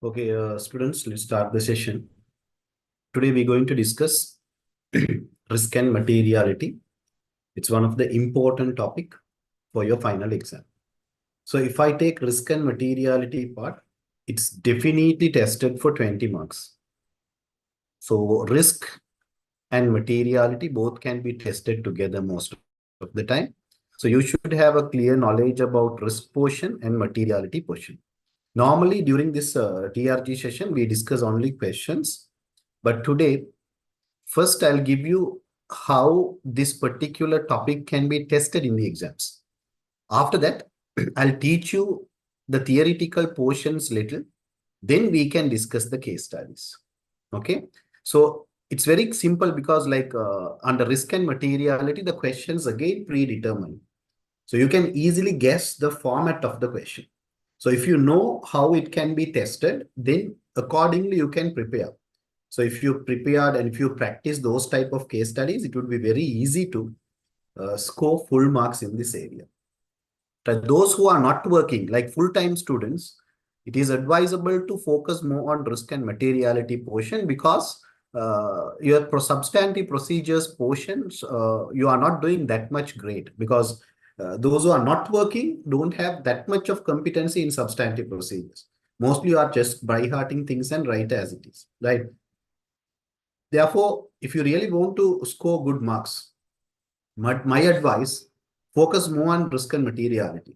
Okay, students, let's start the session. Today we're going to discuss risk and materiality. It's one of the important topic for your final exam. So if I take risk and materiality part, it's definitely tested for 20 marks. So risk and materiality both can be tested together most of the time. So you should have a clear knowledge about risk portion and materiality portion. Normally during this TRG session, we discuss only questions. But today, first I'll give you how this particular topic can be tested in the exams. After that, I'll teach you the theoretical portions little. Then we can discuss the case studies. Okay. So it's very simple because under risk and materiality, the questions again predetermined. So you can easily guess the format of the question. So if you know how it can be tested, then accordingly you can prepare. So if you prepared and if you practice those type of case studies, it would be very easy to score full marks in this area. But those who are not working, like full-time students, it is advisable to focus more on risk and materiality portion because your substantive procedures portions, you are not doing that much great because those who are not working don't have that much of competency in substantive procedures. Mostly you are just by-hearting things and write as it is, right? Therefore, if you really want to score good marks, my advice, focus more on risk and materiality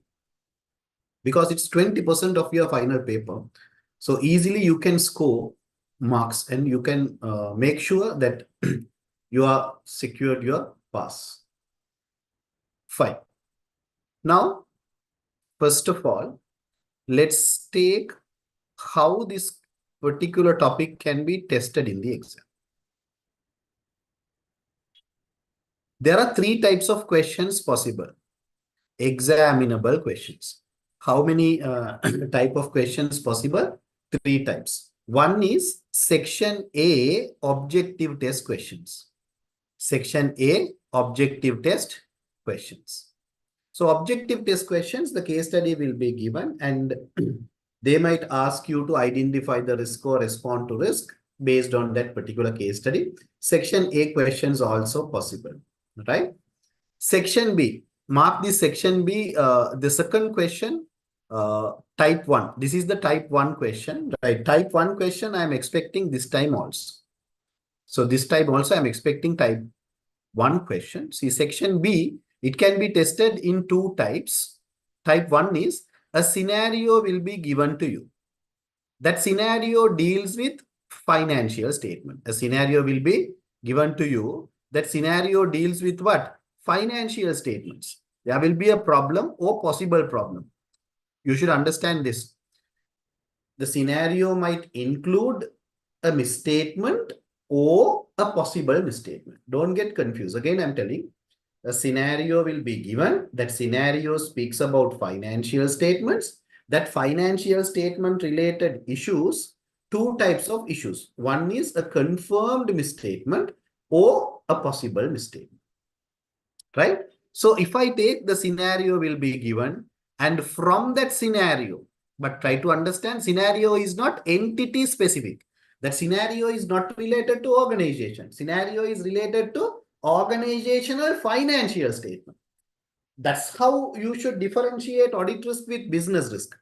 because it's 20% of your final paper. So easily you can score marks and you can make sure that you are secured your pass. Fine. Now, first of all, let's take how this particular topic can be tested in the exam. There are three types of questions possible. Examinable questions. How many type of questions possible? Three types. One is section A objective test questions. Section A objective test questions. So objective test questions, the case study will be given and they might ask you to identify the risk or respond to risk based on that particular case study. Section A questions also possible, right? Section B, mark this section B, the second question, type 1. This is the type 1 question, right? Type 1 question I am expecting this time also. So this time also I am expecting type 1 question. See, section B, it can be tested in two types. Type 1 is a scenario will be given to you. That scenario deals with financial statement. A scenario will be given to you. That scenario deals with what? Financial statements. There will be a problem or possible problem. You should understand this. The scenario might include a misstatement or a possible misstatement. Don't get confused. Again, I'm telling, a scenario will be given. That scenario speaks about financial statements. That financial statement related issues, two types of issues. One is a confirmed misstatement or a possible misstatement, right? So if I take the scenario will be given and from that scenario, but try to understand scenario is not entity specific. That scenario is not related to organization. Scenario is related to organizational financial statement. That's how you should differentiate audit risk with business risk.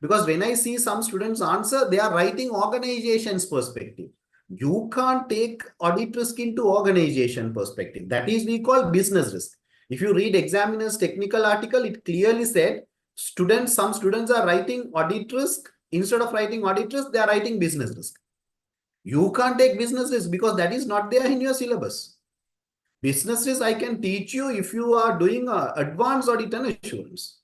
Because when I see some students answer, they are writing organization's perspective. You can't take audit risk into organization perspective. That is we call business risk. If you read examiner's technical article, it clearly said some students are writing audit risk. Instead of writing audit risk, they are writing business risk. You can't take business risk because that is not there in your syllabus. Business risk I can teach you if you are doing advanced audit and assurance.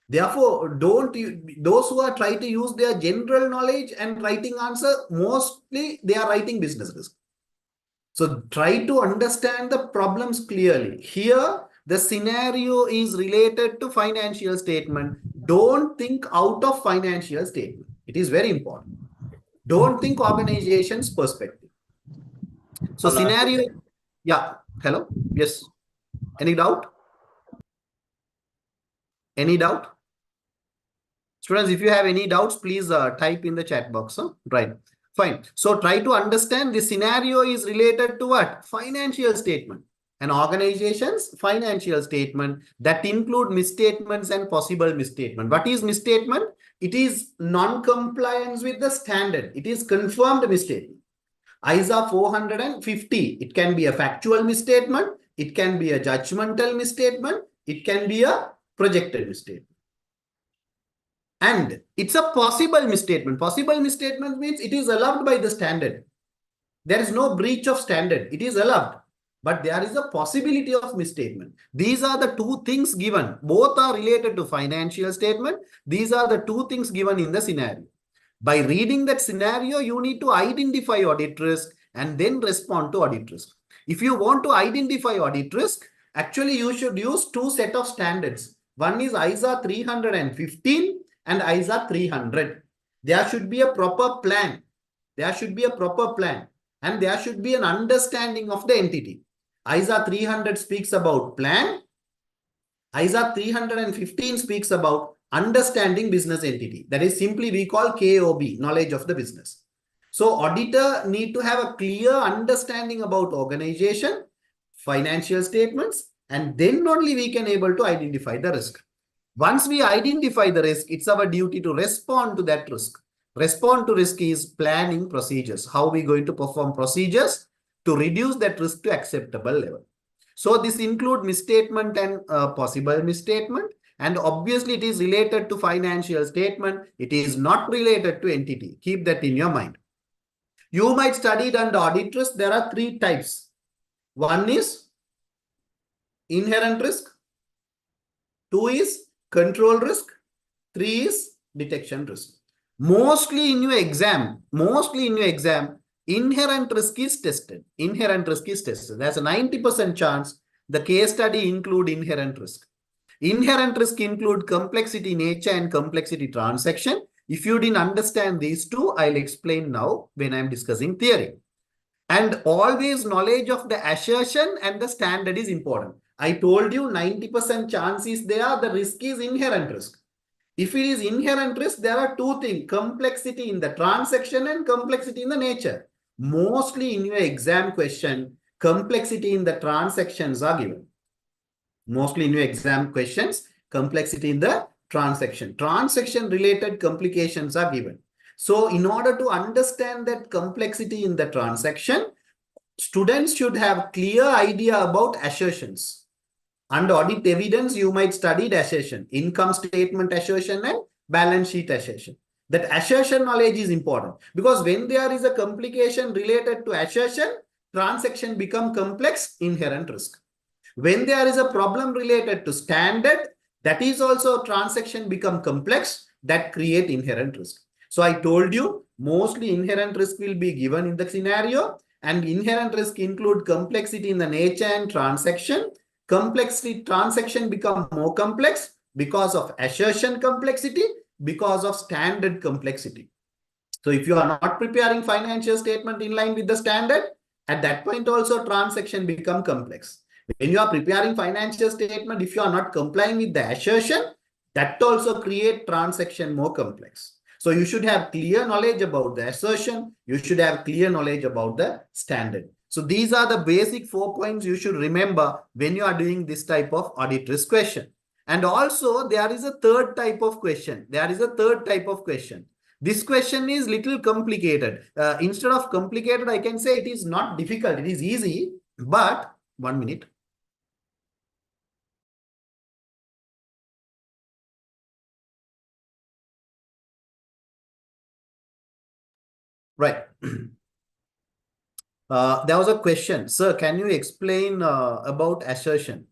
Therefore, those who are trying to use their general knowledge and writing answer, mostly they are writing business risk. So try to understand the problems clearly. Here, the scenario is related to financial statement. Don't think out of financial statement. It is very important. Don't think organization's perspective. So scenario, yeah, hello, yes. Any doubt? Any doubt? Students, if you have any doubts, please type in the chat box. Huh? Right. Fine. So try to understand the scenario is related to what? Financial statement. An organization's financial statement that include misstatements and possible misstatement. What is misstatement? It is non-compliance with the standard. It is confirmed misstatement. ISA 450. It can be a factual misstatement. It can be a judgmental misstatement. It can be a projected misstatement. And it's a possible misstatement. Possible misstatement means it is allowed by the standard. There is no breach of standard. It is allowed. but there is a possibility of misstatement. These are the two things given. Both are related to financial statement. These are the two things given in the scenario. By reading that scenario, you need to identify audit risk and then respond to audit risk. If you want to identify audit risk, actually you should use two set of standards. One is ISA 315 and ISA 300. There should be a proper plan. There should be a proper plan and there should be an understanding of the entity. ISA 300 speaks about plan. ISA 315 speaks about understanding business entity. That is simply we call KOB, knowledge of the business. So auditor need to have a clear understanding about organization, financial statements, and then only we can able to identify the risk. Once we identify the risk, it's our duty to respond to that risk. Respond to risk is planning procedures. How we going to perform procedures to reduce that risk to acceptable level. So this include misstatement and possible misstatement. And obviously it is related to financial statement. It is not related to entity. Keep that in your mind. You might study it under audit risk. There are three types. One is inherent risk. Two is control risk. Three is detection risk. Mostly in your exam, inherent risk is tested. Inherent risk is tested. There's a 90% chance the case study include inherent risk. Inherent risk include complexity nature and complexity transaction. If you didn't understand these two, I'll explain now when I'm discussing theory. And always knowledge of the assertion and the standard is important. I told you 90% chance is there, the risk is inherent risk. If it is inherent risk, there are two things, complexity in the transaction and complexity in the nature. Mostly in your exam question, complexity in the transactions are given. Mostly in your exam questions, complexity in the transaction. Transaction related complications are given. So in order to understand that complexity in the transaction, students should have clear idea about assertions. Under audit evidence, you might study assertion, income statement assertion and balance sheet assertion. That assertion knowledge is important because when there is a complication related to assertion, transaction become complex, inherent risk. When there is a problem related to standard, that is also transaction become complex, that create inherent risk. So I told you, mostly inherent risk will be given in the scenario, and inherent risk include complexity in the nature and transaction. Complexity transaction become more complex because of assertion complexity, because of standard complexity. So if you are not preparing financial statement in line with the standard, at that point also transaction become complex. When you are preparing financial statement, if you are not complying with the assertion, that also create transaction more complex. So you should have clear knowledge about the assertion. You should have clear knowledge about the standard. So these are the basic 4 points you should remember when you are doing this type of audit risk question. And also there is a third type of question. This question is little complicated. Instead of complicated, I can say it is not difficult. It is easy, but 1 minute. Right. There was a question. Sir, can you explain about assertion?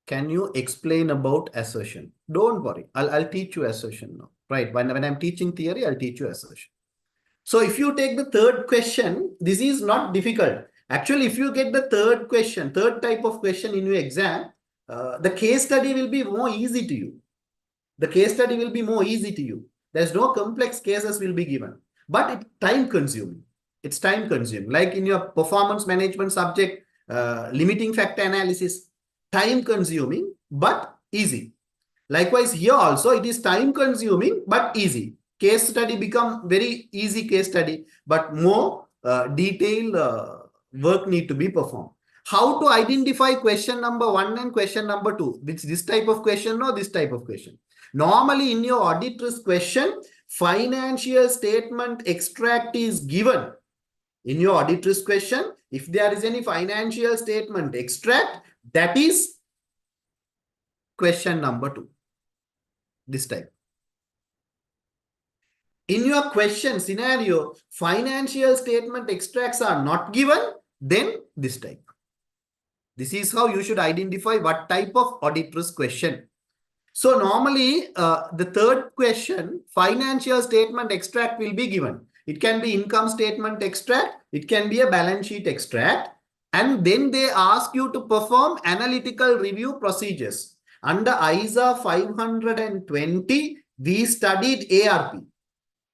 Can you explain about assertion? Don't worry. I'll teach you assertion now. Right. When I'm teaching theory, I'll teach you assertion. So if you take the third question, this is not difficult. Actually, if you get the third question, third type of question in your exam, the case study will be more easy to you. The case study will be more easy to you. There's no complex cases will be given, but it's time consuming. It's time consuming. Like in your performance management subject, limiting factor analysis, time consuming, but easy. Likewise, here also it is time consuming, but easy. Case study become very easy case study, but more detailed work need to be performed. How to identify question number 1 and question number 2? This type of question or this type of question? Normally in your audit risk question, financial statement extract is given. In your audit risk question, if there is any financial statement extract, that is question number 2. This type. In your question scenario, financial statement extracts are not given, then this type. This is how you should identify what type of audit risk question. So normally, the third question, financial statement extract will be given. It can be income statement extract. It can be a balance sheet extract. And then they ask you to perform analytical review procedures. Under ISA 520, we studied ARP,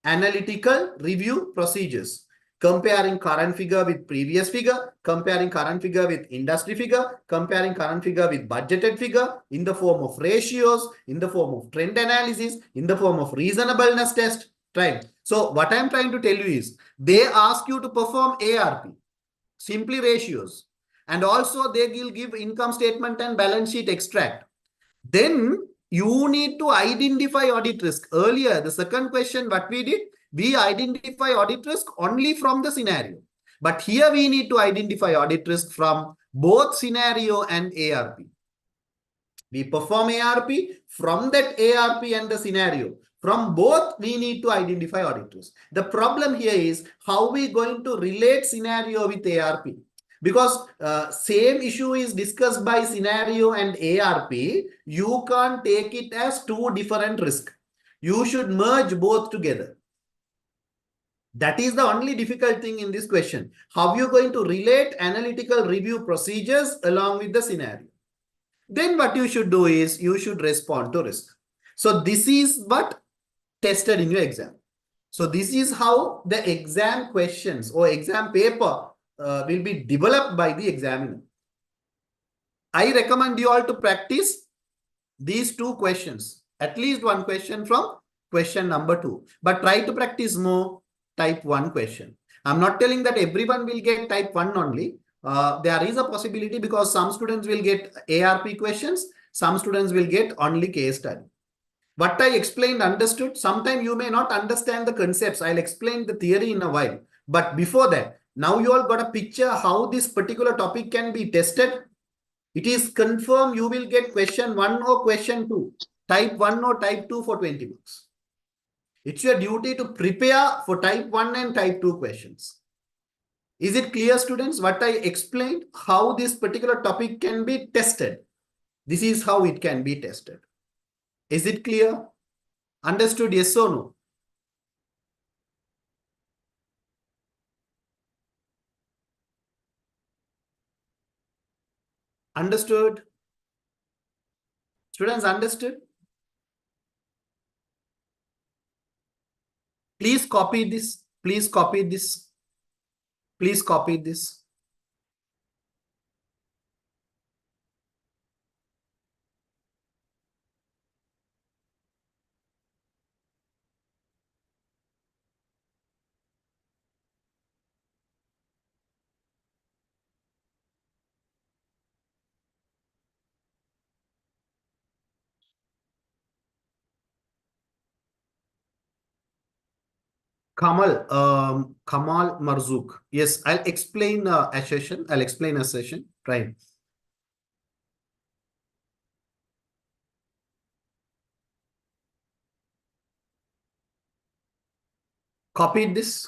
analytical review procedures, comparing current figure with previous figure, comparing current figure with industry figure, comparing current figure with budgeted figure in the form of ratios, in the form of trend analysis, in the form of reasonableness test. Right. So what I'm trying to tell you is they ask you to perform ARP, simply ratios, and also they will give income statement and balance sheet extract. Then you need to identify audit risk. Earlier, the second question, what we did, we identify audit risk only from the scenario. But here we need to identify audit risk from both scenario and ARP. We perform ARP, from that ARP and the scenario. From both, we need to identify audit risk. The problem here is how we going to relate scenario with ARP. Because same issue is discussed by scenario and ARP, you can't take it as two different risks. You should merge both together. That is the only difficult thing in this question. How you going to relate analytical review procedures along with the scenario? Then what you should do is you should respond to risk. So this is what tested in your exam. So this is how the exam questions or exam paper will be developed by the examiner. I recommend you all to practice these two questions, at least one question from question number 2, but try to practice more type 1 question. I'm not telling that everyone will get type 1 only. There is a possibility because some students will get ARP questions, some students will get only case study. What I explained, understood. Sometimes you may not understand the concepts. I'll explain the theory in a while. But before that, now you all got a picture how this particular topic can be tested. It is confirmed you will get question 1 or question 2, type 1 or type 2 for 20 marks. It's your duty to prepare for type 1 and type 2 questions. Is it clear, students, what I explained, how this particular topic can be tested? This is how it can be tested. Is it clear? Understood, yes or no? Understood? Students, understood? Please copy this. Please copy this. Please copy this. Kamal Marzouk. Yes, I'll explain a session. I'll explain a session. Right. Copied this.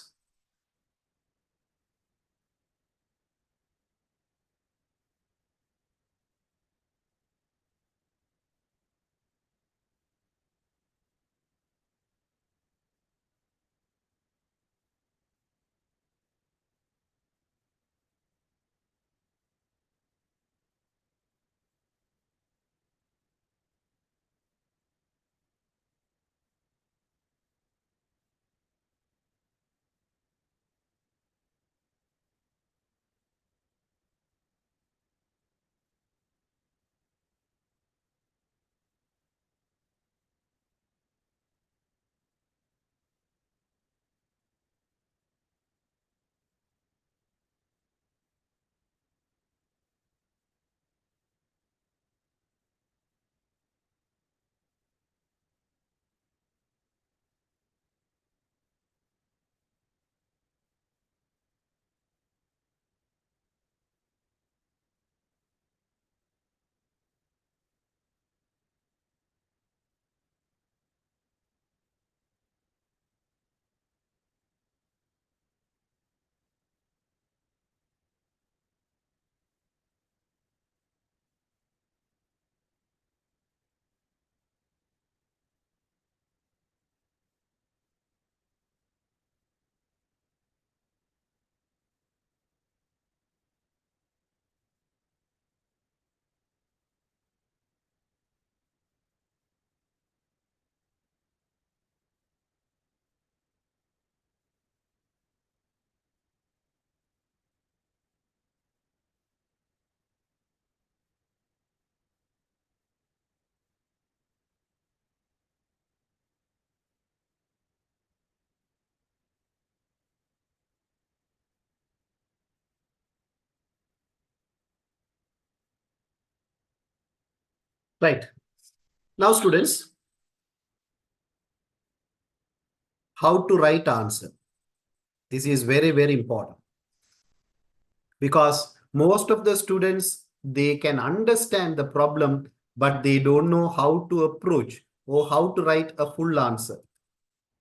Right. Now, students, how to write answer. This is very, very important because most of the students, they can understand the problem, but they don't know how to approach or how to write a full answer.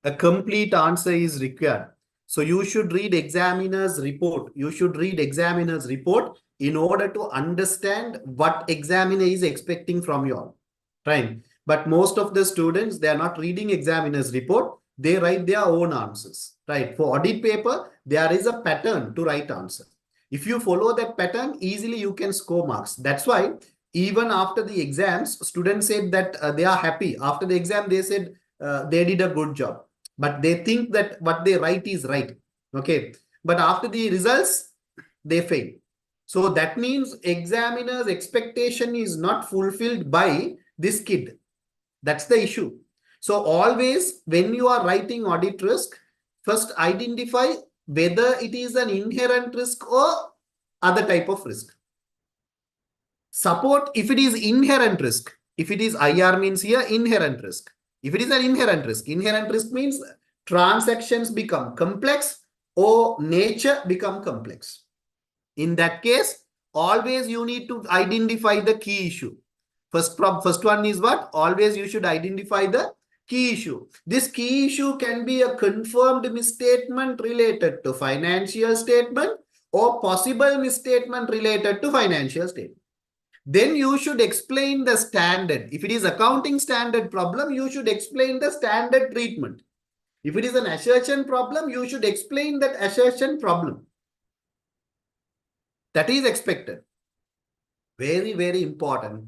A complete answer is required. So you should read examiner's report. You should read examiner's report in order to understand what examiner is expecting from you all. Right. But most of the students, they are not reading examiner's report. They write their own answers. Right. For audit paper, there is a pattern to write answer. If you follow that pattern, easily you can score marks. That's why even after the exams, students said that they are happy. After the exam, they said they did a good job, but they think that what they write is right. Okay. But after the results, they fail. So that means examiner's expectation is not fulfilled by this kid. That's the issue. So always when you are writing audit risk, first identify whether it is an inherent risk or other type of risk. Support if it is inherent risk. If it is IR means here inherent risk. If it is an inherent risk means transactions become complex or nature become complex. In that case, always you need to identify the key issue. First one is what? Always you should identify the key issue. This key issue can be a confirmed misstatement related to financial statement or possible misstatement related to financial statement. Then you should explain the standard. If it is accounting standard problem, you should explain the standard treatment. If it is an assertion problem, you should explain that assertion problem. That is expected. Very, very important.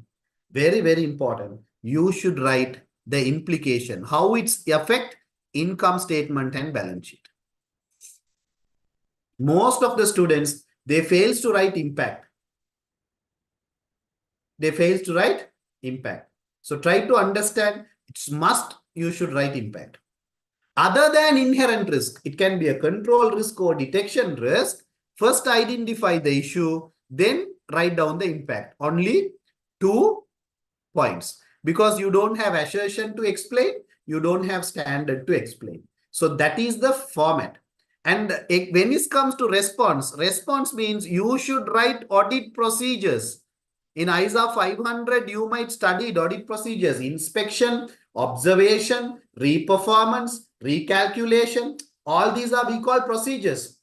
Very, very important. You should write the implication, how it's affect income statement and balance sheet. Most of the students, they fails to write impact. They fails to write impact. So try to understand, it's must you should write impact. Other than inherent risk, it can be a control risk or detection risk. First identify the issue, then write down the impact. Only 2 points. Because you don't have assertion to explain, you don't have standard to explain. So that is the format. And when it comes to response, response means you should write audit procedures. In ISA 500, you might study audit procedures, inspection, observation, reperformance, recalculation. All these are we call procedures,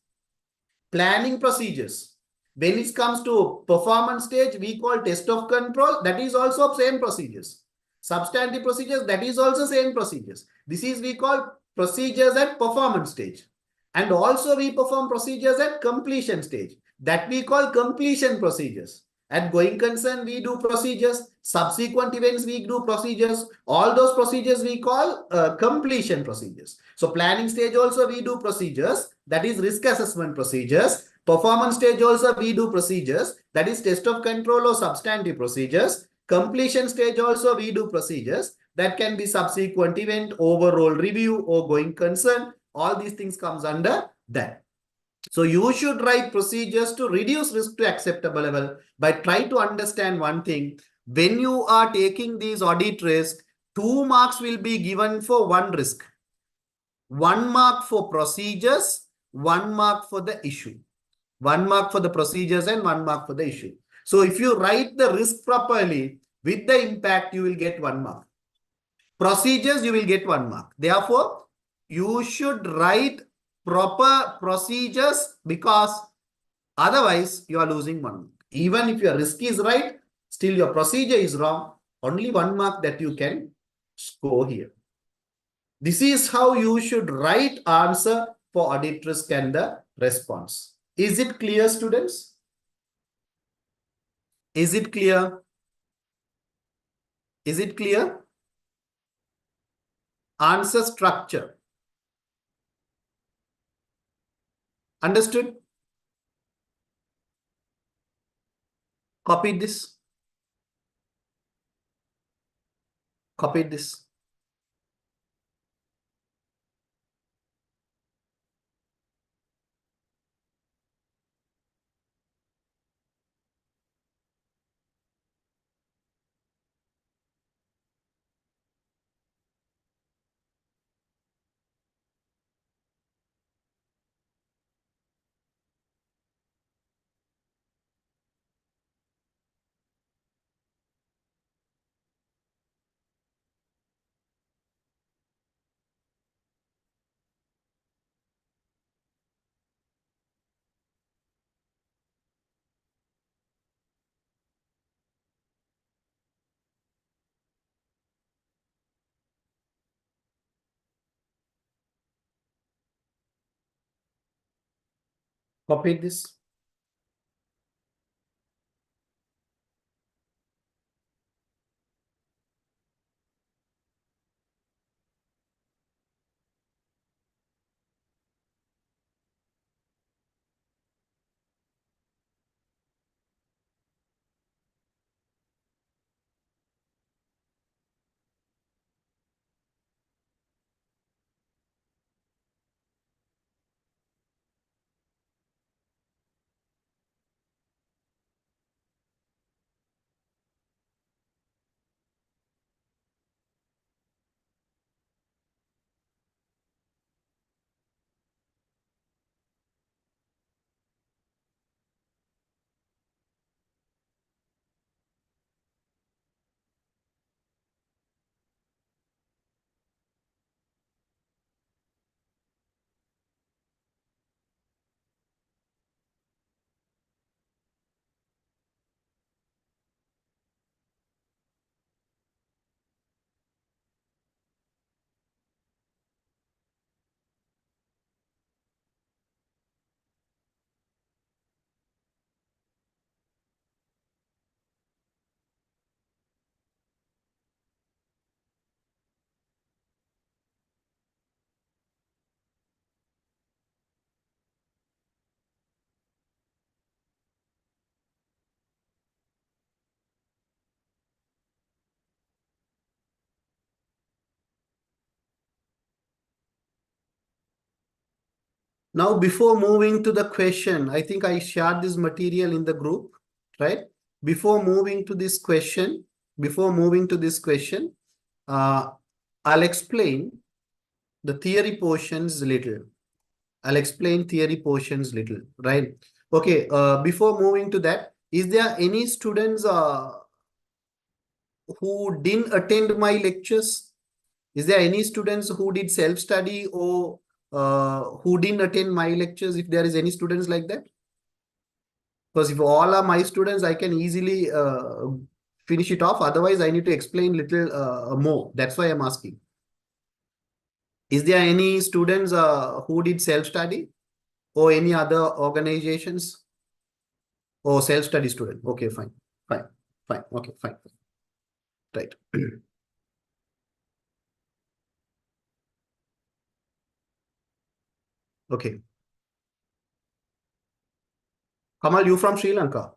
planning procedures. When it comes to performance stage, we call test of control. That is also same procedures. Substantive procedures, that is also same procedures. This is we call procedures at performance stage. And also we perform procedures at completion stage. That we call completion procedures. At going concern, we do procedures. Subsequent events, we do procedures. All those procedures we call completion procedures. So planning stage also we do procedures. That is risk assessment procedures. Performance stage also we do procedures. That is test of control or substantive procedures. Completion stage also we do procedures. That can be subsequent event, overall review or going concern. All these things comes under that. So you should write procedures to reduce risk to acceptable level. But try to understand one thing. When you are taking these audit risk, 2 marks will be given for one risk. 1 mark for procedures, 1 mark for the issue. 1 mark for the procedures and 1 mark for the issue. So if you write the risk properly with the impact, you will get 1 mark. Procedures, you will get 1 mark. Therefore, you should write proper procedures because otherwise you are losing 1 mark. Even if your risk is right, still your procedure is wrong. Only 1 mark that you can score here. This is how you should write answer for audit risk and the response. Is it clear, students? Is it clear? Is it clear? Answer structure. Understood? Copy this. Copy this. Copy this. Now, before moving to the question, I think I shared this material in the group, right? Before moving to this question, I'll explain the theory portions little. Right? Okay, before moving to that, is there any students who didn't attend my lectures? Is there any students who did self-study or who didn't attend my lectures? If there is any students like that? Because if all are my students, I can easily finish it off. Otherwise, I need to explain little more. That's why I'm asking. Is there any students who did self-study or any other organizations? Or self-study student? Okay, fine. Okay, fine. Right. Okay. Kamal, you from Sri Lanka?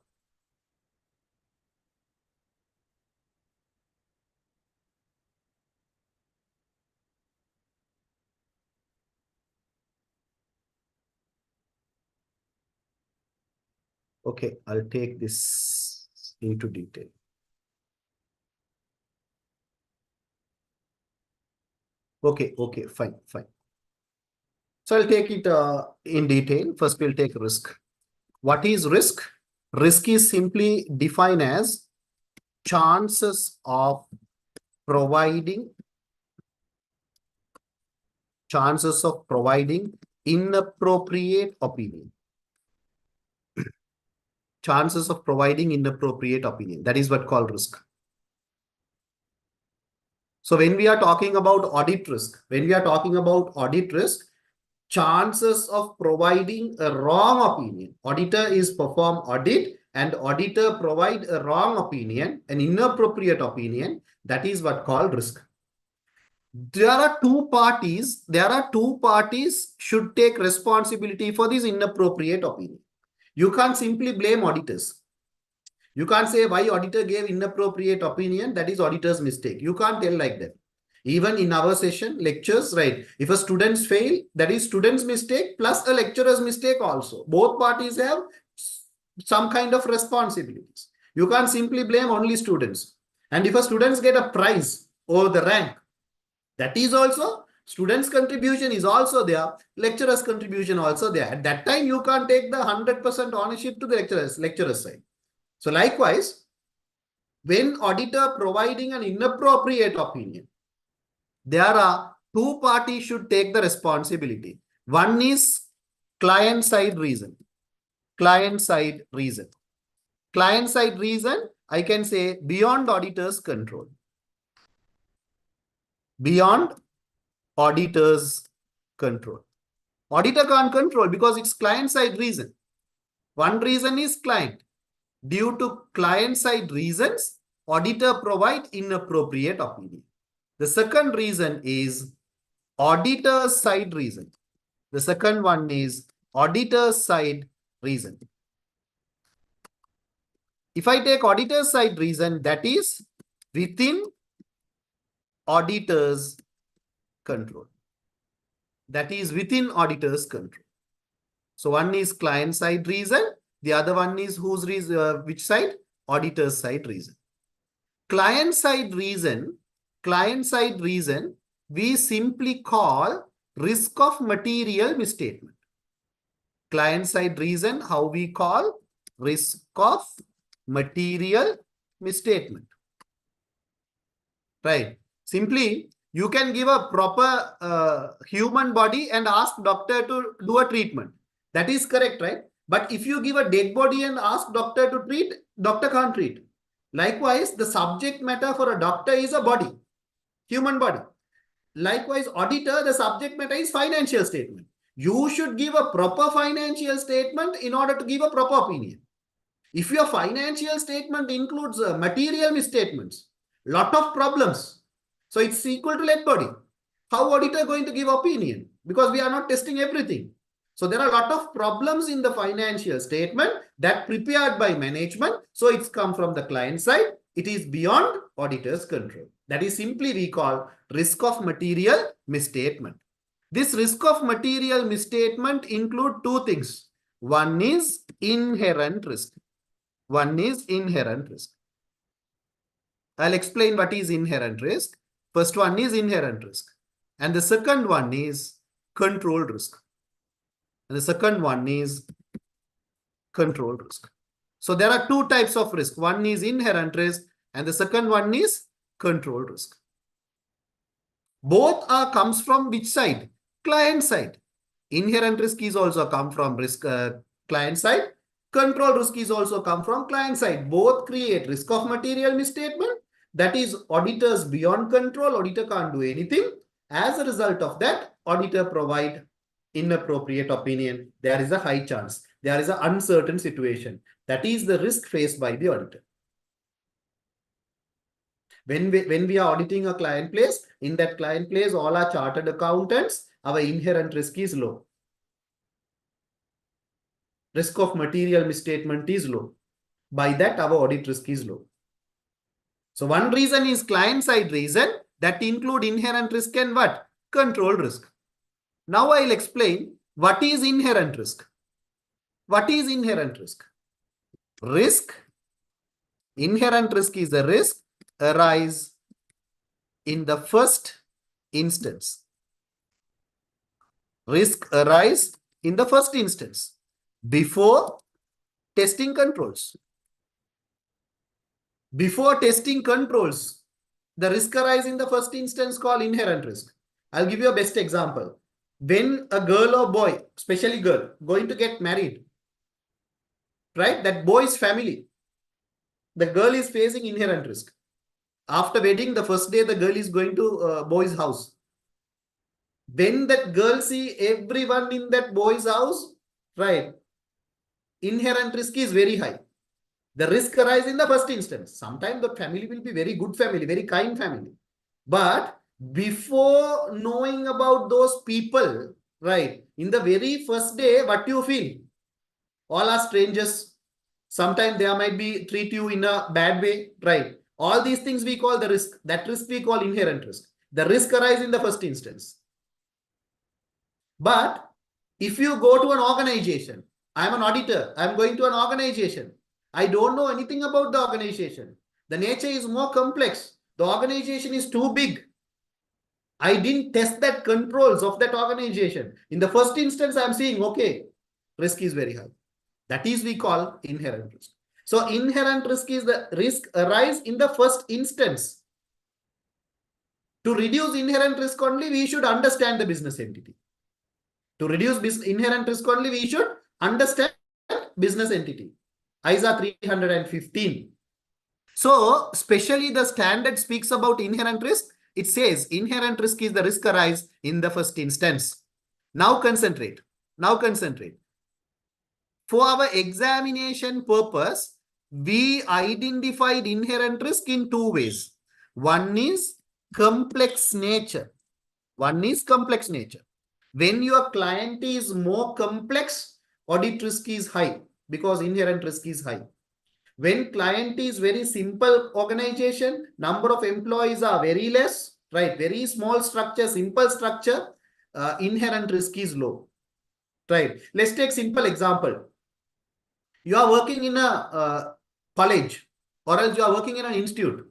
Okay, I'll take this into detail. Okay, fine. So I'll take it in detail. First, we'll take risk. What is risk? Risk is simply defined as chances of providing inappropriate opinion. Chances of providing inappropriate opinion. That is what called risk. So when we are talking about audit risk, chances of providing a wrong opinion. Auditor is perform audit and auditor provide a wrong opinion, an inappropriate opinion. That is what called risk. There are two parties should take responsibility for this inappropriate opinion. You can't simply blame auditors. You can't say why auditor gave inappropriate opinion, that is auditor's mistake. You can't tell like that. Even in our session, lectures, right? If a students fail, that is student's mistake plus a lecturer's mistake also. Both parties have some kind of responsibilities. You can't simply blame only students. And if a students get a prize or the rank, that is also students' contribution is also there, lecturer's contribution also there. At that time, you can't take the 100% ownership to the lecturer's side. So likewise, when auditor providing an inappropriate opinion, there are two parties should take the responsibility. One is client side reason. Client side reason, I can say beyond auditor's control. Beyond auditor's control. Auditor can't control because it's client side reason. One reason is client. Due to client side reasons, auditor provide inappropriate opinion. The second reason is auditor's side reason. The second one is auditor's side reason. If I take auditor's side reason, that is within auditor's control. That is within auditor's control. So one is client side reason. The other one is whose reason, which side? Auditor's side reason. Client side reason, we simply call risk of material misstatement. Client side reason, how we call risk of material misstatement. Right. Simply, you can give a proper human body and ask doctor to do a treatment. That is correct, right? But if you give a dead body and ask doctor to treat, doctor can't treat. Likewise, the subject matter for a doctor is a body, human body. Likewise, auditor, the subject matter is financial statement. You should give a proper financial statement in order to give a proper opinion. If your financial statement includes material misstatements, lot of problems, so it's equal to lead body. How auditor going to give opinion? Because we are not testing everything. So there are a lot of problems in the financial statement that prepared by management. So it's come from the client side. It is beyond auditor's control. That is simply we call risk of material misstatement. This risk of material misstatement include two things. One is inherent risk. One is inherent risk. I'll explain what is inherent risk. First one is inherent risk. And the second one is controlled risk. And the second one is controlled risk. So there are two types of risk. One is inherent risk and the second one is controlled risk. Both comes from which side? Client side. Inherent risk is also come from risk client side. Control risk is also come from client side. Both create risk of material misstatement. That is auditors beyond control. Auditor can't do anything. As a result of that, auditor provide inappropriate opinion. There is a high chance. There is an uncertain situation. That is the risk faced by the auditor. When we are auditing a client place, in that client place, all our chartered accountants, our inherent risk is low. Risk of material misstatement is low. By that, our audit risk is low. So one reason is client side reason that include inherent risk and what? Control risk. Now I'll explain what is inherent risk. What is inherent risk? Inherent risk is the risk arise in the first instance. Risk arise in the first instance before testing controls. Before testing controls, the risk arise in the first instance called inherent risk. I'll give you a best example. When a girl or boy, especially girl, going to get married, right? That boy's family, the girl is facing inherent risk. After wedding, the first day the girl is going to boy's house. When that girl see everyone in that boy's house, right? Inherent risk is very high. The risk arises in the first instance. Sometimes the family will be very good family, very kind family. But before knowing about those people, right, in the very first day, what you feel? All are strangers. Sometimes they might be treat you in a bad way, right? All these things we call the risk. That risk we call inherent risk. The risk arises in the first instance. But if you go to an organization, I'm an auditor, I'm going to an organization. I don't know anything about the organization. The nature is more complex. The organization is too big. I didn't test that controls of that organization. In the first instance, I'm seeing, okay, risk is very high. That is we call inherent risk. So inherent risk is the risk arise in the first instance. To reduce inherent risk only, we should understand the business entity. To reduce inherent risk only, we should understand business entity. ISA 315. So, especially the standard speaks about inherent risk. It says inherent risk is the risk arise in the first instance. Now concentrate. For our examination purpose, we identified inherent risk in two ways. One is complex nature. One is complex nature. When your client is more complex, audit risk is high because inherent risk is high. When client is very simple organization, number of employees are very less, right? Very small structure, simple structure, inherent risk is low, right? Let's take simple example. You are working in a college or else you are working in an institute.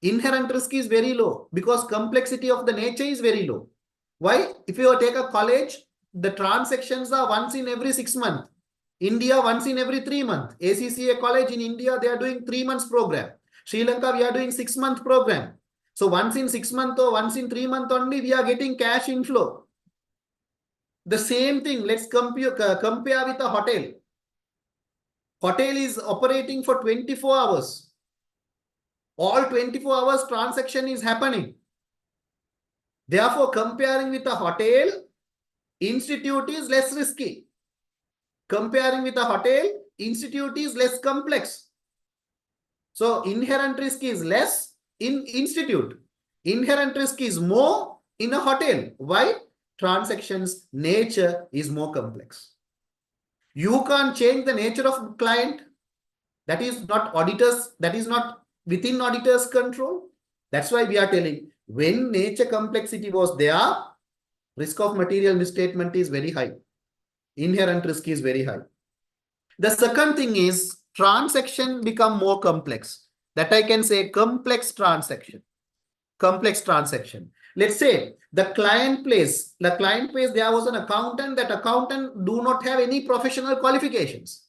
Inherent risk is very low because complexity of the nature is very low. Why? If you take a college, the transactions are once in every 6 months. India once in every 3 months. ACCA college in India, they are doing 3 months program. Sri Lanka, we are doing 6-month program. So once in 6 months or once in 3 months only, we are getting cash inflow. The same thing, let's compare with a hotel. Hotel is operating for 24 hours. All 24 hours transaction is happening. Therefore, comparing with a hotel, institute is less risky. Comparing with a hotel, institute is less complex. So inherent risk is less in institute. Inherent risk is more in a hotel. Why? Transactions nature is more complex. You can't change the nature of client. That is not auditors. That is not within auditors' control. That's why we are telling when nature complexity was there, risk of material misstatement is very high. Inherent risk is very high. The second thing is transaction become more complex. That I can say complex transaction. Complex transaction. Let's say the client place, there was an accountant. That accountant do not have any professional qualifications.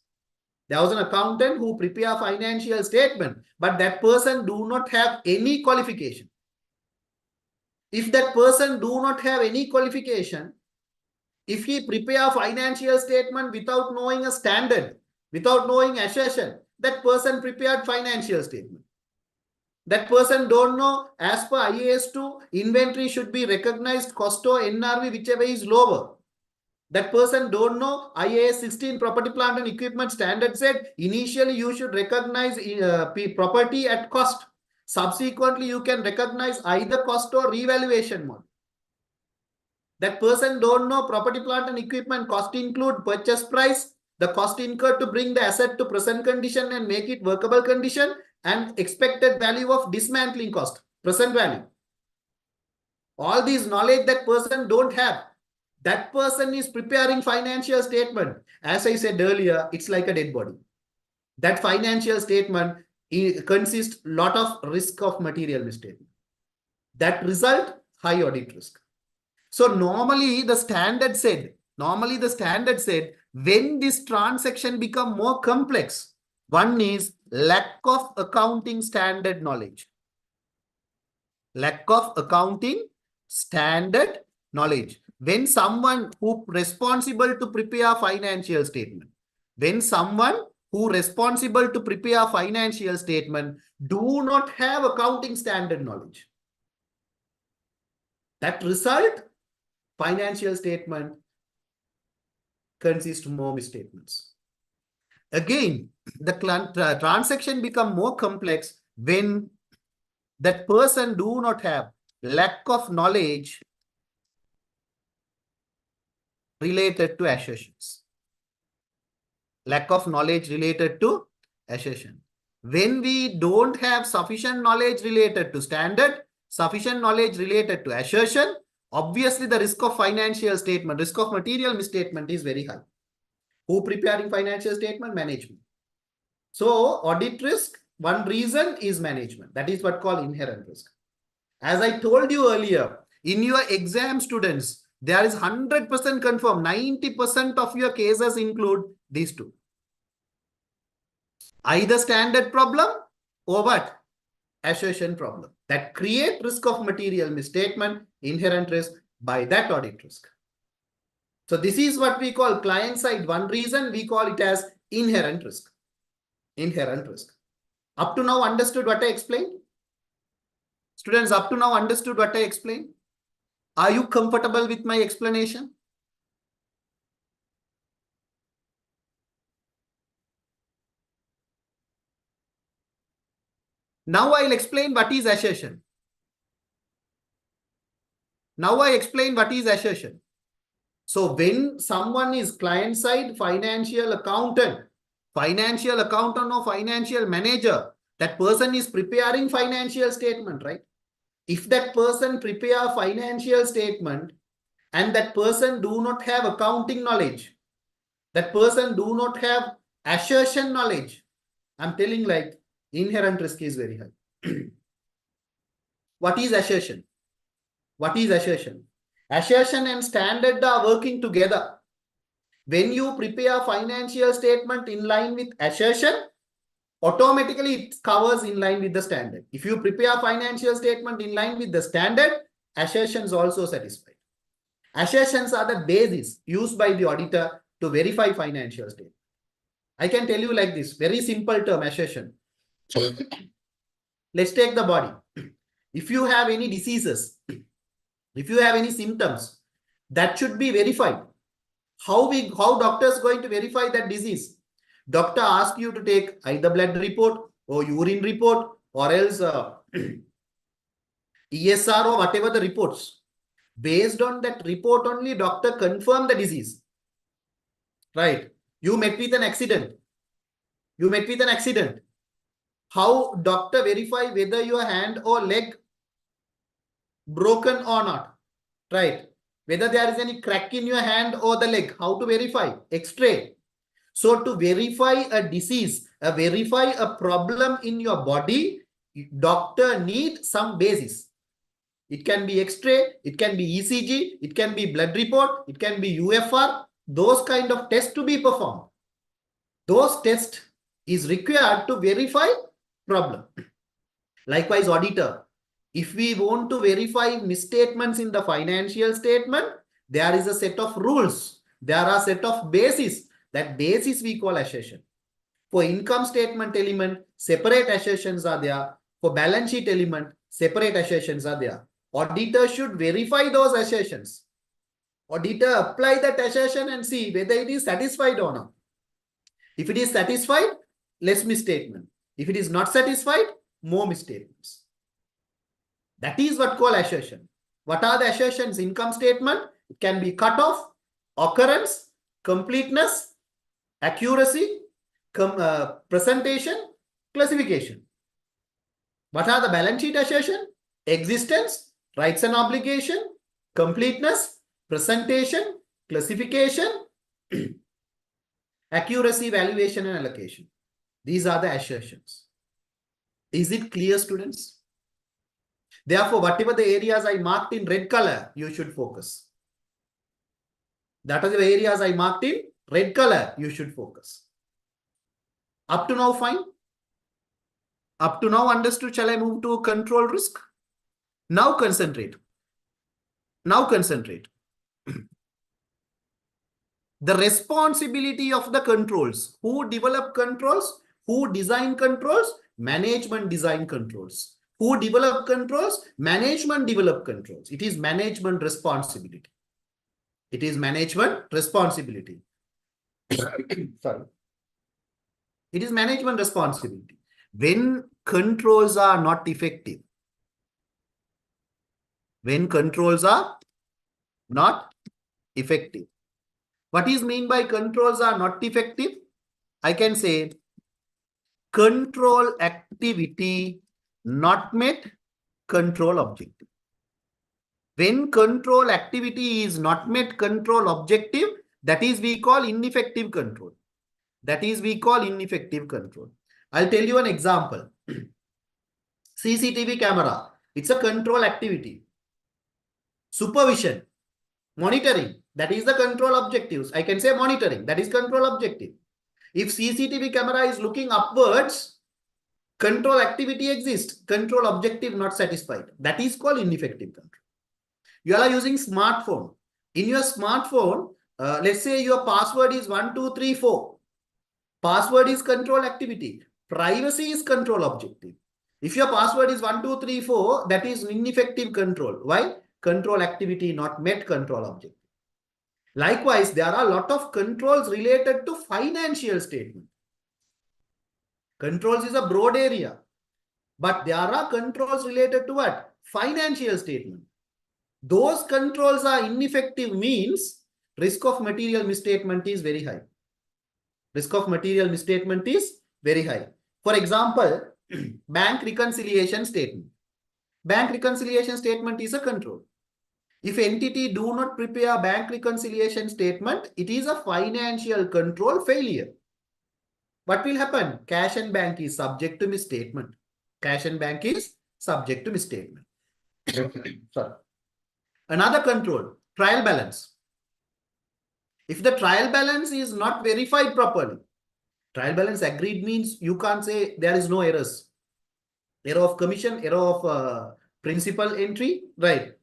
There was an accountant who prepare financial statement, but that person do not have any qualification. If that person do not have any qualification, if he prepare financial statement without knowing a standard, without knowing assertion, that person prepared financial statement. That person don't know as per IAS 2, inventory should be recognized cost or NRV, whichever is lower. That person don't know IAS 16 property plant and equipment standard said initially you should recognize property at cost. Subsequently, you can recognize either cost or revaluation mode. That person don't know property plant and equipment cost include purchase price, the cost incurred to bring the asset to present condition and make it workable condition, and expected value of dismantling cost, present value. All these knowledge that person don't have. That person is preparing financial statement. As I said earlier, it's like a dead body. That financial statement consists lot of risk of material misstatement. That result, high audit risk. So normally the standard said, when this transaction become more complex, one is lack of accounting standard knowledge. Lack of accounting standard knowledge. When someone who responsible to prepare financial statement, do not have accounting standard knowledge, that result, financial statement consists more misstatements. Again, the transaction become more complex when that person do not have lack of knowledge related to assertions. Lack of knowledge related to assertion. When we don't have sufficient knowledge related to standard, sufficient knowledge related to assertion, obviously the risk of financial statement, risk of material misstatement is very high. Who preparing financial statement? Management. So audit risk, one reason is management. That is what called inherent risk. As I told you earlier, in your exam students, there is 100% confirmed. 90% of your cases include these two. Either standard problem or what? Assertion problem. That create risk of material misstatement, inherent risk, by that audit risk. So this is what we call client side. One reason we call it as inherent risk. Inherent risk. Up to now understood what I explained? Students, up to now understood what I explained? Are you comfortable with my explanation? Now I'll explain what is assertion. Now I explain what is assertion. So when someone is client side financial accountant or financial manager, that person is preparing financial statement, right? If that person prepare financial statement and that person do not have accounting knowledge, that person do not have assertion knowledge, I'm telling like inherent risk is very high. What is assertion? What is assertion? Assertion and standard are working together. When you prepare financial statement in line with assertion, automatically it covers in line with the standard. If you prepare financial statement in line with the standard, assertions also satisfied. Assertions are the basis used by the auditor to verify financial statement. I can tell you like this, very simple term, assertion. Let's take the body. If you have any diseases, if you have any symptoms, that should be verified. How doctors going to verify that disease? Doctor asks you to take either blood report or urine report or else ESR or whatever the reports. Based on that report only, doctor confirm the disease. Right? You met with an accident. You met with an accident. How doctor verify whether your hand or leg broken or not? Right? Whether there is any crack in your hand or the leg. How to verify? X-ray. So to verify a disease, verify a problem in your body, doctor needs some basis. It can be X-ray, it can be ECG, it can be blood report, it can be UFR, those kind of tests to be performed. Those tests is required to verify problem. Likewise, auditor. If we want to verify misstatements in the financial statement, there is a set of rules. There are a set of basis. That basis we call assertion. For income statement element, separate assertions are there. For balance sheet element, separate assertions are there. Auditor should verify those assertions. Auditor apply that assertion and see whether it is satisfied or not. If it is satisfied, less misstatement. If it is not satisfied, more misstatements. That is what called assertion. What are the assertions? Income statement, it can be cutoff, occurrence, completeness, accuracy, presentation, classification. What are the balance sheet assertion? Existence, rights and obligation, completeness, presentation, classification, accuracy, valuation, and allocation. These are the assertions. Is it clear, students? Therefore, whatever the areas I marked in red color, you should focus. That are the areas I marked in red color, you should focus. Up to now, fine. Up to now, understood. Shall I move to control risk? Now concentrate. Now concentrate. The responsibility of the controls. Who develop controls? Who design controls? Management design controls. Who develop controls? Management develop controls. It is management responsibility. It is management responsibility. Sorry. It is management responsibility. When controls are not effective, when controls are not effective. What is mean by controls are not effective? I can say control activity not met, control objective. When control activity is not met, control objective, that is we call ineffective control. That is we call ineffective control. I'll tell you an example. CCTV camera, it's a control activity. Supervision, monitoring, that is the control objectives. I can say monitoring, that is control objective. If CCTV camera is looking upwards, control activity exists, control objective not satisfied. That is called ineffective control. You are using smartphone. In your smartphone, let's say your password is 1234. Password is control activity. Privacy is control objective. If your password is 1234, that is ineffective control. Why? Control activity not met, control objective. Likewise, there are a lot of controls related to financial statement. Controls is a broad area. But there are controls related to what? Financial statement. Those controls are ineffective means risk of material misstatement is very high. Risk of material misstatement is very high. For example, bank reconciliation statement. Bank reconciliation statement is a control. If entity do not prepare bank reconciliation statement, it is a financial control failure. What will happen? Cash and bank is subject to misstatement. Cash and bank is subject to misstatement. Sorry. Another control, trial balance. If the trial balance is not verified properly, trial balance agreed means you can't say there is no errors. Error of commission, error of principal entry, right?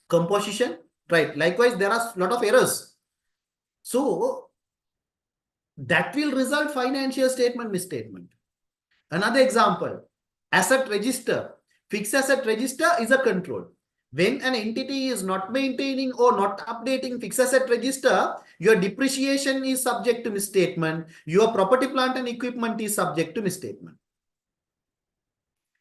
Composition, right? Likewise, there are a lot of errors. So that will result financial statement misstatement. Another example, asset register. Fixed asset register is a control. When an entity is not maintaining or not updating fixed asset register, your depreciation is subject to misstatement. Your property, plant and equipment is subject to misstatement.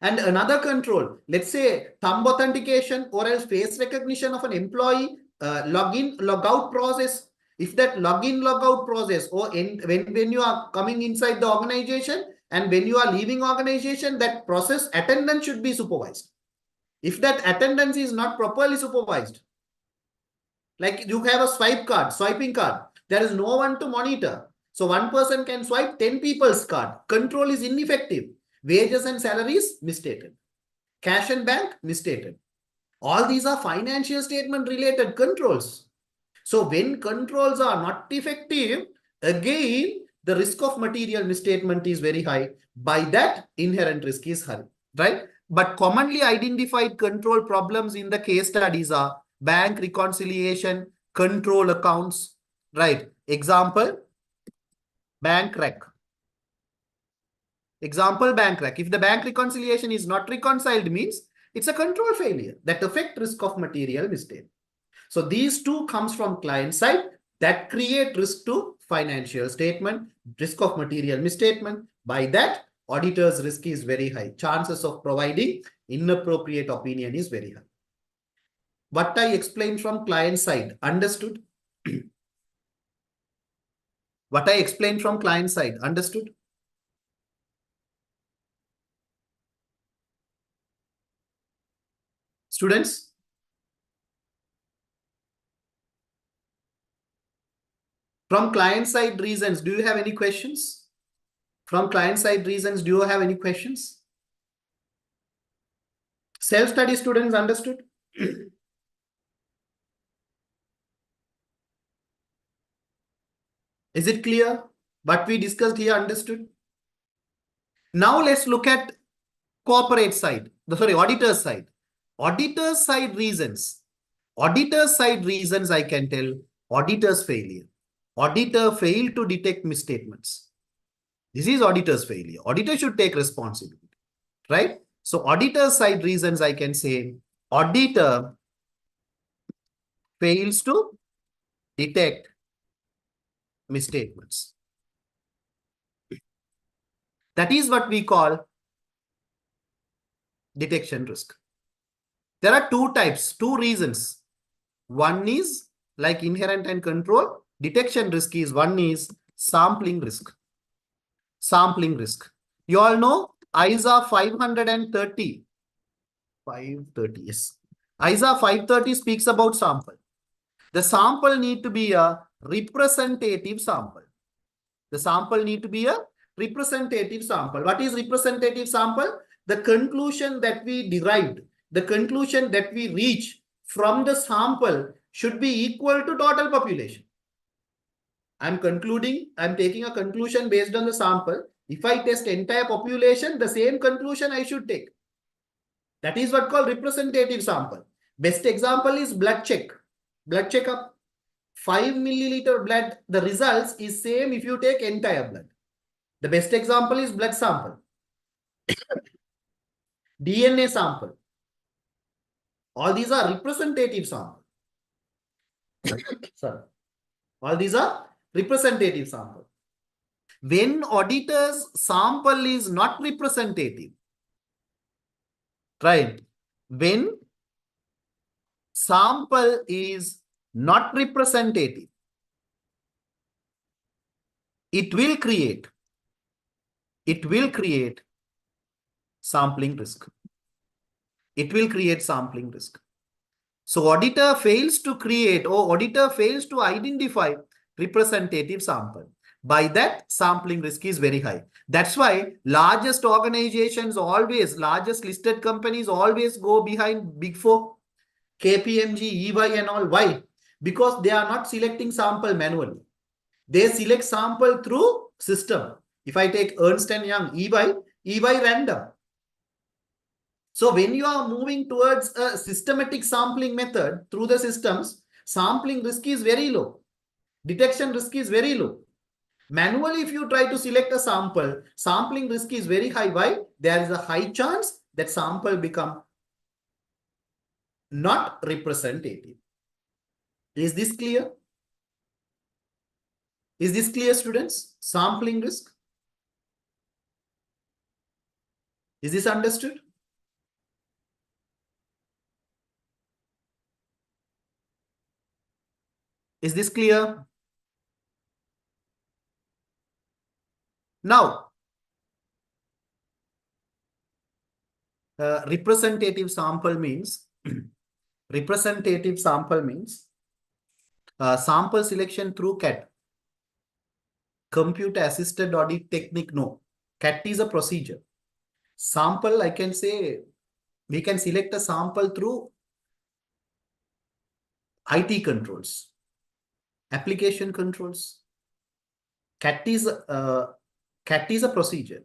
And another control, let's say thumb authentication or else face recognition of an employee, login, logout process. If that login, logout process or when you are coming inside the organization and when you are leaving organization, that process attendance should be supervised. If that attendance is not properly supervised, like you have a swiping card, there is no one to monitor. So one person can swipe 10 people's card. Control is ineffective. Wages and salaries misstated. Cash and bank misstated. All these are financial statement related controls. So when controls are not effective, again, the risk of material misstatement is very high. By that, inherent risk is high, right? But commonly identified control problems in the case studies are bank reconciliation, control accounts, right? Example, bank rec. Example, bank rec. If the bank reconciliation is not reconciled means it's a control failure that affect risk of material mistake. So these two comes from client side that create risk to financial statement, risk of material misstatement. By that, auditor's risk is very high. Chances of providing inappropriate opinion is very high. What I explained from client side, understood? What I explained from client side, understood? Students? From client side reasons, do you have any questions? From client side reasons, do you have any questions? Self-study students, understood? Is it clear? What we discussed here, understood? Now let's look at corporate side, auditor's side. Auditor's side reasons. Auditor's side reasons I can tell, auditor's failure. Auditor failed to detect misstatements. This is auditor's failure. Auditor should take responsibility, right? So auditor's side reasons I can say, auditor fails to detect misstatements. That is what we call detection risk. There are two types, two reasons. One is like inherent and control. Detection risk is one is sampling risk. Sampling risk. You all know ISA 530. 530, yes. ISA 530 speaks about sample. The sample need to be a representative sample. The sample need to be a representative sample. What is representative sample? The conclusion that we derived, the conclusion that we reach from the sample should be equal to total population. I'm taking a conclusion based on the sample. If I test entire population, the same conclusion I should take. That is what called representative sample. Best example is blood check. Blood checkup. 5 milliliter blood, the results is same if you take entire blood. The best example is blood sample. DNA sample. All these are representative sample. Sorry. All these are representative sample. When auditor's sample is not representative, right? When sample is not representative, it will create sampling risk. It will create sampling risk. So auditor fails to create or auditor fails to identify representative sample. By that, sampling risk is very high. That's why largest organizations always, largest listed companies always go behind Big Four, KPMG, EY and all. Why? Because they are not selecting sample manually. They select sample through system. If I take Ernst & Young, EY random. So when you are moving towards a systematic sampling method through the systems, sampling risk is very low. Detection risk is very low. Manually, if you try to select a sample, sampling risk is very high. Why? There is a high chance that sample become not representative. Is this clear? Is this clear, students? Sampling risk. Is this understood? Is this clear? Now, representative sample means sample selection through CAT, computer assisted audit technique. No, CAT is a procedure. Sample, I can say, we can select a sample through IT controls, application controls. CAT is a procedure,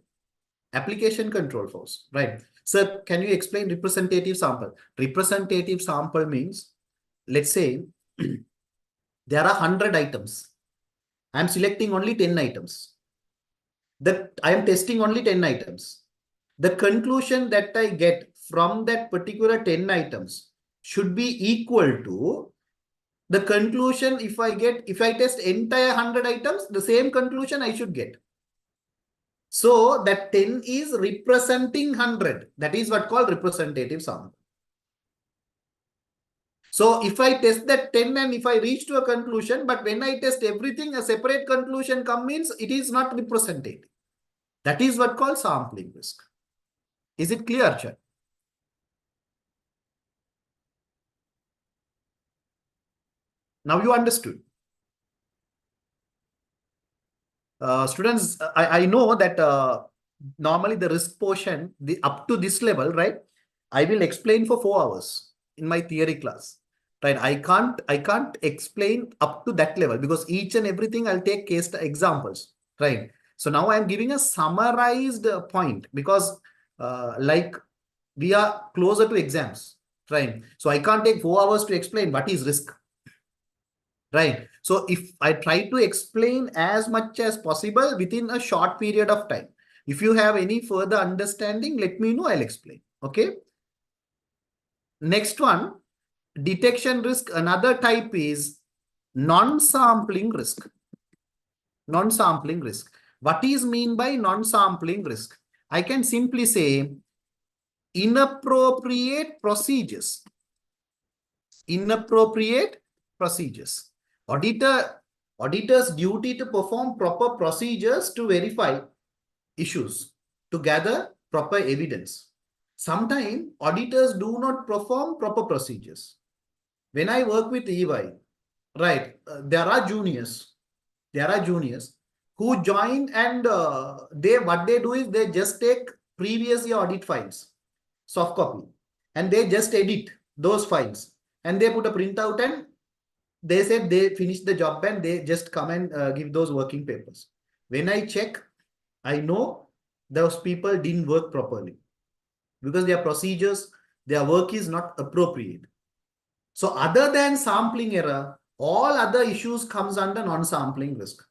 application control force, right? Sir, can you explain representative sample? Representative sample means, let's say, there are 100 items. I am selecting only 10 items. I am testing only 10 items. The conclusion that I get from that particular 10 items should be equal to the conclusion if I test entire 100 items, the same conclusion I should get. So that 10 is representing 100. That is what called representative sample. So if I test that 10 and if I reach to a conclusion, but when I test everything, a separate conclusion comes, means it is not representative. That is what called sampling risk. Is it clear, Archana? Now you understood. Students, I know that normally the risk portion, up to this level, right? I will explain for 4 hours in my theory class, right? I can't explain up to that level because each and everything I'll take case examples, right? So now I'm giving a summarized point because like we are closer to exams, right? So I can't take 4 hours to explain what is risk. Right. So if I try to explain as much as possible within a short period of time, if you have any further understanding, let me know, I'll explain. Okay. Next one, detection risk. Another type is non-sampling risk. Non-sampling risk. What is mean by non-sampling risk? I can simply say inappropriate procedures. Inappropriate procedures. Auditor's duty to perform proper procedures to verify issues, to gather proper evidence. Sometimes auditors do not perform proper procedures. When I work with EY, right, there are juniors who join and what they do is they just take previous year audit files, soft copy, and they just edit those files and they put a printout and they said they finished the job and they just come and give those working papers. When I check, I know those people didn't work properly because their procedures, their work is not appropriate. So other than sampling error, all other issues comes under non-sampling risk.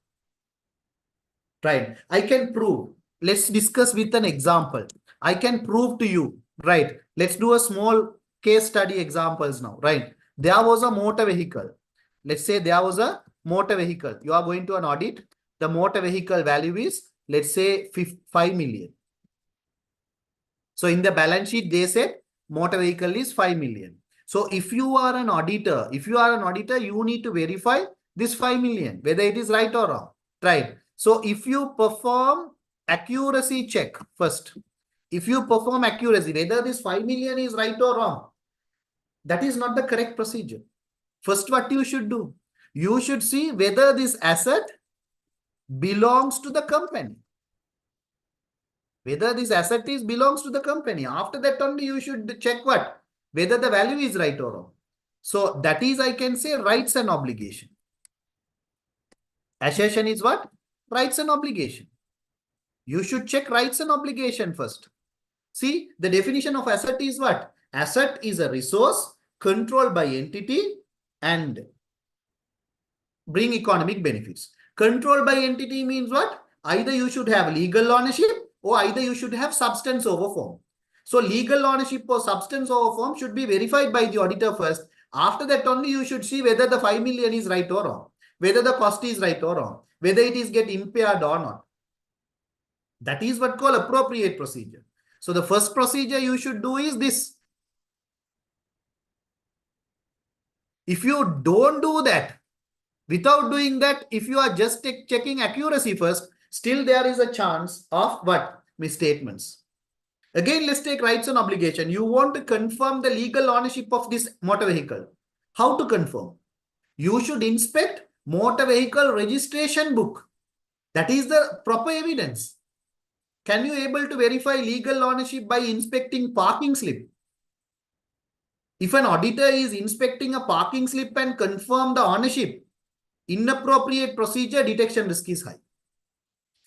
Right. I can prove. Let's discuss with an example. I can prove to you. Right. Let's do a small case study examples now. Right. There was a motor vehicle. Let's say there was a motor vehicle. You are going to an audit. The motor vehicle value is, let's say, 5 million. So in the balance sheet, they said motor vehicle is 5 million. So if you are an auditor, you need to verify this 5 million, whether it is right or wrong, right? So if you perform accuracy check first, if you perform accuracy, whether this 5 million is right or wrong, that is not the correct procedure. First, what you should do, you should see whether this asset belongs to the company. Whether this asset belongs to the company. After that only you should check what? Whether the value is right or wrong. So that is, I can say, rights and obligation. Assertion is what? Rights and obligation. You should check rights and obligation first. See, the definition of asset is what? Asset is a resource controlled by entity and bring economic benefits. Controlled by entity means what? Either you should have legal ownership or either you should have substance over form. So legal ownership or substance over form should be verified by the auditor first. After that only you should see whether the 5 million is right or wrong, whether the cost is right or wrong, whether it is get impaired or not. That is what called appropriate procedure. So the first procedure you should do is this. If you don't do that, without doing that, if you are just checking accuracy first, still there is a chance of what? Misstatements. Again, let's take rights and obligation. You want to confirm the legal ownership of this motor vehicle. How to confirm? You should inspect motor vehicle registration book. That is the proper evidence. Can you able to verify legal ownership by inspecting parking slip? If an auditor is inspecting a parking slip and confirm the ownership, inappropriate procedure, detection risk is high.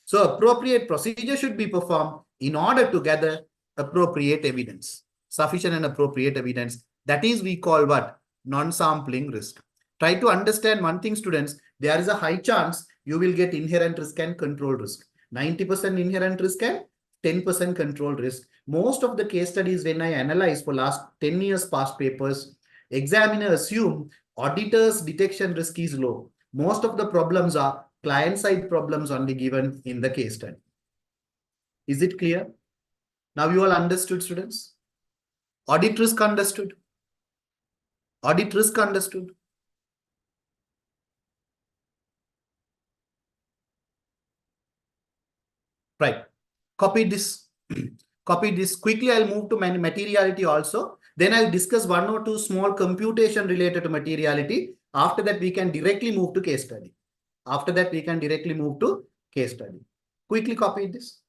So appropriate procedure should be performed in order to gather appropriate evidence, sufficient and appropriate evidence. That is, we call what? Non-sampling risk. Try to understand one thing, students. There is a high chance you will get inherent risk and control risk. 90% inherent risk and 10% control risk. Most of the case studies when I analyze for last 10 years past papers, examiner assume auditor's detection risk is low. Most of the problems are client-side problems only given in the case study. Is it clear? Now you all understood, students? Audit risk understood? Audit risk understood? Right. Copy this. Copy this. Quickly, I'll move to materiality also. Then I'll discuss one or two small computation related to materiality. After that, we can directly move to case study. After that, we can directly move to case study. Quickly copy this.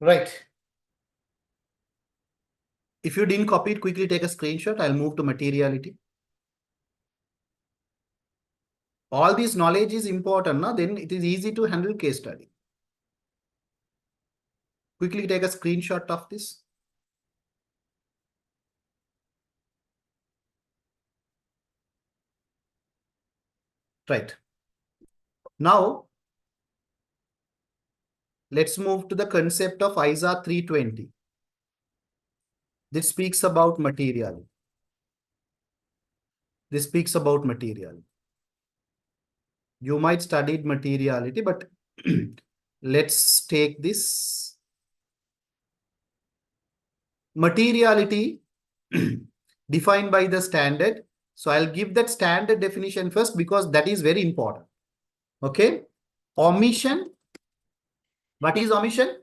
Right. If you didn't copy it, quickly take a screenshot. I'll move to materiality. All this knowledge is important, no? Then it is easy to handle case study. Quickly take a screenshot of this. Right. Now, let's move to the concept of ISA 320. This speaks about materiality. This speaks about materiality. You might studied materiality, but let's take this. Materiality defined by the standard. So I'll give that standard definition first because that is very important. Okay. Omission. What is omission?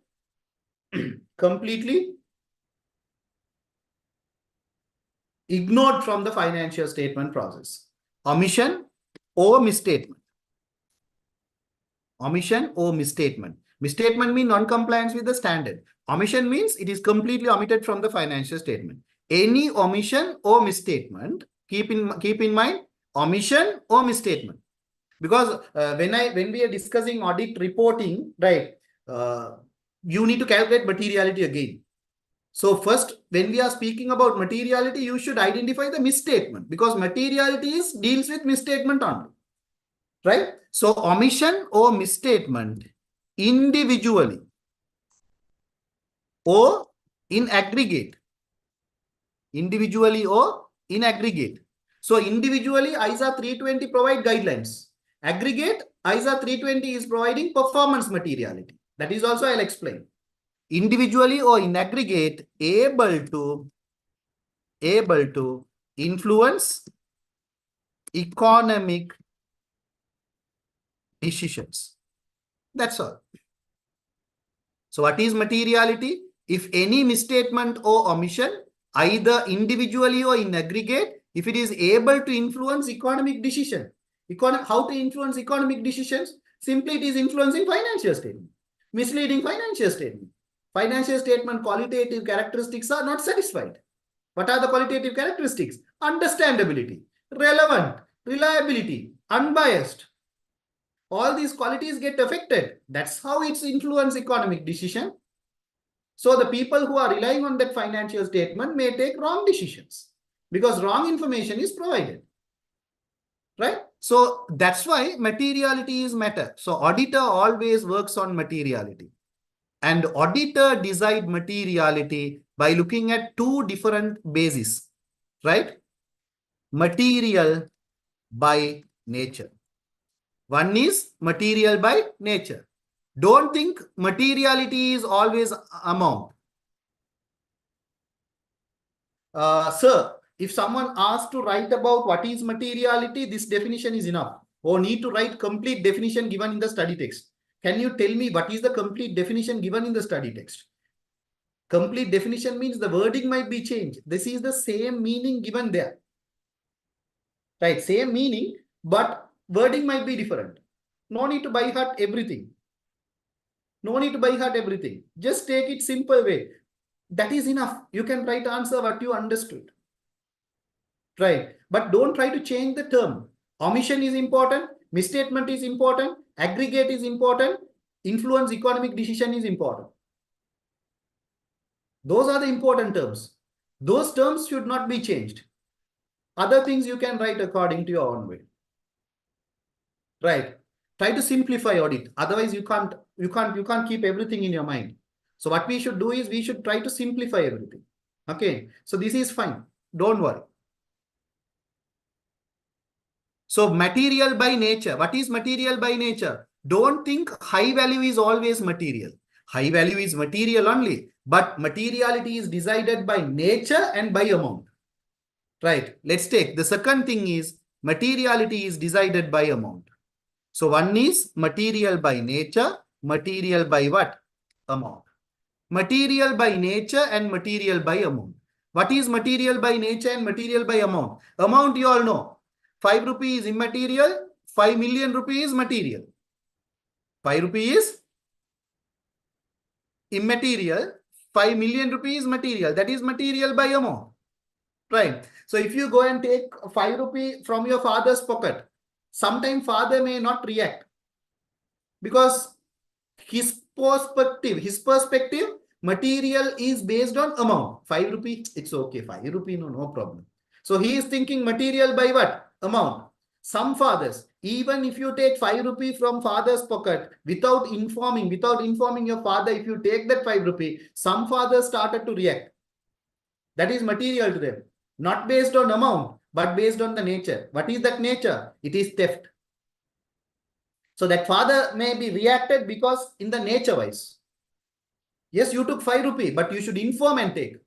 Completely ignored from the financial statement process. Omission or misstatement. Omission or misstatement. Misstatement means non-compliance with the standard. Omission means it is completely omitted from the financial statement. Any omission or misstatement, keep in mind, omission or misstatement. Because when we are discussing audit reporting, right, you need to calculate materiality again. So first, when we are speaking about materiality, you should identify the misstatement because materiality deals with misstatement only. Right? So omission or misstatement individually or in aggregate. Individually or in aggregate. So individually, ISA 320 provide guidelines. Aggregate, ISA 320 is providing performance materiality. That is also I'll explain. Individually or in aggregate, able to influence economic decisions. That's all. So what is materiality? If any misstatement or omission, either individually or in aggregate, if it is able to influence economic decision. How to influence economic decisions? Simply it is influencing financial statement. Misleading financial statement. Financial statement qualitative characteristics are not satisfied. What are the qualitative characteristics? Understandability, relevant, reliability, unbiased. All these qualities get affected. That's how it's influence economic decision. So the people who are relying on that financial statement may take wrong decisions because wrong information is provided. Right? So that's why materiality is matter. So auditor always works on materiality. And auditor decide materiality by looking at two different bases. Right? Material by nature. One is material by nature. Don't think materiality is always amount. Sir, if someone asks to write about what is materiality, this definition is enough. Or need to write complete definition given in the study text. Can you tell me what is the complete definition given in the study text? Complete definition means the wording might be changed. This is the same meaning given there. Right, same meaning, but wording might be different. No need to by heart everything. No need to by heart everything. Just take it simple way. That is enough. You can write answer what you understood. Right. But don't try to change the term. Omission is important. Misstatement is important. Aggregate is important. Influence economic decision is important. Those are the important terms. Those terms should not be changed. Other things you can write according to your own way. Right. Try to simplify audit. Otherwise, you can't keep everything in your mind. So what we should do is we should try to simplify everything. Okay. So this is fine. Don't worry. So material by nature. What is material by nature? Don't think high value is always material. High value is material only. But materiality is decided by nature and by amount. Right. Let's take the second thing is materiality is decided by amount. So one is material by nature, material by what? Amount. Material by nature and material by amount. What is material by nature and material by amount? Amount you all know. 5 rupees is immaterial, 5 million rupees is material. 5 rupees is immaterial, 5 million rupees material. That is material by amount. Right. So if you go and take 5 rupee from your father's pocket, sometime father may not react because his perspective, material is based on amount. 5 rupee, it's okay. 5 rupee, no problem. So he is thinking material by what? Amount. Some fathers, even if you take 5 rupee from father's pocket without informing your father, if you take that 5 rupee, some fathers started to react. That is material to them. Not based on amount, but based on the nature. What is that nature? It is theft. So that father may be reacted because in the nature wise. Yes, you took 5 rupee, but you should inform and take.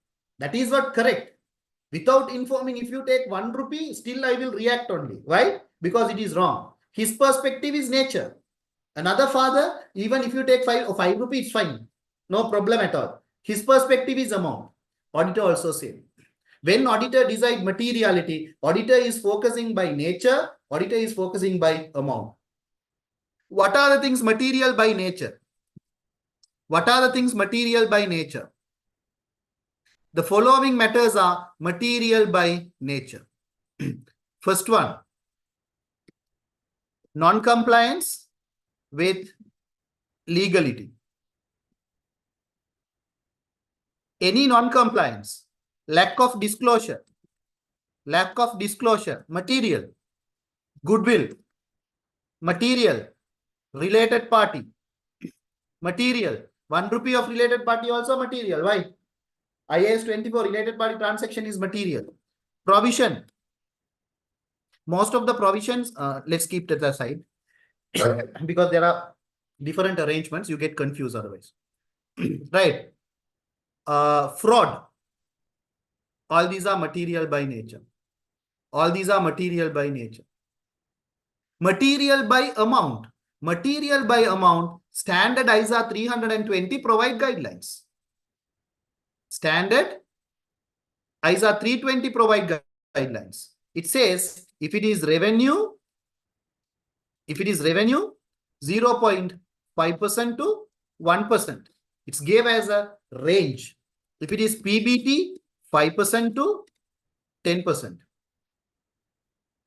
That is what correct. Without informing, if you take 1 rupee, still I will react only. Why? Because it is wrong. His perspective is nature. Another father, even if you take 5 rupee, it's fine. No problem at all. His perspective is amount. Auditor also same. When auditor decide materiality, auditor is focusing by nature, auditor is focusing by amount. What are the things material by nature? What are the things material by nature? The following matters are material by nature. First one, non-compliance with legality. Any non-compliance, lack of disclosure, material, goodwill, material, related party, material, 1 rupee of related party also material. Why? IAS 24 related party transaction is material. Provision. Most of the provisions, let's keep that aside because there are different arrangements. You get confused otherwise. Right. Fraud. All these are material by nature. All these are material by nature. Material by amount. Material by amount. Standard ISA 320 provide guidelines. Standard ISA 320 provide guidelines. It says if it is revenue, 0.5% to 1%. It's gave as a range. If it is PBT, 5% to 10%.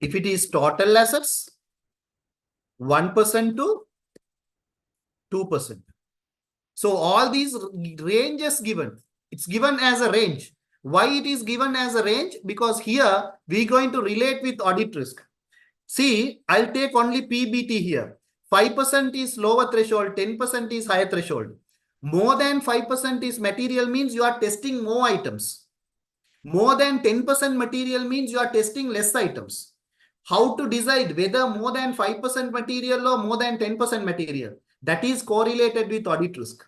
If it is total assets, 1% to 2%. So all these ranges given, it's given as a range. Why it is given as a range? Because here we're going to relate with audit risk. See, I'll take only PBT here. 5% is lower threshold, 10% is higher threshold. More than 5% is material means you are testing more items. More than 10% material means you are testing less items. How to decide whether more than 5% material or more than 10% material? That is correlated with audit risk.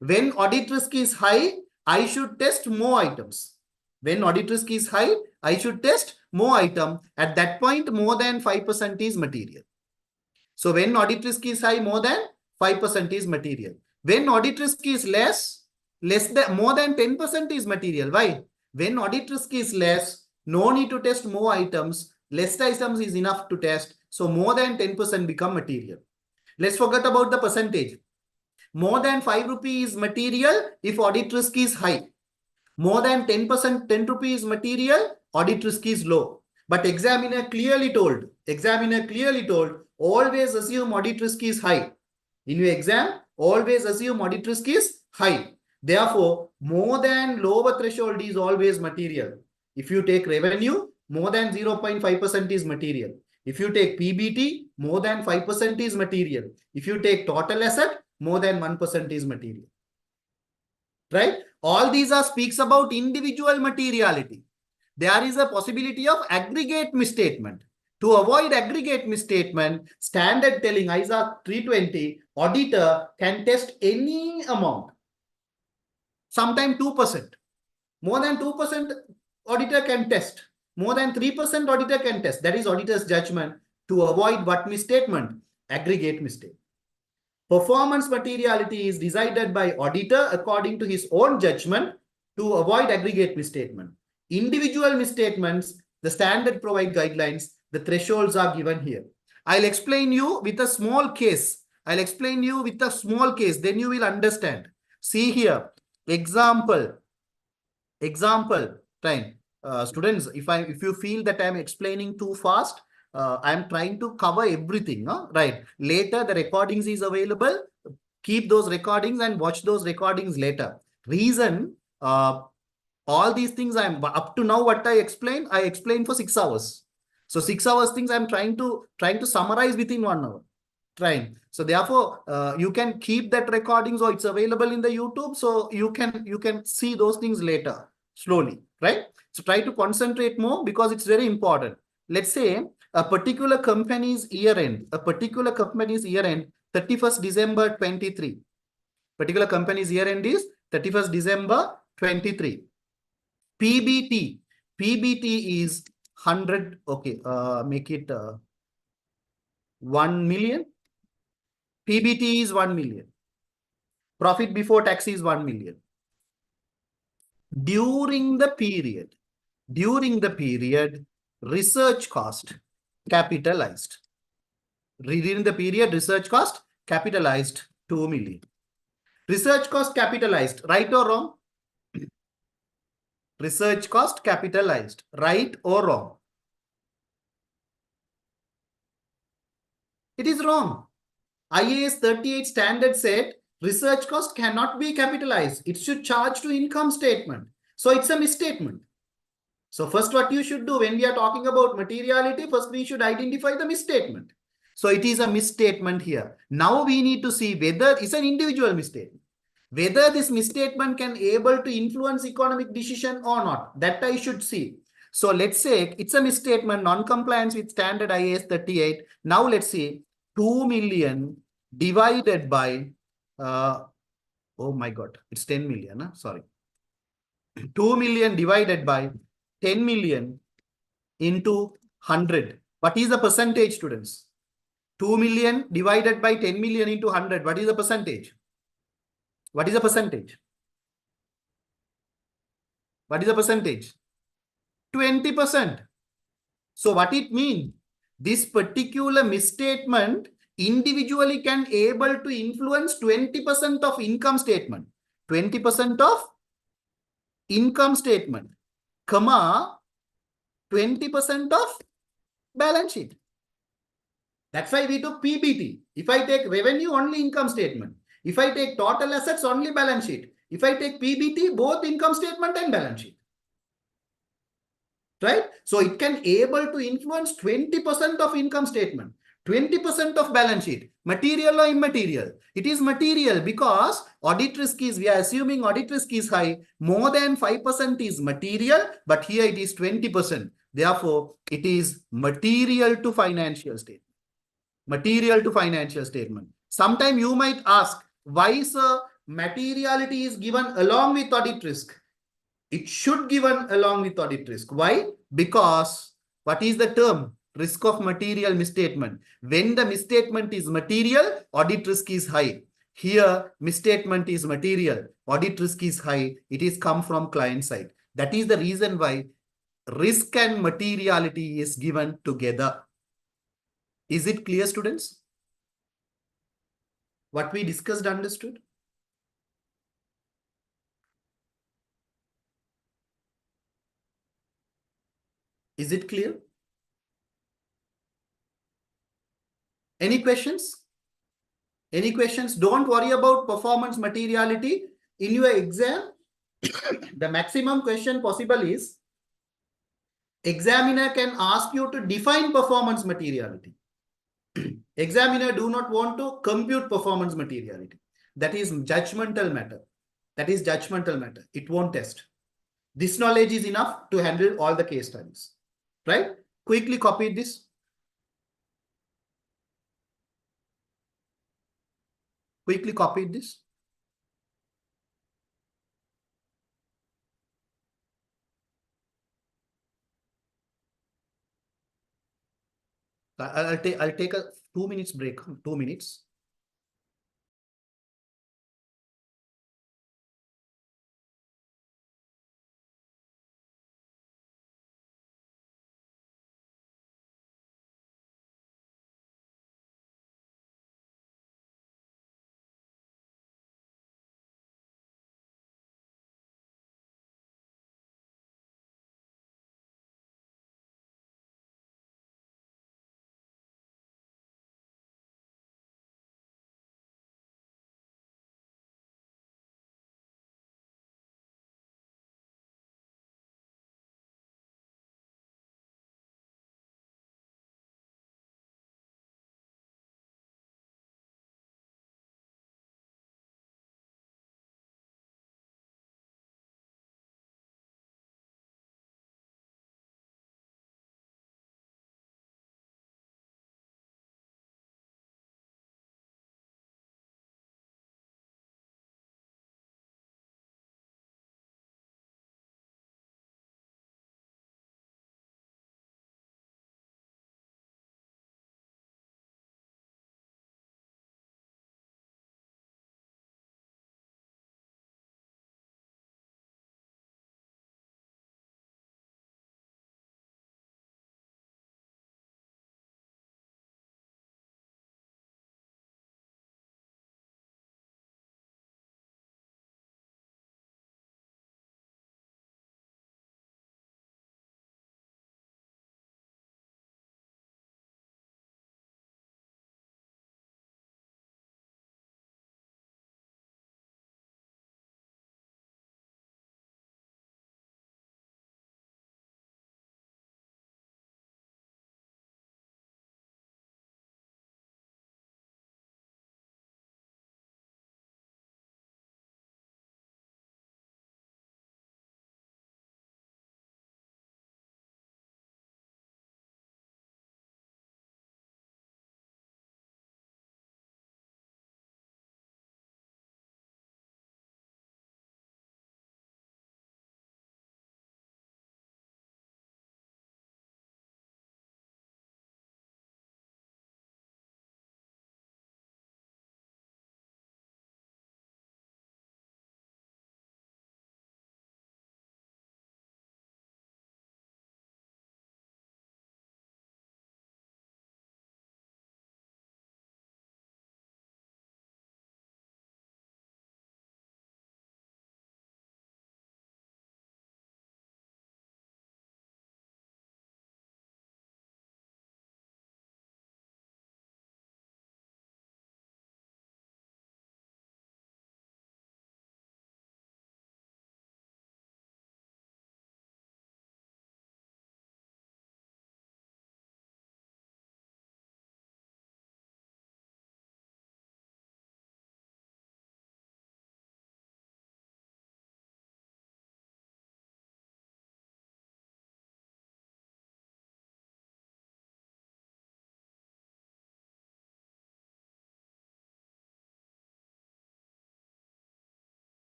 When audit risk is high, I should test more items. When audit risk is high, I should test more item. At that point, more than 5% is material. So when audit risk is high, more than 5% is material. When audit risk is more than 10% is material. Why? When audit risk is less, no need to test more items. Less items is enough to test. So more than 10% become material. Let's forget about the percentage. More than 5 rupees is material if audit risk is high. More than 10%, 10 rupees material, audit risk is low. But examiner clearly told, always assume audit risk is high. In your exam, always assume audit risk is high. Therefore, more than lower threshold is always material. If you take revenue, more than 0.5% is material. If you take PBT, more than 5% is material. If you take total asset, more than 1% is material. Right? All these are speaks about individual materiality. There is a possibility of aggregate misstatement. To avoid aggregate misstatement, standard telling ISA 320, auditor can test any amount. Sometimes 2%. More than 2% auditor can test. More than 3% auditor can test. That is auditor's judgment to avoid what misstatement? Aggregate mistake. Performance materiality is decided by auditor according to his own judgment to avoid aggregate misstatement. Individual misstatements, the standard provide guidelines, the thresholds are given here. I'll explain you with a small case. Then you will understand. See here, example, fine. Students, if you feel that I'm explaining too fast, I'm trying to cover everything, no? Right. Later, the recordings is available. Keep those recordings and watch those recordings later. Reason, all these things I'm up to now, what I explained for 6 hours. So 6 hours things I'm trying to summarize within 1 hour. Trying. So therefore, you can keep that recording, so it's available in the YouTube. So you can see those things later, slowly, right? So try to concentrate more because it's very important. Let's say a particular company's year end, 31st December 23. Particular company's year end is 31st December 23. PBT is 100. Okay, make it 1 million. PBT is 1 million. Profit before tax is 1 million. During the period, research cost capitalized. During the period, research cost capitalized 2 million. Research cost capitalized, right or wrong? Research cost capitalized, right or wrong? It is wrong. IAS 38 standard said research cost cannot be capitalized. It should charge to income statement. So it's a misstatement. So first what you should do when we are talking about materiality, first we should identify the misstatement. So it is a misstatement here. Now we need to see whether it's an individual misstatement. Whether this misstatement can able to influence economic decision or not. That I should see. So let's say it's a misstatement, non-compliance with standard IAS 38. Now let's see 2 million divided by, oh my God, it's 10 million. Huh? Sorry. 2 million divided by 10 million into 100. What is the percentage, students? 2 million divided by 10 million into 100. What is the percentage? What is the percentage? What is the percentage? 20%. So what it means? This particular misstatement individually can able to influence 20% of income statement. 20% of income statement, comma, 20% of balance sheet. That's why we took PBT. If I take revenue, only income statement. If I take total assets, only balance sheet. If I take PBT, both income statement and balance sheet. Right? So it can able to influence 20% of income statement, 20% of balance sheet. Material or immaterial? It is material because audit risk is, we are assuming audit risk is high. More than 5% is material, but here it is 20%. Therefore, it is material to financial statement. Material to financial statement. Sometime you might ask, why sir materiality is given along with audit risk? It should given along with audit risk. Why? Because what is the term? Risk of material misstatement. When the misstatement is material, audit risk is high. Here, misstatement is material, audit risk is high. It is come from client side. That is the reason why risk and materiality is given together. Is it clear, students? What we discussed, understood? Is it clear? Any questions? Any questions? Don't worry about performance materiality. In your exam, the maximum question possible is examiner can ask you to define performance materiality. Examiner do not want to compute performance materiality. That is judgmental matter. That is judgmental matter. It won't test. This knowledge is enough to handle all the case studies. Right? Quickly copy this. Quickly copy this. I'll take a 2 minutes break. 2 minutes.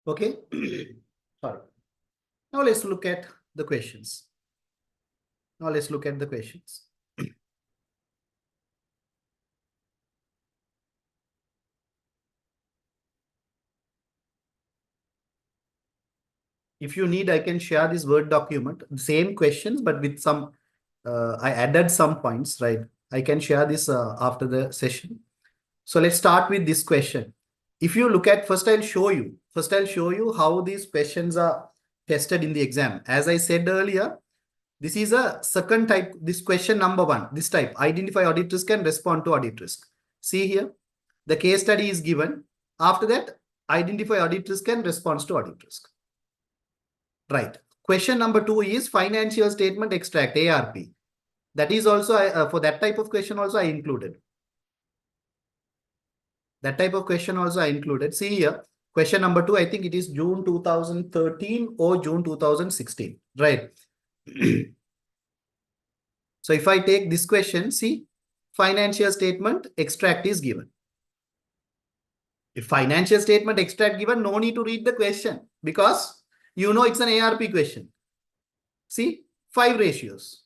Okay. Sorry. Now let's look at the questions. If you need, I can share this Word document, same questions, but with some, I added some points, right? I can share this after the session. So let's start with this question. If you look at, first I'll show you how these questions are tested in the exam. As I said earlier, this is a second type, this question number 1, this type, identify audit risk and respond to audit risk. See here, the case study is given. After that, identify audit risk and response to audit risk. Right. Question number 2 is financial statement extract, ARP. That is also, for that type of question also I included. See here, question number 2, I think it is June 2013 or June 2016, right? So if I take this question, see, financial statement extract is given. If financial statement extract given, no need to read the question because you know it's an ARP question. See, 5 ratios.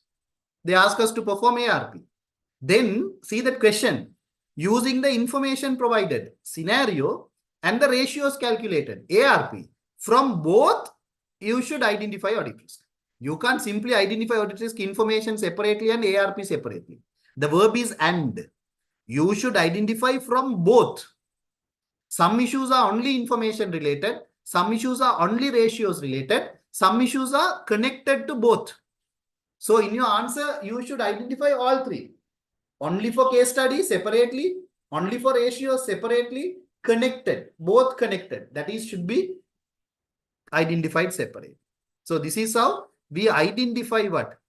They ask us to perform ARP. Then see that question. Using the information provided, scenario and the ratios calculated, ARP, from both, you should identify audit risk. You can't simply identify audit risk information separately and ARP separately. The verb is and. You should identify from both. Some issues are only information related. Some issues are only ratios related. Some issues are connected to both. So in your answer, you should identify all 3. Only for case study separately, only for ratios separately, connected, both connected. That is, should be identified separately. So this is how we identify what?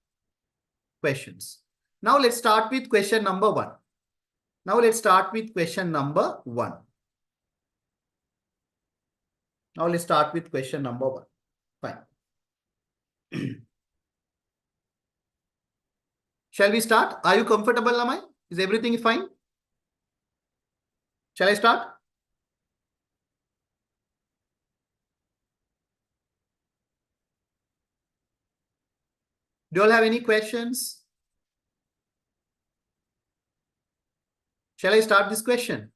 Questions. Now let's start with question number 1. Fine. Shall we start? Are you comfortable, Lamai? Is everything fine? Shall I start? Do you all have any questions? Shall I start this question?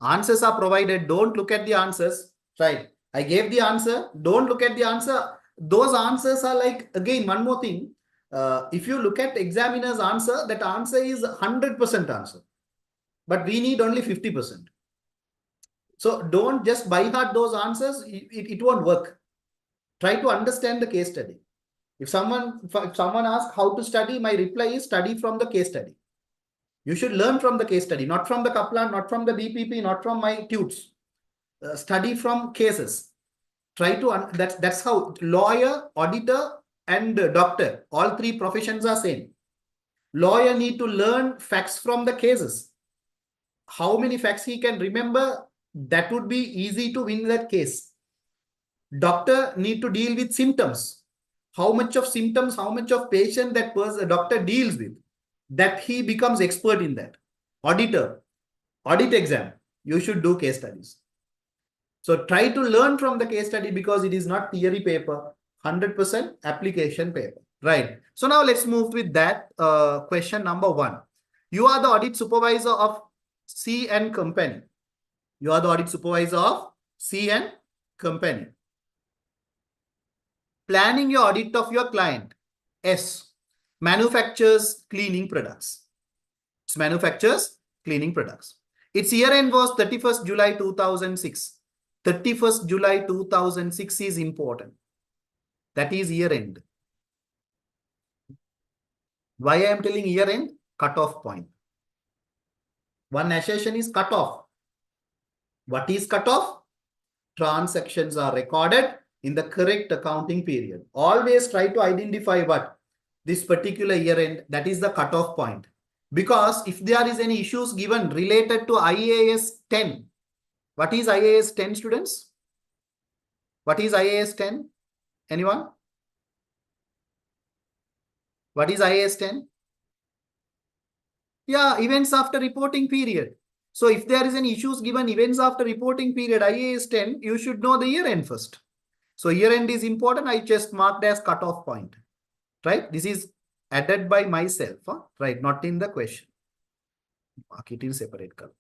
Answers are provided. Don't look at the answers. Right. I gave the answer. Don't look at the answer. Those answers are like, again, one more thing. If you look at examiner's answer, that answer is 100% answer. But we need only 50%. So don't just by heart those answers. It won't work. Try to understand the case study. If someone asks how to study, my reply is study from the case study. You should learn from the case study, not from the Kaplan, not from the BPP, not from my tutors. Study from cases. Try to, that's how lawyer, auditor, and doctor, all 3 professions are same. Lawyer need to learn facts from the cases. How many facts he can remember, that would be easy to win that case. Doctor need to deal with symptoms. How much of symptoms, how much of patient that doctor deals with, that he becomes expert in that. Auditor, audit exam, you should do case studies. So try to learn from the case study because it is not theory paper, 100% application paper, right? So now let's move with that question number 1. You are the audit supervisor of C and Company. You are the audit supervisor of C and Company. Planning your audit of your client. S. Manufactures cleaning products. It's manufactures cleaning products. Its year end was 31st July 2006. 31st July 2006 is important. That is year end. Why I am telling year end? Cutoff point. One assertion is cutoff. What is cutoff? Transactions are recorded in the correct accounting period. Always try to identify what? This particular year end, that is the cutoff point. Because if there is any issues given related to IAS 10, what is IAS 10, students? What is IAS 10? Anyone? What is IAS 10? Yeah, events after reporting period. So if there is an issues given events after reporting period IAS 10, you should know the year end first. So year end is important. I just marked as cutoff point, right? This is added by myself, right? Not in the question. Mark it in separate color.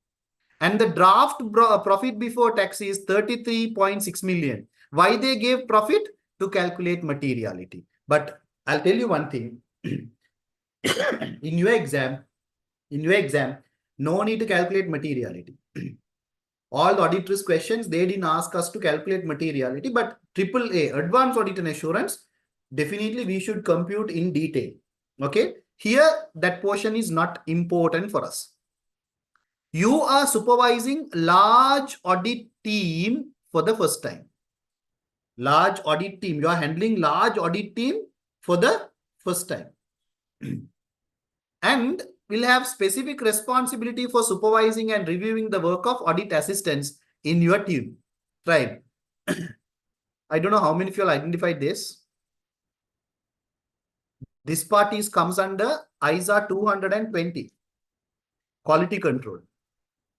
And the draft profit before tax is 33.6 million. Why they gave profit? To calculate materiality. But I'll tell you one thing. In your exam, no need to calculate materiality. All the audit risk questions, they didn't ask us to calculate materiality, but AAA, Advanced Audit and Assurance, definitely we should compute in detail. Okay. Here, that portion is not important for us. You are supervising large audit team for the first time. Large audit team. You are handling large audit team for the first time. And will have specific responsibility for supervising and reviewing the work of audit assistants in your team. Right. I don't know how many of you all identified this. This part comes under ISA 220. Quality control.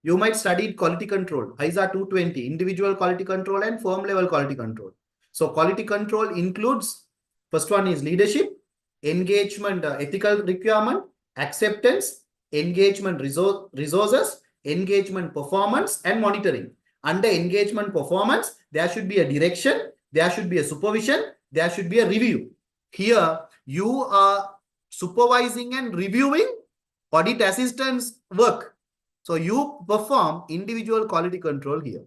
You might study quality control, ISA 220, individual quality control and firm level quality control. So quality control includes, first one is leadership, engagement, ethical requirement, acceptance, engagement resources, engagement performance and monitoring. Under engagement performance, there should be a direction, there should be a supervision, there should be a review. Here, you are supervising and reviewing audit assistants' work. So you perform individual quality control here.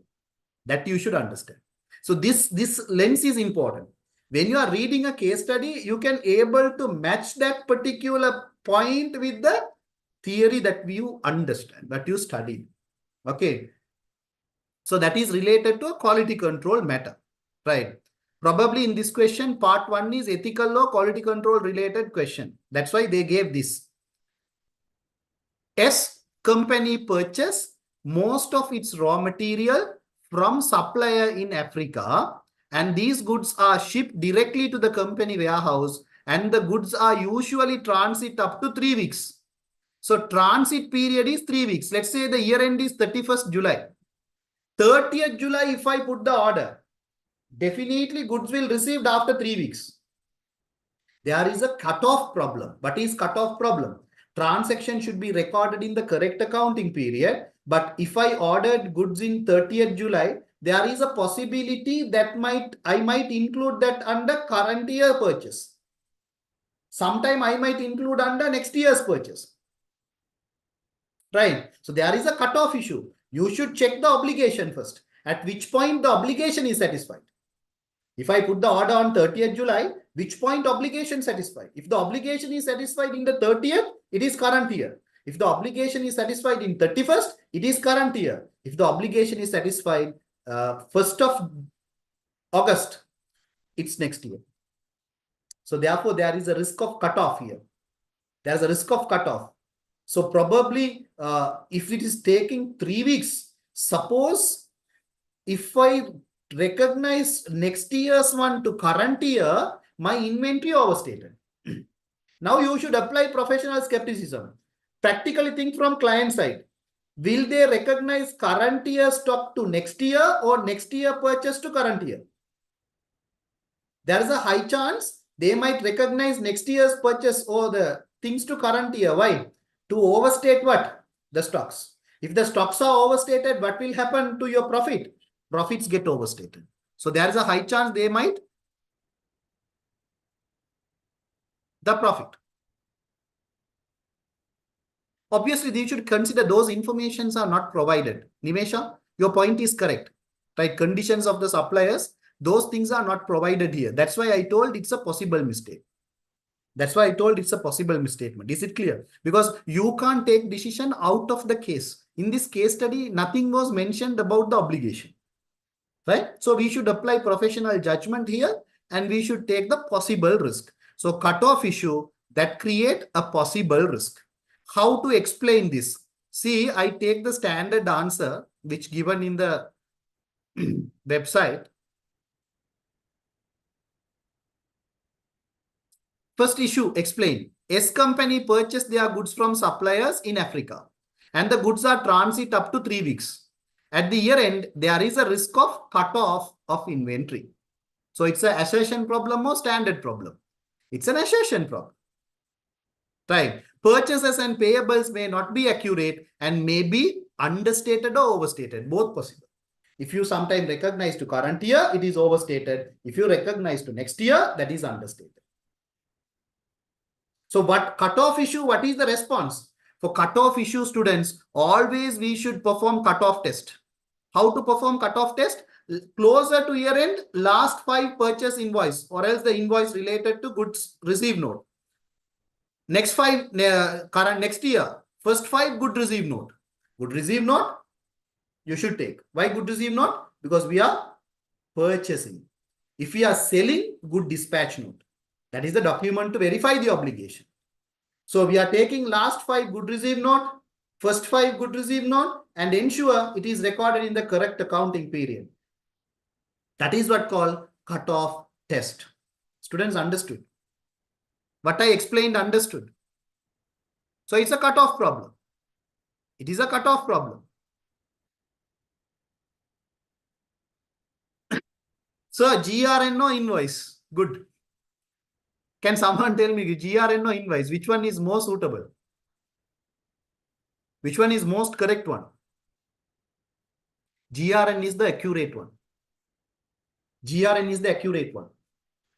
That you should understand. So this lens is important. When you are reading a case study, you can able to match that particular point with the theory that you understand, that you study. Okay. So that is related to a quality control matter, right? Probably in this question, part 1 is ethical law, quality control related question. That's why they gave this. S company purchase most of its raw material from supplier in Africa, and these goods are shipped directly to the company warehouse, and the goods are usually transit up to 3 weeks. So transit period is 3 weeks. Let's say the year end is 31st July. 30th July, if I put the order, definitely goods will received after 3 weeks. There is a cutoff problem. What is cutoff problem? Transaction should be recorded in the correct accounting period. But if I ordered goods in 30th July, there is a possibility that I might include that under current year purchase. Sometime I might include under next year's purchase. Right. So there is a cutoff issue. You should check the obligation first. At which point the obligation is satisfied. If I put the order on 30th July, which point obligation satisfied? If the obligation is satisfied in the 30th, it is current year. If the obligation is satisfied in 31st, it is current year. If the obligation is satisfied 1st of August, it's next year. So therefore, there is a risk of cutoff here. There is a risk of cutoff. So probably if it is taking 3 weeks, suppose if I recognize next year's one to current year, my inventory overstated. Now you should apply professional skepticism. Practically think from client side. Will they recognize current year stock to next year or next year purchase to current year? There is a high chance they might recognize next year's purchase or the things to current year. Why? To overstate what? The stocks. If the stocks are overstated, what will happen to your profit? Profits get overstated. So there is a high chance they might the profit. Obviously, they should consider those informations are not provided. Nimesha, your point is correct. Right? Conditions of the suppliers, those things are not provided here. That's why I told it's a possible mistake. That's why I told it's a possible misstatement. Is it clear? Because you can't take decision out of the case. In this case study, nothing was mentioned about the obligation. Right? So we should apply professional judgment here and we should take the possible risk. So cutoff issue that create a possible risk. How to explain this? See, I take the standard answer which given in the website. First issue, explain. S company purchased their goods from suppliers in Africa. and the goods are transit up to 3 weeks. At the year end, there is a risk of cut-off of inventory. So it's an assertion problem or standard problem? It's an assertion problem. Right. Purchases and payables may not be accurate and may be understated or overstated, both possible. If you sometime recognize to current year, it is overstated. If you recognize to next year, that is understated. So what cutoff issue, what is the response? For cutoff issue students, always we should perform cutoff test. How to perform cutoff test? Closer to year end, last 5 purchase invoice or else the invoice related to goods received note. Next 5, next year, first 5 good receive note. Good receive note, you should take. Why good receive note? Because we are purchasing. If we are selling, good dispatch note. That is the document to verify the obligation. So we are taking last 5 good receive note, first 5 good receive note, and ensure it is recorded in the correct accounting period. That is what called cutoff test. Students understood? What I explained, understood? So it's a cutoff problem. It is a cutoff problem. So GRNO invoice, good. Can someone tell me GRNO invoice, which one is more suitable? Which one is most correct one? GRN is the accurate one. GRN is the accurate one.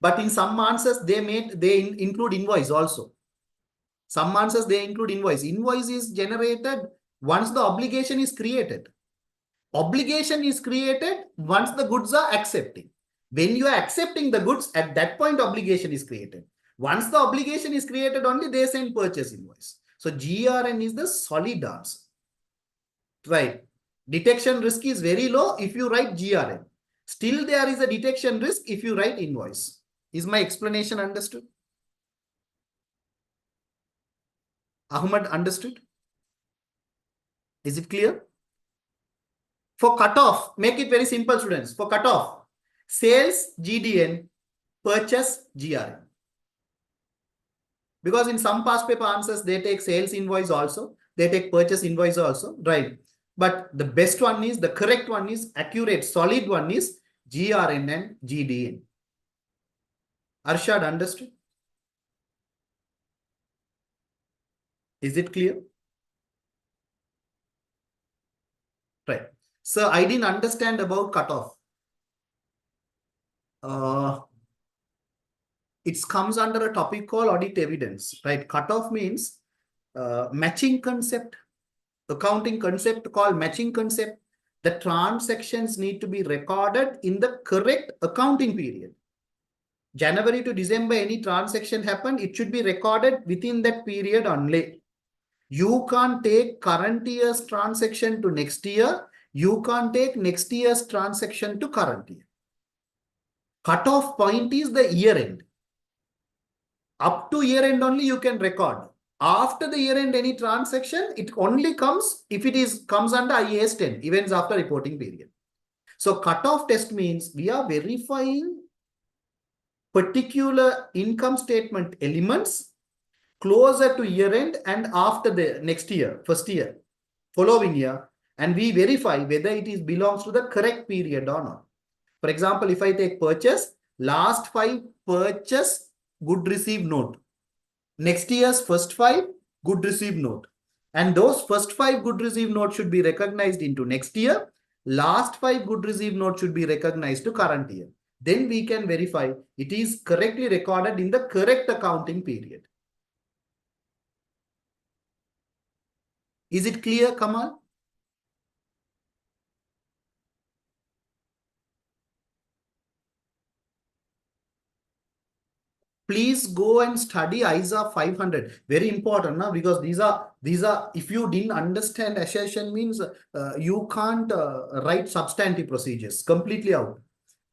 But in some answers, they include invoice also. Some answers, they include invoice. Invoice is generated once the obligation is created. Obligation is created once the goods are accepting. When you are accepting the goods, at that point, obligation is created. Once the obligation is created, only they send purchase invoice. So GRN is the solid answer. Right. Detection risk is very low if you write GRN. Still, there is a detection risk if you write invoice. Is my explanation understood? Ahmad, understood? Is it clear? For cutoff, make it very simple, students. For cutoff, sales GDN, purchase GRN. Because in some past paper answers, they take sales invoice also. They take purchase invoice also, right? But the best one is, the correct one is, accurate, solid one is GRN and GDN. Arshad, understood? Is it clear? Right. So I didn't understand about cutoff. It comes under a topic called audit evidence, right? Cutoff means matching concept, accounting concept called matching concept. The transactions need to be recorded in the correct accounting period. January to December, any transaction happened, it should be recorded within that period only. You can't take current year's transaction to next year. You can't take next year's transaction to current year. Cutoff point is the year end. Up to year end only you can record. After the year end, any transaction, it only comes if it comes under IAS 10, events after reporting period. So cutoff test means we are verifying particular income statement elements closer to year end and after the next year, first year, following year, and we verify whether it belongs to the correct period or not. For example, if I take purchase, last 5 purchase good receive note. Next year's first 5 good receive note. And those first 5 good receive note should be recognized into next year. Last 5 good receive note should be recognized to current year. Then we can verify it is correctly recorded in the correct accounting period. Is it clear, Kamal? Please go and study ISA 500. Very important, na? Because these are, if you didn't understand assertion means you can't write substantive procedures, completely out.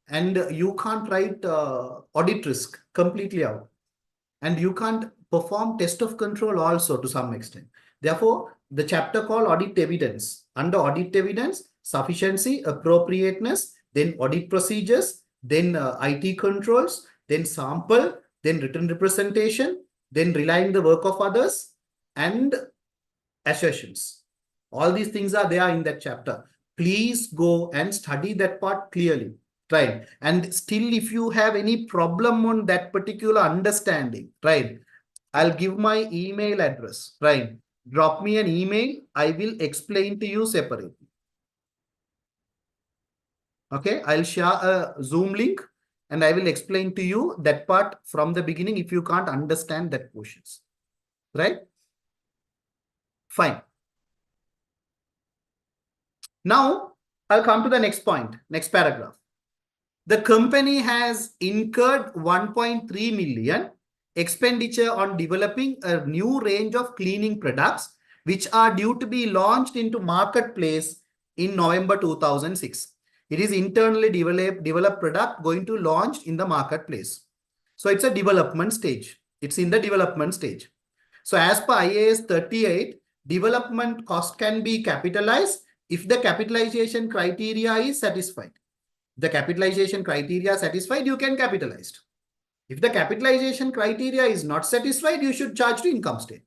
And you can't write audit risk, completely out. And you can't perform test of control also to some extent. Therefore, the chapter called audit evidence. Under audit evidence, sufficiency, appropriateness, then audit procedures, then IT controls, then sample, then written representation, then relying the work of others, and assertions. All these things are there in that chapter. Please go and study that part clearly. Right. And still, if you have any problem on that particular understanding, right, I'll give my email address, right? Drop me an email. I will explain to you separately. Okay, I'll share a Zoom link and I will explain to you that part from the beginning if you can't understand that questions. Right? Fine. Now, I'll come to the next point, next paragraph. The company has incurred 1.3 million expenditure on developing a new range of cleaning products which are due to be launched into marketplace in November 2006. It is internally developed product going to launch in the marketplace. So it's a development stage. It's in the development stage. So as per IAS 38, development cost can be capitalized if the capitalization criteria is satisfied. The capitalization criteria satisfied, you can capitalize. If the capitalization criteria is not satisfied, you should charge to income statement.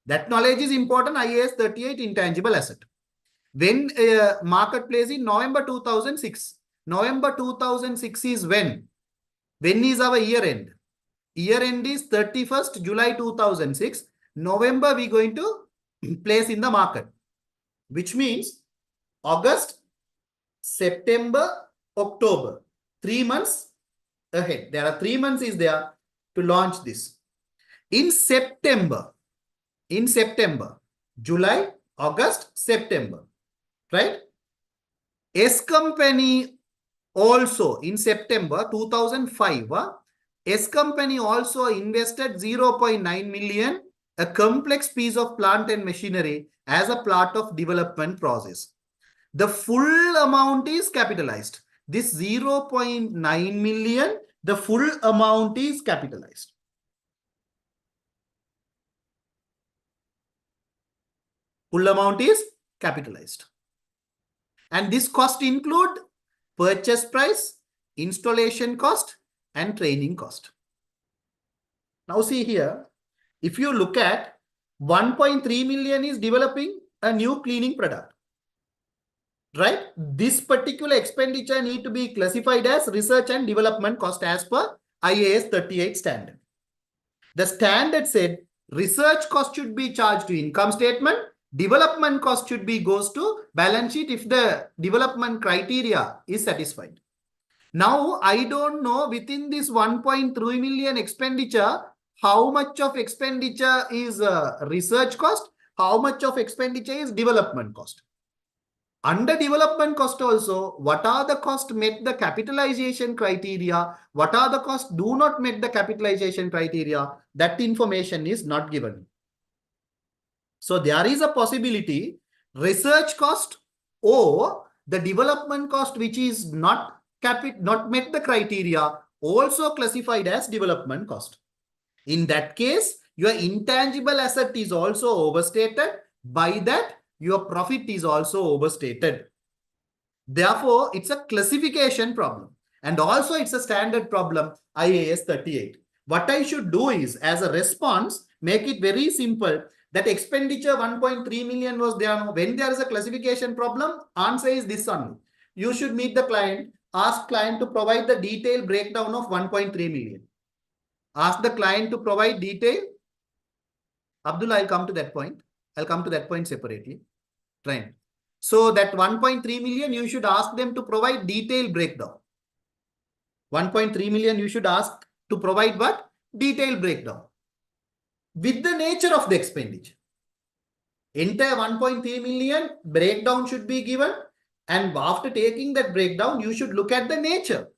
That knowledge is important. IAS 38 intangible asset. When marketplace in November 2006. November 2006 is when? When is our year end? Year end is 31st July 2006. November we going to place in the market, which means August, September, October, 3 months ahead. There are 3 months is there to launch this. In September, July, August, September, right? S company also in September 2005, S company also invested 0.9 million, a complex piece of plant and machinery as a part of development process. The full amount is capitalized. This 0.9 million, the full amount is capitalized. Full amount is capitalized. And this cost include purchase price, installation cost, and training cost. Now see here, if you look at 1.3 million is developing a new cleaning product. Right? This particular expenditure need to be classified as research and development cost as per IAS 38 standard. The standard said research cost should be charged to income statement. Development cost should be goes to balance sheet if the development criteria is satisfied. Now, I don't know within this 1.3 million expenditure, how much of expenditure is research cost, how much of expenditure is development cost. Under development cost also, what are the costs met the capitalization criteria? What are the costs do not met the capitalization criteria? That information is not given. So there is a possibility research cost or the development cost which is not met the criteria also classified as development cost. In that case, your intangible asset is also overstated. By that, your profit is also overstated. Therefore, it's a classification problem. And also it's a standard problem, IAS 38. What I should do is, as a response, make it very simple. That expenditure 1.3 million was there. When there is a classification problem, answer is this only. You should meet the client, ask client to provide the detailed breakdown of 1.3 million. Ask the client to provide detail. Abdullah, I'll come to that point. I'll come to that point separately. Right. So that 1.3 million, you should ask them to provide detailed breakdown. 1.3 million, you should ask to provide what? Detailed breakdown. With the nature of the expenditure. Entire 1.3 million breakdown should be given. And after taking that breakdown, you should look at the nature.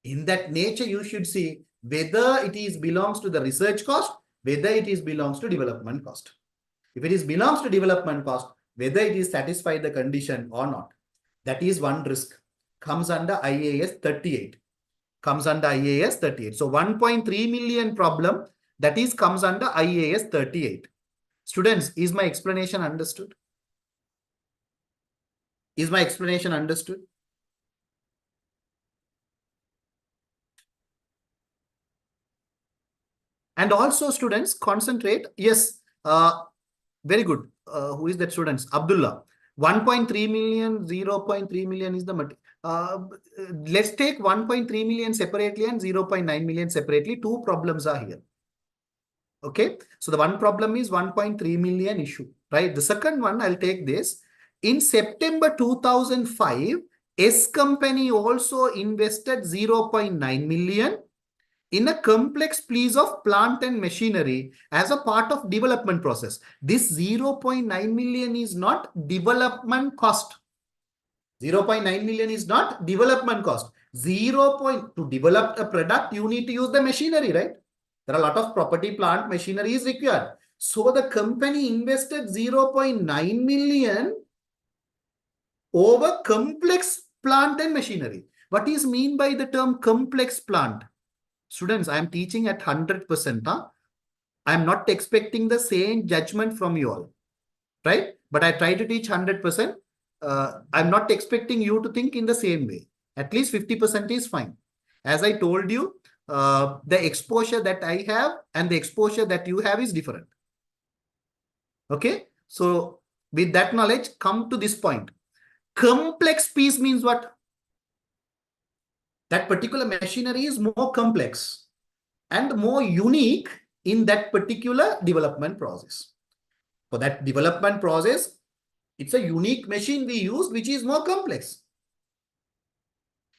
In that nature, you should see whether it is belongs to the research cost, whether it is belongs to development cost. If it is belongs to development cost, whether it is satisfied the condition or not. That is one risk. Comes under IAS 38. Comes under IAS 38. So 1.3 million problem, that is comes under IAS 38. Students, is my explanation understood? Is my explanation understood? And also students, concentrate. Yes, Very good. Who is that students? Abdullah. 1.3 million, 0.3 million is the material. Let's take 1.3 million separately and 0.9 million separately. Two problems are here. Okay. So the one problem is 1.3 million issue, right? The second one, I'll take this. In September 2005, S company also invested 0.9 million in a complex piece of plant and machinery as a part of development process. This 0.9 million is not development cost. 0.9 million is not development cost. To develop a product, you need to use the machinery, right? There are a lot of property, plant, machinery is required. So the company invested 0.9 million over complex plant and machinery. What is mean by the term complex plant? Students, I am teaching at 100%. I am not expecting the same judgment from you all, right? But I try to teach 100%. I'm not expecting you to think in the same way. At least 50% is fine. As I told you, the exposure that I have and the exposure that you have is different. Okay. So with that knowledge, come to this point. Complex piece means what? That particular machinery is more complex and more unique in that particular development process. For that development process, it's a unique machine we use, which is more complex.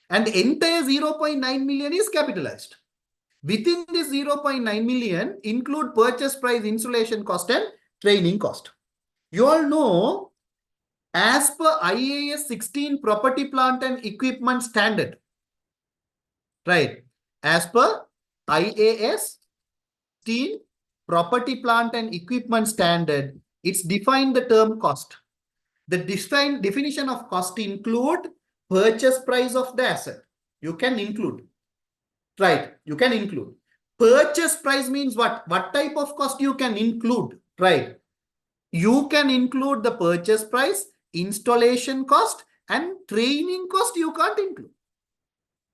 And the entire 0.9 million is capitalized. Within this 0.9 million include purchase price, installation cost and training cost. You all know, as per IAS 16 property plant and equipment standard, right? As per IAS 16 property plant and equipment standard, it's defined the term cost. The definition of cost include purchase price of the asset. You can include, right? You can include. Purchase price means what? What type of cost you can include, right? You can include the purchase price, installation cost and training cost you can't include.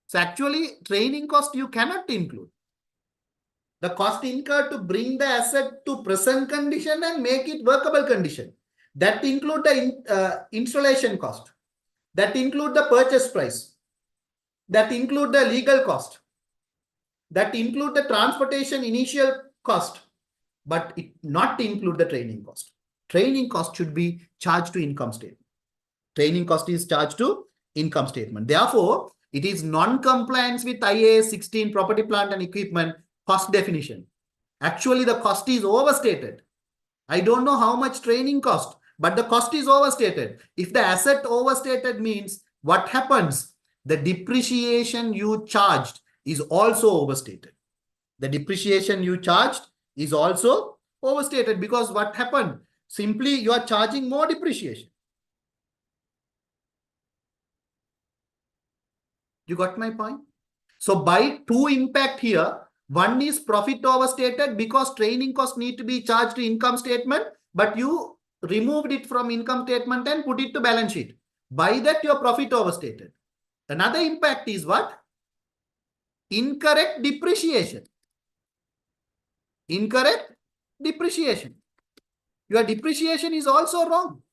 So actually training cost you cannot include. The cost incurred to bring the asset to present condition and make it workable condition. That include the installation cost. That include the purchase price. That include the legal cost. That include the transportation initial cost. But it not include the training cost. Training cost should be charged to income statement. Training cost is charged to income statement. Therefore, it is non-compliance with IAS 16 property, plant and equipment cost definition. Actually, the cost is overstated. I don't know how much training cost, but the cost is overstated. If the asset overstated means what happens? The depreciation you charged is also overstated. The depreciation you charged is also overstated because what happened? Simply you are charging more depreciation. You got my point? So by two impact here, one is profit overstated because training costs need to be charged to income statement, but you removed it from income statement and put it to balance sheet. By that, your profit overstated. Another impact is what? Incorrect depreciation. Incorrect depreciation. Your depreciation is also wrong.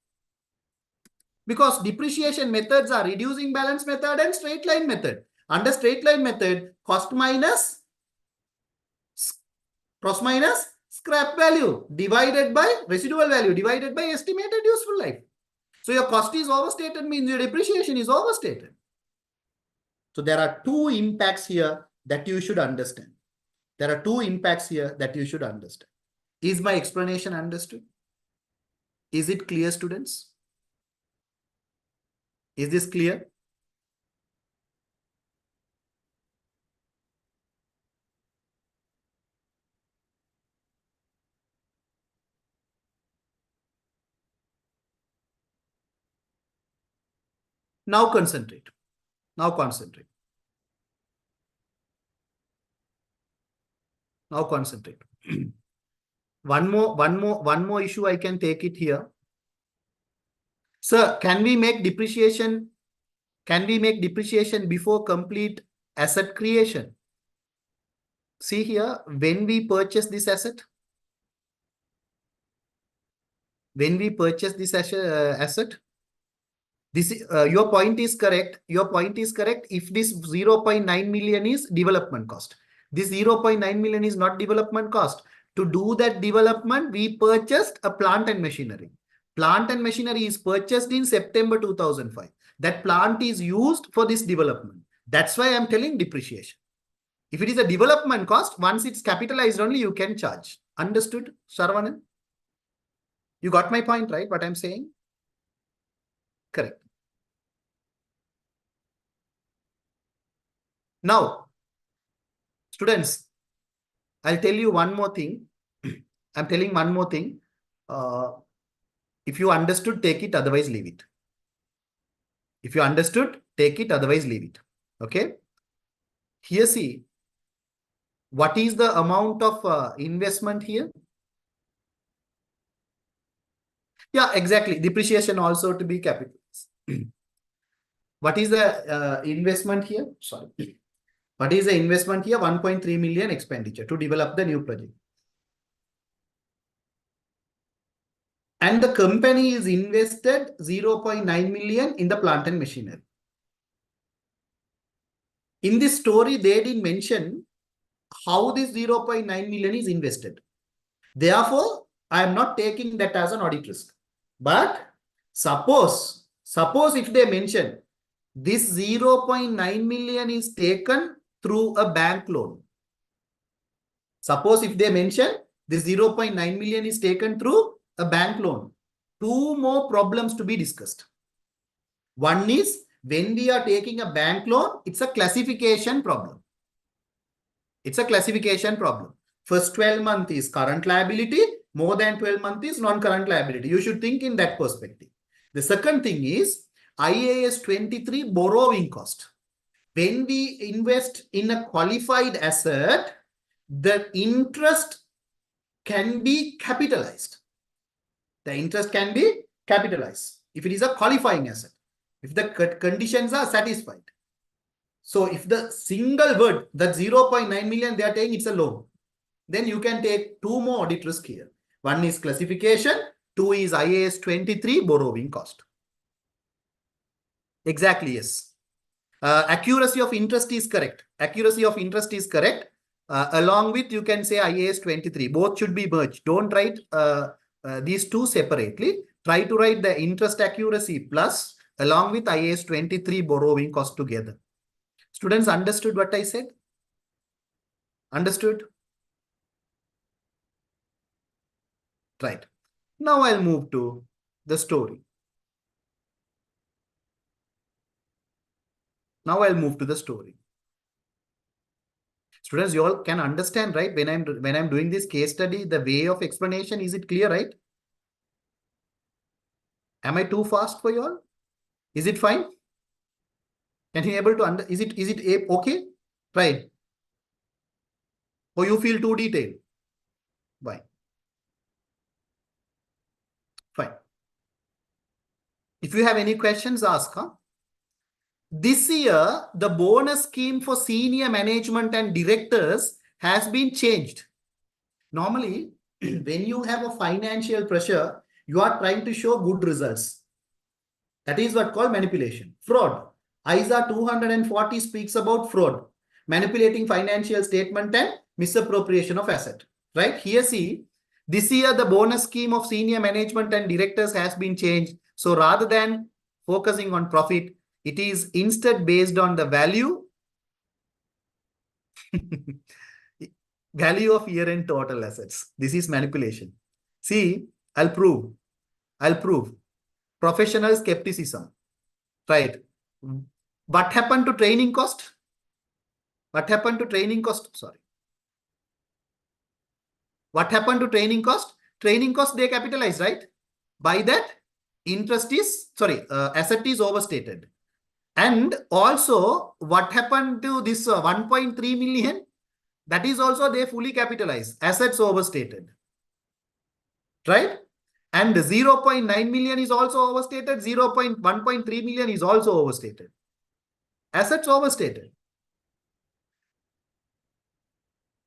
Because depreciation methods are reducing balance method and straight line method. Under straight line method, cost minus scrap value divided by residual value divided by estimated useful life. So your cost is overstated means your depreciation is overstated. So there are two impacts here that you should understand. There are two impacts here that you should understand. Is my explanation understood? Is it clear, students? Is this clear? Now concentrate. Now concentrate. Now concentrate. One more issue I can take it here. Sir, can we make depreciation? Can we make depreciation before complete asset creation? See here, when we purchase this asset, when we purchase this asset, this your point is correct. Your point is correct. If this 0.9 million is development cost, this 0.9 million is not development cost. To do that development, we purchased a plant and machinery. Plant and machinery is purchased in September 2005. That plant is used for this development. That's why I'm telling depreciation. If it is a development cost, once it's capitalized only, you can charge. Understood, Saravanan? You got my point, right? What I'm saying? Correct. Now, students, I'll tell you one more thing. I'm telling one more thing. If you understood, take it. Otherwise, leave it. If you understood, take it. Otherwise, leave it. Okay. Here, see, what is the amount of investment here? Yeah, exactly. Depreciation also to be capitalized. What is the investment here? Sorry. What is the investment here? 1.3 million expenditure to develop the new project. And the company is invested 0.9 million in the plant and machinery. In this story, they didn't mention how this 0.9 million is invested. Therefore, I am not taking that as an audit risk. But suppose if they mention this 0.9 million is taken through a bank loan. Suppose if they mention this 0.9 million is taken through a bank loan. Two more problems to be discussed. One is when we are taking a bank loan, it's a classification problem. It's a classification problem. First 12 months is current liability. More than 12 months is non-current liability. You should think in that perspective. The second thing is IAS 23 borrowing cost. When we invest in a qualified asset, the interest can be capitalized. The interest can be capitalized if it is a qualifying asset, if the conditions are satisfied. So if the single word, that 0.9 million, they are saying it's a loan, then you can take two more audit risk here. One is classification, two is IAS 23 borrowing cost. Exactly, yes. Accuracy of interest is correct. Accuracy of interest is correct. Along with, you can say IAS 23. Both should be merged. Don't write these two separately. Try to write the interest accuracy plus along with IAS 23 borrowing cost together. Students understood what I said? Understood? Right. Now I'll move to the story. Now I'll move to the story. Students, you all can understand, right? When I'm doing this case study, the way of explanation, is it clear, right? Am I too fast for you all? Is it fine? Can you able to is it okay? Right. Or you feel too detailed? Why? Fine. If you have any questions, ask. Huh? This year, the bonus scheme for senior management and directors has been changed. Normally, when you have a financial pressure, you are trying to show good results. That is what called manipulation. Fraud. ISA 240 speaks about fraud, manipulating financial statement and misappropriation of asset. Right? Here, see, this year the bonus scheme of senior management and directors has been changed. So rather than focusing on profit, it is instead based on the value value of year-end total assets. This is manipulation. See, I'll prove. Professional skepticism. Right. What happened to training cost? What happened to training cost? Sorry. What happened to training cost? Training cost they capitalize, right? By that, interest is, asset is overstated. And also, what happened to this 1.3 million? That is also they fully capitalized. Assets overstated. Right? And 0.9 million is also overstated. 1.3 million is also overstated. Assets overstated.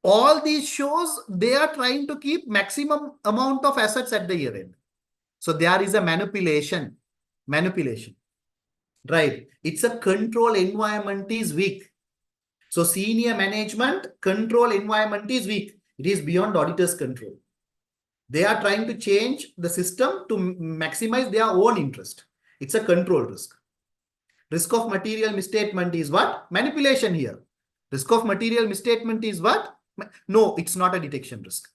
All these shows, they are trying to keep maximum amount of assets at the year end. So there is a manipulation. Manipulation. Right. It's a control environment is weak. So senior management control environment is weak. It is beyond auditor's control. They are trying to change the system to maximize their own interest. It's a control risk. Risk of material misstatement is what? Manipulation here. Risk of material misstatement is what? No, it's not a detection risk.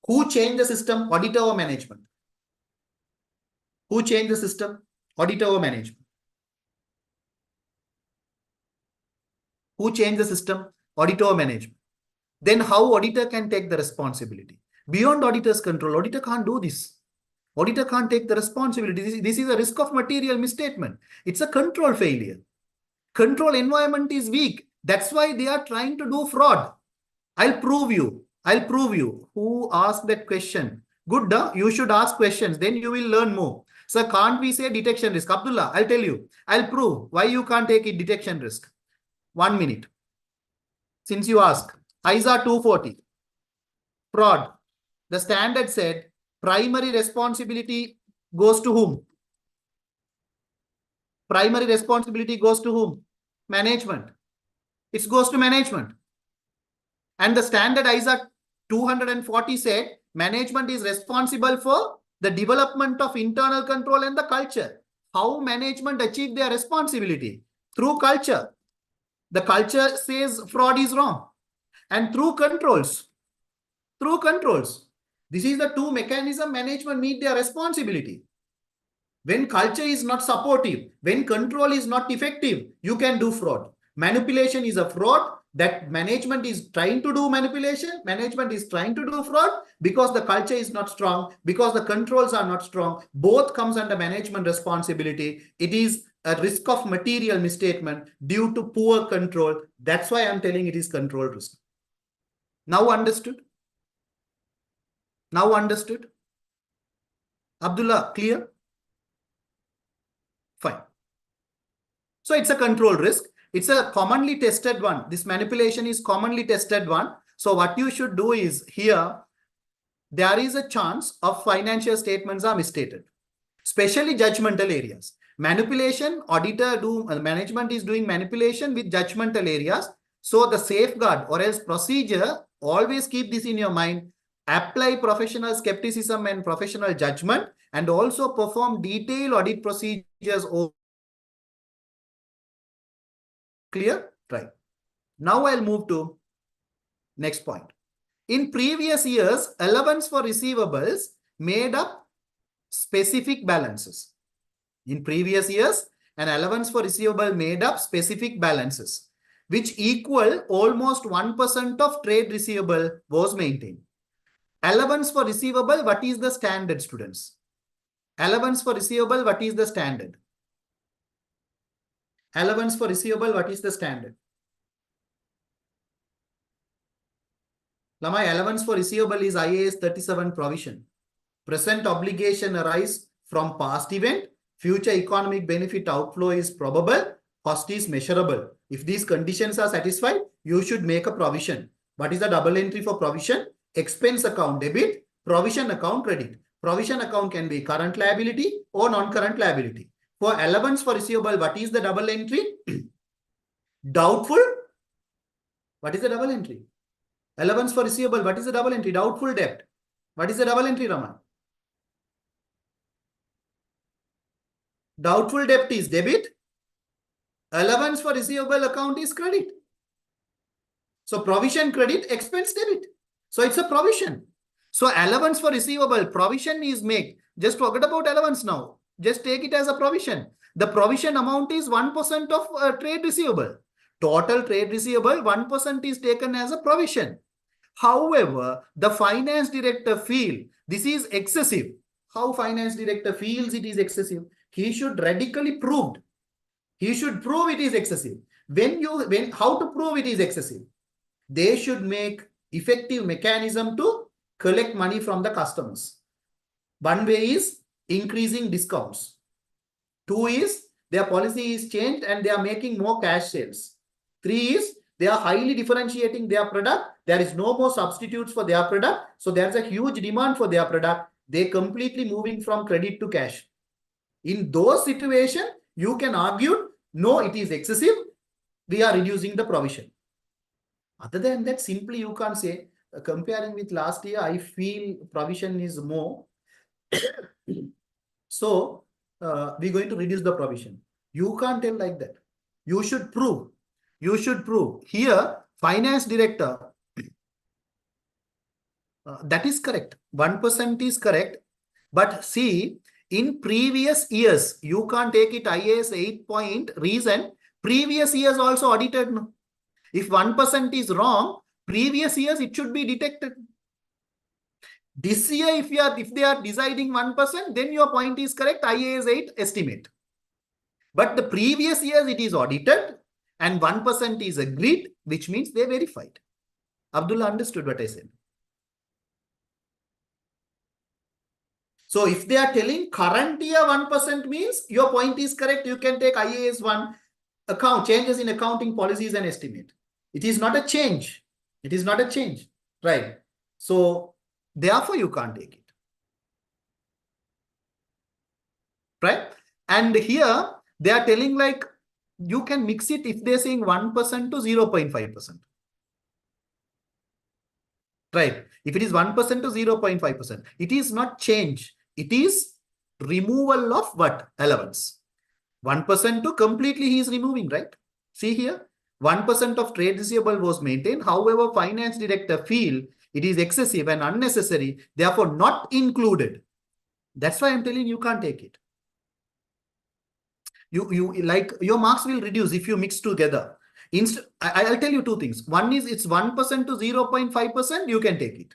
Who changed the system? Auditor or management? Who changed the system? Auditor or management? Who changed the system? Auditor or management? Then how auditor can take the responsibility? Beyond auditor's control, auditor can't do this. Auditor can't take the responsibility. This is a risk of material misstatement. It's a control failure. Control environment is weak. That's why they are trying to do fraud. I'll prove you. I'll prove you. Who asked that question? Good, you should ask questions. Then you will learn more. Sir, can't we say detection risk? Abdullah, I'll tell you. I'll prove why you can't take it detection risk. 1 minute. Since you ask, ISA 240, fraud. The standard said primary responsibility goes to whom? Primary responsibility goes to whom? Management. It goes to management. And the standard ISA 240 said management is responsible for the development of internal control and the culture. How management achieve their responsibility? Through culture. The culture says fraud is wrong. And through controls. Through controls. This is the two mechanism management meet their responsibility. When culture is not supportive, when control is not effective, you can do fraud. Manipulation is a fraud that management is trying to do manipulation. Management is trying to do fraud because the culture is not strong, because the controls are not strong. Both comes under management responsibility. It is a risk of material misstatement due to poor control. That's why I'm telling it is control risk. Now understood? Now understood? Abdullah, clear? Fine. So it's a control risk. It's a commonly tested one. This manipulation is commonly tested one. So what you should do is here, there is a chance of financial statements are misstated, especially judgmental areas. Manipulation, management is doing manipulation with judgmental areas. So the safeguard or else procedure, always keep this in your mind. Apply professional skepticism and professional judgment, and also perform detailed audit procedures. Clear? Right. Now I'll move to next point. In previous years, allowance for receivables made up specific balances. In previous years, an allowance for receivable made up specific balances, which equal almost 1% of trade receivable was maintained. Allowance for receivable, what is the standard, students? Allowance for receivable, what is the standard? Allowance for receivable, what is the standard? Lama, allowance for receivable is IAS 37 provision. Present obligation arise from past event. Future economic benefit outflow is probable. Cost is measurable. If these conditions are satisfied, you should make a provision. What is the double entry for provision? Expense account debit, provision account credit. Provision account can be current liability or non-current liability. For allowance for receivable, what is the double entry? Doubtful. What is the double entry? Allowance for receivable, what is the double entry? Doubtful debt. What is the double entry, Raman? Doubtful debt is debit. Allowance for receivable account is credit. So provision credit, expense debit. So it's a provision. So allowance for receivable, provision is made. Just forget about allowance now. Just take it as a provision. The provision amount is 1% of trade receivable. Total trade receivable, 1% is taken as a provision. However, the finance director feels this is excessive. How finance director feels it is excessive? He should radically prove. He should prove it is excessive. How to prove it is excessive? They should make effective mechanism to collect money from the customers. One way is increasing discounts. Two is their policy is changed and they are making more cash sales. Three is they are highly differentiating their product. There is no more substitutes for their product. So there's a huge demand for their product. They're completely moving from credit to cash. In those situations, you can argue, no, it is excessive. We are reducing the provision. Other than that, simply you can't say, comparing with last year, I feel provision is more. So we're going to reduce the provision. You can't tell like that. You should prove. You should prove. Here, finance director, that is correct. 1% is correct. But see, in previous years, you can't take it IAS 8 point reason. Previous years also audited. No? If 1% is wrong, previous years it should be detected. This year, if they are deciding 1%, then your point is correct, IAS 8 estimate. But the previous years it is audited and 1% is agreed, which means they verified. Abdullah understood what I said. So if they are telling current year 1% means your point is correct, you can take IAS 1 account, changes in accounting policies and estimate. It is not a change. It is not a change, right? So therefore you can't take it, right? And here they are telling like you can mix it if they're saying 1% to 0.5%. Right. If it is 1% to 0.5%, it is not change. It is removal of what? Allowance. 1% to completely he is removing, right? See here, 1% of trade receivable was maintained. However, finance director feel it is excessive and unnecessary, therefore not included. That's why I'm telling you can't take it. You like your marks will reduce if you mix together. I'll tell you two things. One is it's 1% to 0.5%, you can take it.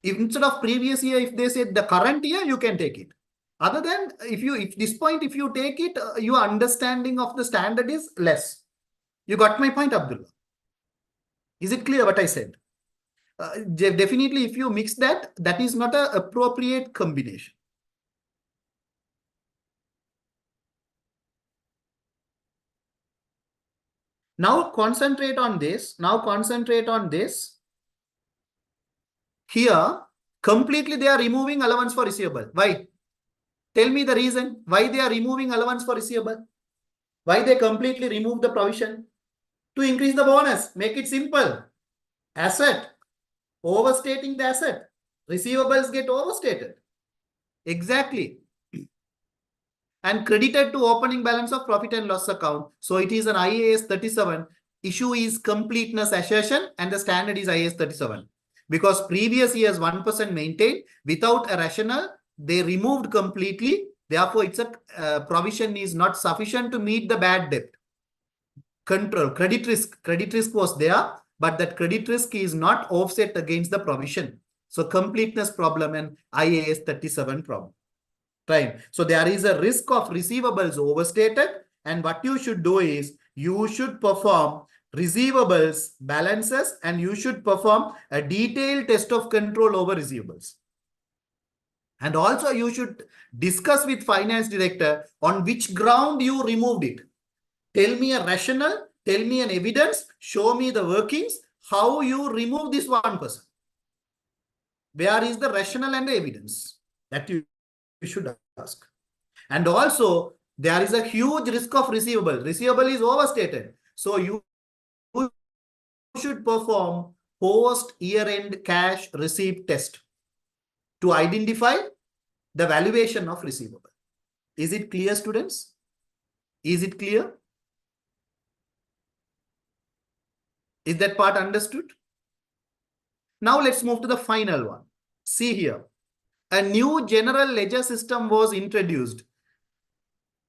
Instead of previous year, if they said the current year, you can take it. Other than if this point, if you take it, your understanding of the standard is less. You got my point, Abdullah? Is it clear what I said? Definitely, if you mix that, that is not an appropriate combination. Now concentrate on this. Now concentrate on this. Here, completely they are removing allowance for receivable. Why? Tell me the reason why they are removing allowance for receivable. Why they completely remove the provision? To increase the bonus. Make it simple. Asset. Overstating the asset. Receivables get overstated. Exactly. And credited to opening balance of profit and loss account. So it is an IAS 37. Issue is completeness assertion and the standard is IAS 37. Because previous years 1% maintained without a rationale, they removed completely. Therefore, it's a provision is not sufficient to meet the bad debt. Control, credit risk was there, but that credit risk is not offset against the provision. So completeness problem and IAS 37 problem. Right. So there is a risk of receivables overstated. And what you should do is you should perform receivables balances and you should perform a detailed test of control over receivables. And also you should discuss with finance director on which ground you removed it. Tell me a rationale, tell me an evidence, show me the workings, how you remove this 1%. Where is the rationale and the evidence that you should ask? And also, there is a huge risk of receivable. Receivable is overstated. So you should perform post year-end cash receipt test to identify the valuation of receivable. Is it clear, students? Is it clear? Is that part understood? Now let's move to the final one. See here. A new general ledger system was introduced.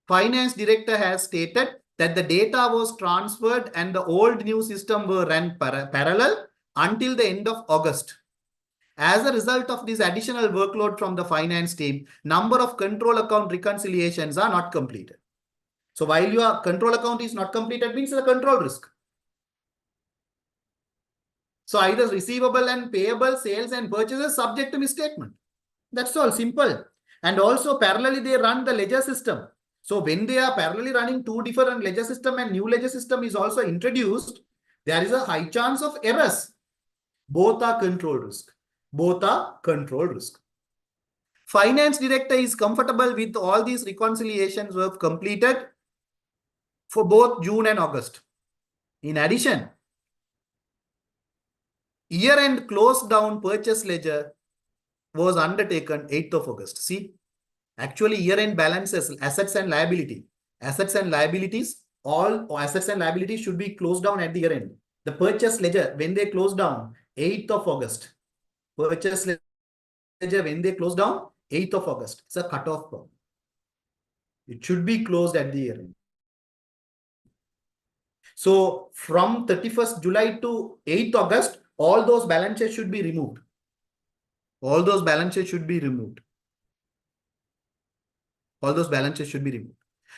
Finance director has stated that the data was transferred and the old new system were run parallel until the end of August. As a result of this additional workload from the finance team, number of control account reconciliations are not completed. So while your control account is not completed, means the control risk. So either receivable and payable, sales and purchases subject to misstatement. That's all, simple. And also parallelly they run the ledger system. So when they are parallelly running two different ledger system and new ledger system is also introduced, there is a high chance of errors. Both are control risk. Both are control risk. Finance director is comfortable with all these reconciliations we have completed for both June and August. In addition, year-end closed down purchase ledger was undertaken 8th of August. See, actually year-end balances, assets and liability. Assets and liabilities, all assets and liabilities should be closed down at the year-end. The purchase ledger, when they close down, 8th of August. Purchase ledger, when they close down, 8th of August. It's a cutoff problem. It should be closed at the year-end. So from 31st July to 8th August, all those balances should be removed. All those balances should be removed. All those balances should be removed.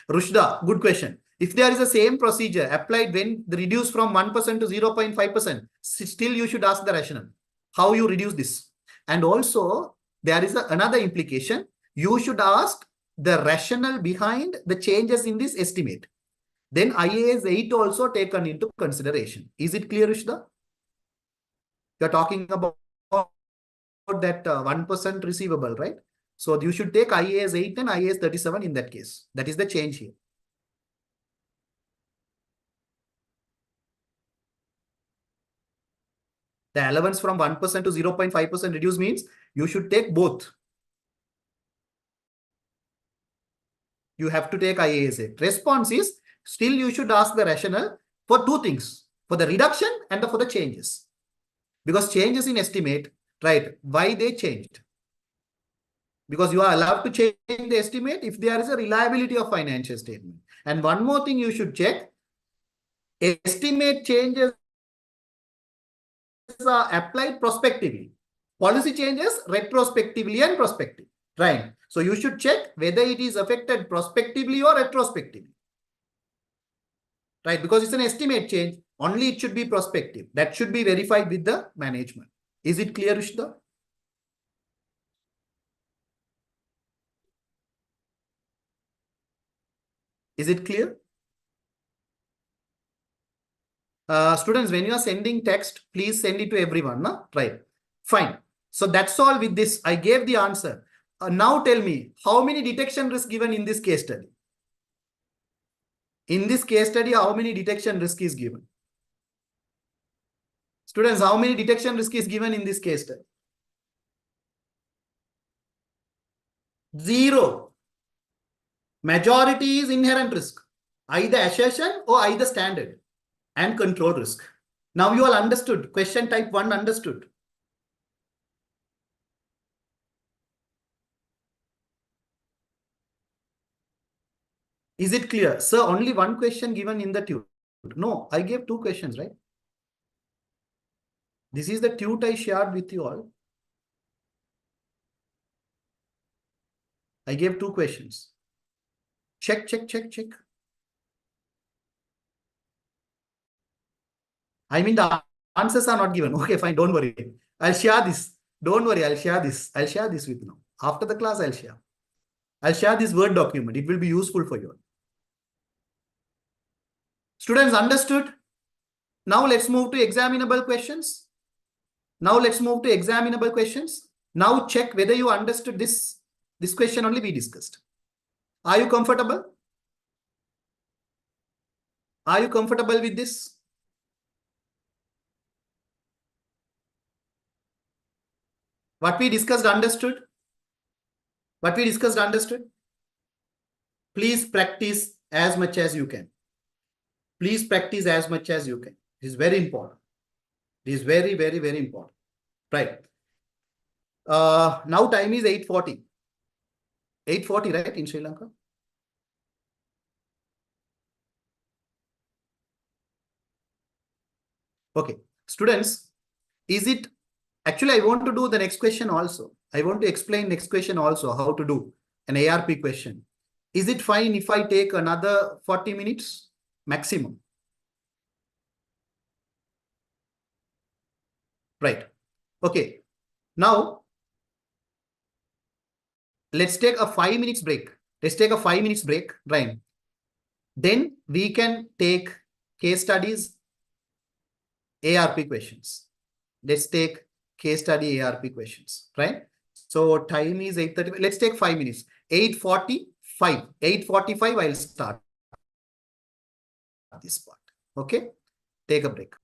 Rushda, good question. If there is the same procedure applied when the reduce from 1% to 0.5%, still you should ask the rationale. How you reduce this? And also, there is another implication. You should ask the rationale behind the changes in this estimate. Then IAS 8 also taken into consideration. Is it clear, Rushda? You are talking about that 1% receivable, right? So you should take IAS 8 and IAS 37 in that case. That is the change here. The allowance from 1% to 0.5% reduce means you should take both. You have to take IAS 8. Response is still you should ask the rationale for two things, for the reduction and for the changes. Because changes in estimate, right? Why they changed? Because you are allowed to change the estimate if there is a reliability of financial statement. And one more thing you should check, estimate changes are applied prospectively. Policy changes retrospectively and prospectively, right? So you should check whether it is affected prospectively or retrospectively, right? Because it's an estimate change, only it should be prospective. That should be verified with the management. Is it clear, Rushda? Is it clear? Students, when you are sending text, please send it to everyone, no? Right? Fine. So that's all with this. I gave the answer. Now tell me, how many detection risk given in this case study? In this case study, how many detection risk is given? Students, how many detection risk is given in this case study? 0. Majority is inherent risk, either assertion or either standard and control risk. Now you all understood. Question type 1 understood. Is it clear? Sir, only one question given in the tute. No, I gave 2 questions, right? This is the tute I shared with you all. I gave 2 questions. Check. I mean, the answers are not given. Okay, fine. Don't worry. I'll share this. Don't worry. I'll share this. I'll share this with you. After the class, I'll share. I'll share this Word document. It will be useful for you. Students, understood? Now let's move to examinable questions. Now check whether you understood this. This question only we discussed. Are you comfortable? Are you comfortable with this? What we discussed, understood? What we discussed, understood? Please practice as much as you can. Please practice as much as you can. It is very important. It is very, very, very important. Right. Now time is 8:40. 8:40, right, in Sri Lanka? Okay. Students, is it... Actually, I want to do the next question also. I want to explain next question also, how to do an ARP question. Is it fine if I take another 40 minutes maximum? Right. Okay. Now, let's take a 5 minutes break. Let's take a 5 minutes break, right? Then we can take case studies, ARP questions. Let's take case study ARP questions, right? So So time is 8:30. Let's take 5 minutes. 8:45. 8:45, I'll start this part. Okay. Take a break.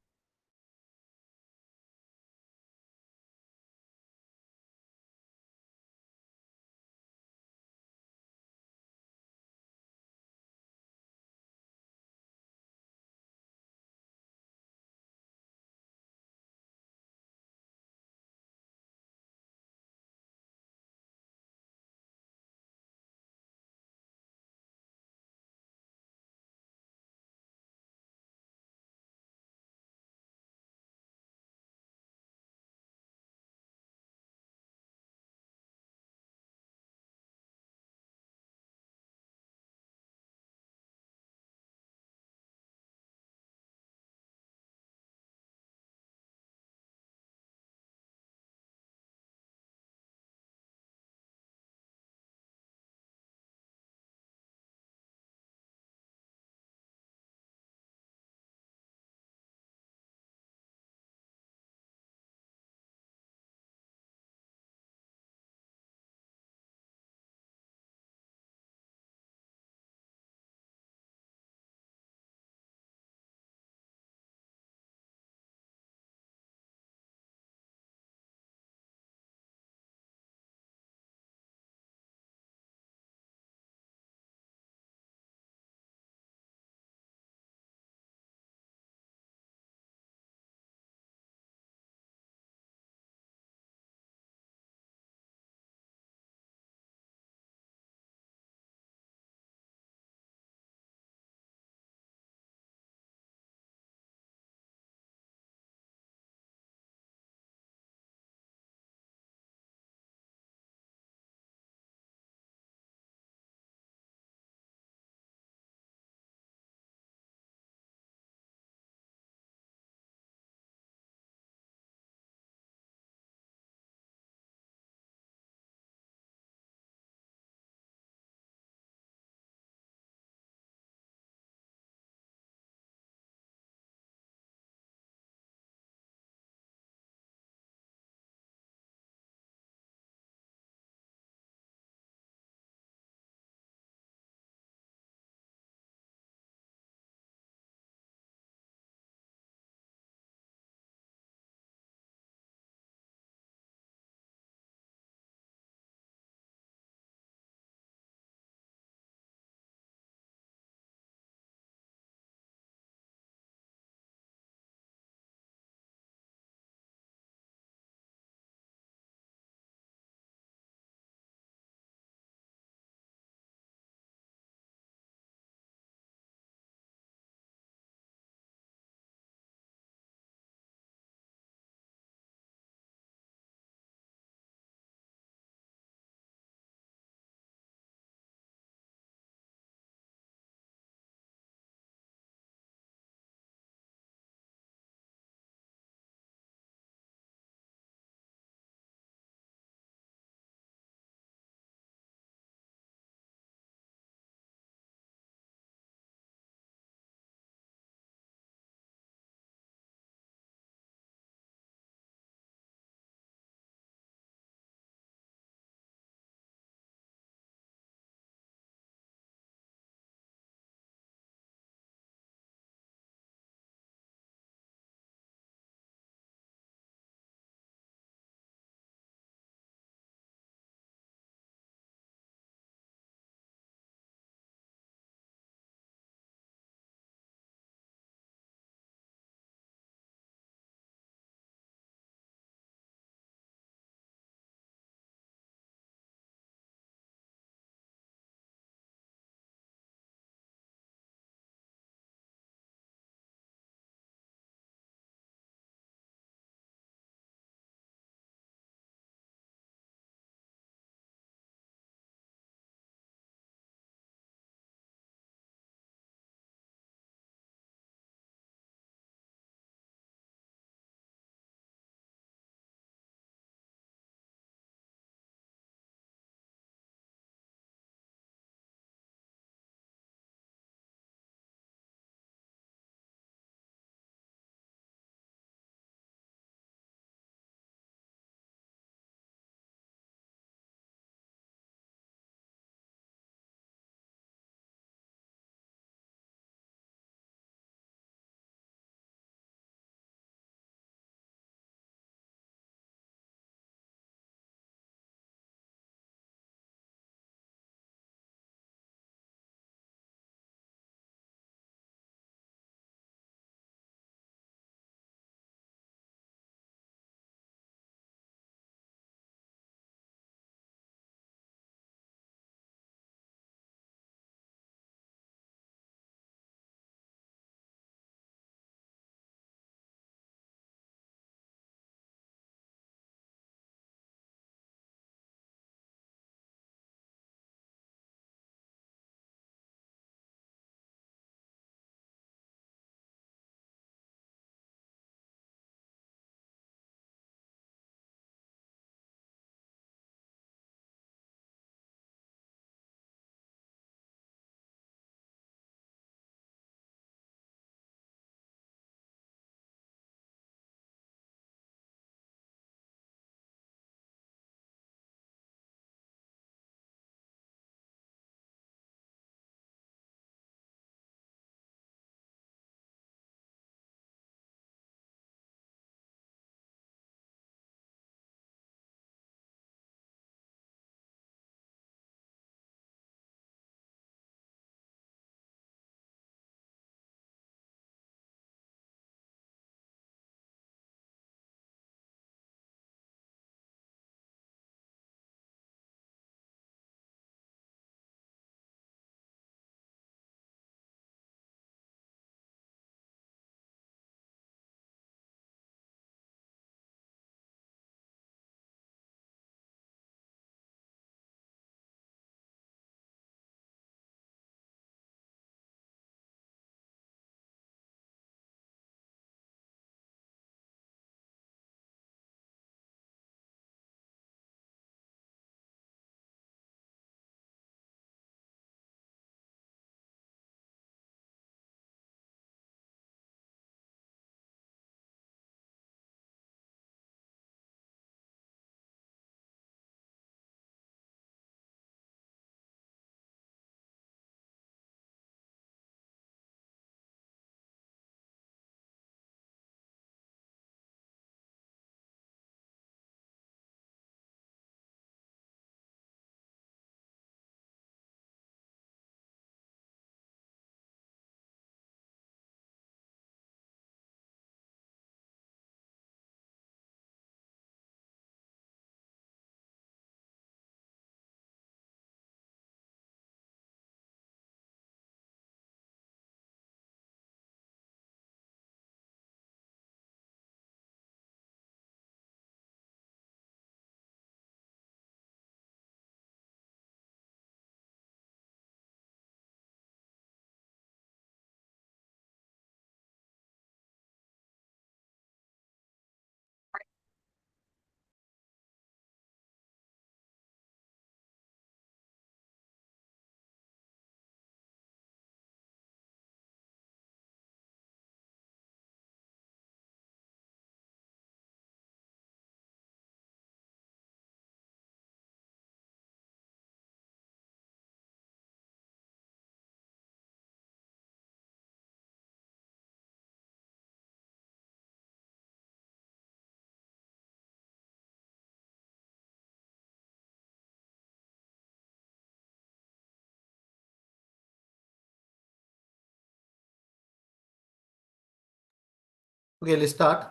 Okay, let's start.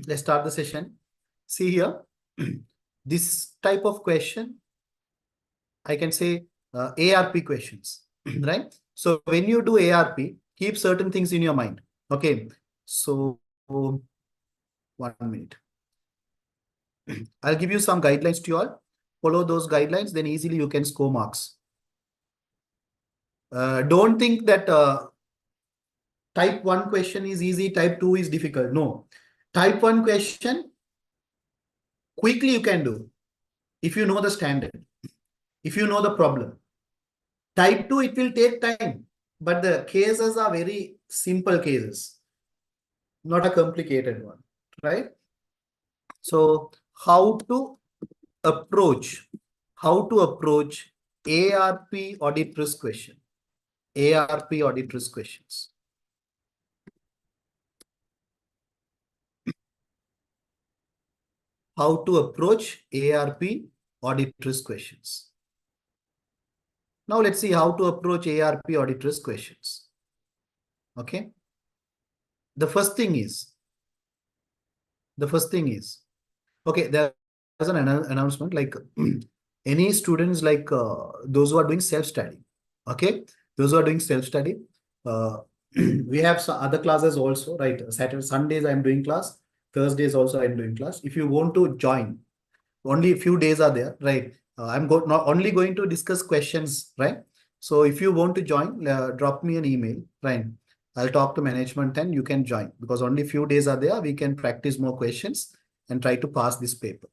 Let's start the session. See here, this type of question, I can say ARP questions, right? So when you do ARP, keep certain things in your mind. Okay, so 1 minute. I'll give you some guidelines to you all. Follow those guidelines, then easily you can score marks. Don't think that type 1 question is easy, type 2 is difficult. No. Type 1 question, quickly you can do if you know the standard, if you know the problem. Type 2, it will take time, but the cases are very simple cases, not a complicated one, right? So how to approach ARP audit risk question, ARP audit risk questions. How to approach ARP audit risk questions. Now let's see how to approach ARP audit risk questions. Okay. The first thing is, okay, there's an announcement like any students like those who are doing self-study. Okay. Those who are doing self-study, we have some other classes also, right? Saturday, Sundays I'm doing class. Thursdays also I'm doing class. If you want to join, only a few days are there, right? I'm not only going to discuss questions, right? So if you want to join, drop me an email, right? I'll talk to management and you can join because only few days are there. We can practice more questions and try to pass this paper.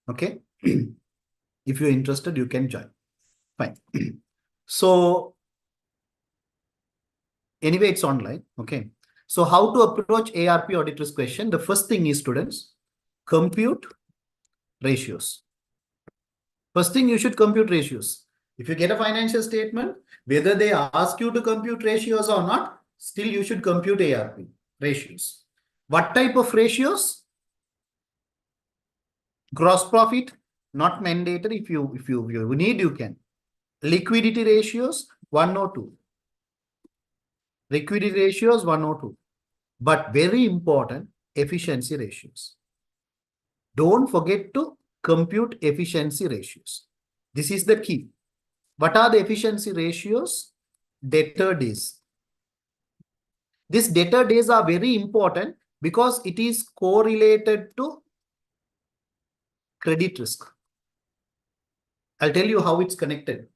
Okay. If you're interested, you can join. Fine. So anyway, it's online. Okay. So how to approach ARP audit risk question? The first thing is, students, compute ratios. First thing, you should compute ratios. If you get a financial statement, whether they ask you to compute ratios or not, still you should compute ARP ratios. What type of ratios? Gross profit, not mandatory. If you need, you can. Liquidity ratios, 1 or 2. Liquidity ratios, 1 or 2. But very important, efficiency ratios. Don't forget to compute efficiency ratios. This is the key. What are the efficiency ratios? Debtor days. These debtor days are very important because it is correlated to credit risk. I'll tell you how it's connected.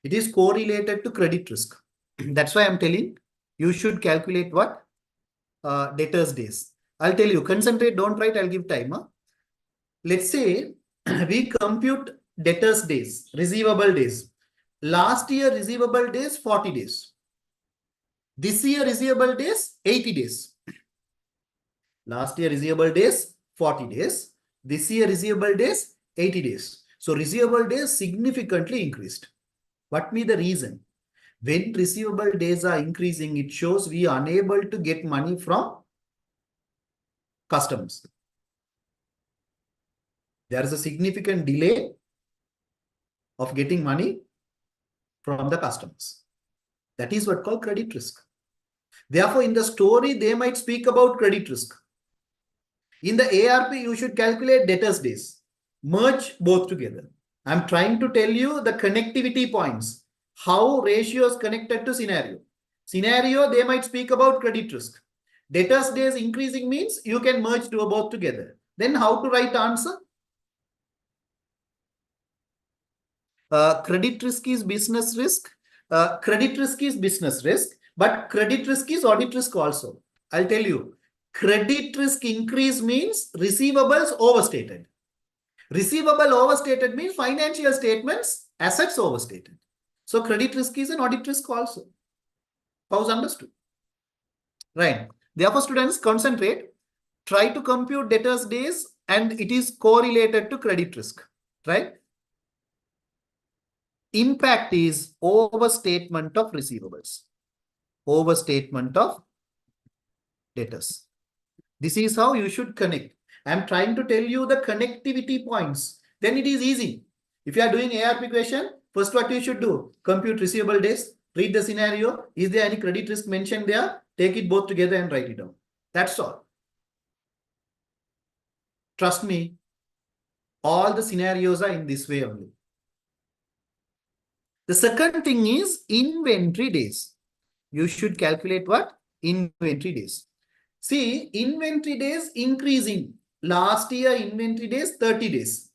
It is correlated to credit risk. That's why I'm telling you should calculate what? Debtors days. I'll tell you, concentrate, don't write, I'll give time. Huh? Let's say we compute debtors days, receivable days. Last year, receivable days, 40 days. This year, receivable days, 80 days. Last year, receivable days, 40 days. This year, receivable days, 80 days. So receivable days significantly increased. What be the reason? When receivable days are increasing, it shows we are unable to get money from customers. There is a significant delay of getting money from the customers. That is what called credit risk. Therefore, in the story, they might speak about credit risk. In the ARP, you should calculate debtors days. Merge both together. I'm trying to tell you the connectivity points. How ratios connected to scenario. Scenario, they might speak about credit risk. Debtors days increasing means you can merge both together. Then how to write answer? Credit risk is business risk. Credit risk is business risk, but credit risk is audit risk also. I'll tell you, credit risk increase means receivables overstated. Receivable overstated means financial statements, assets overstated. So credit risk is an audit risk also. How's understood? Right. Therefore, students, concentrate. Try to compute debtors days and it is correlated to credit risk. Right? Impact is overstatement of receivables. Overstatement of debtors. This is how you should connect. I'm trying to tell you the connectivity points. Then it is easy. If you are doing ARP question, first what you should do? Compute receivable days, read the scenario. Is there any credit risk mentioned there? Take it both together and write it down. That's all. Trust me, all the scenarios are in this way only. The second thing is inventory days. You should calculate what? Inventory days. See, inventory days increasing. Last year, inventory days 30 days.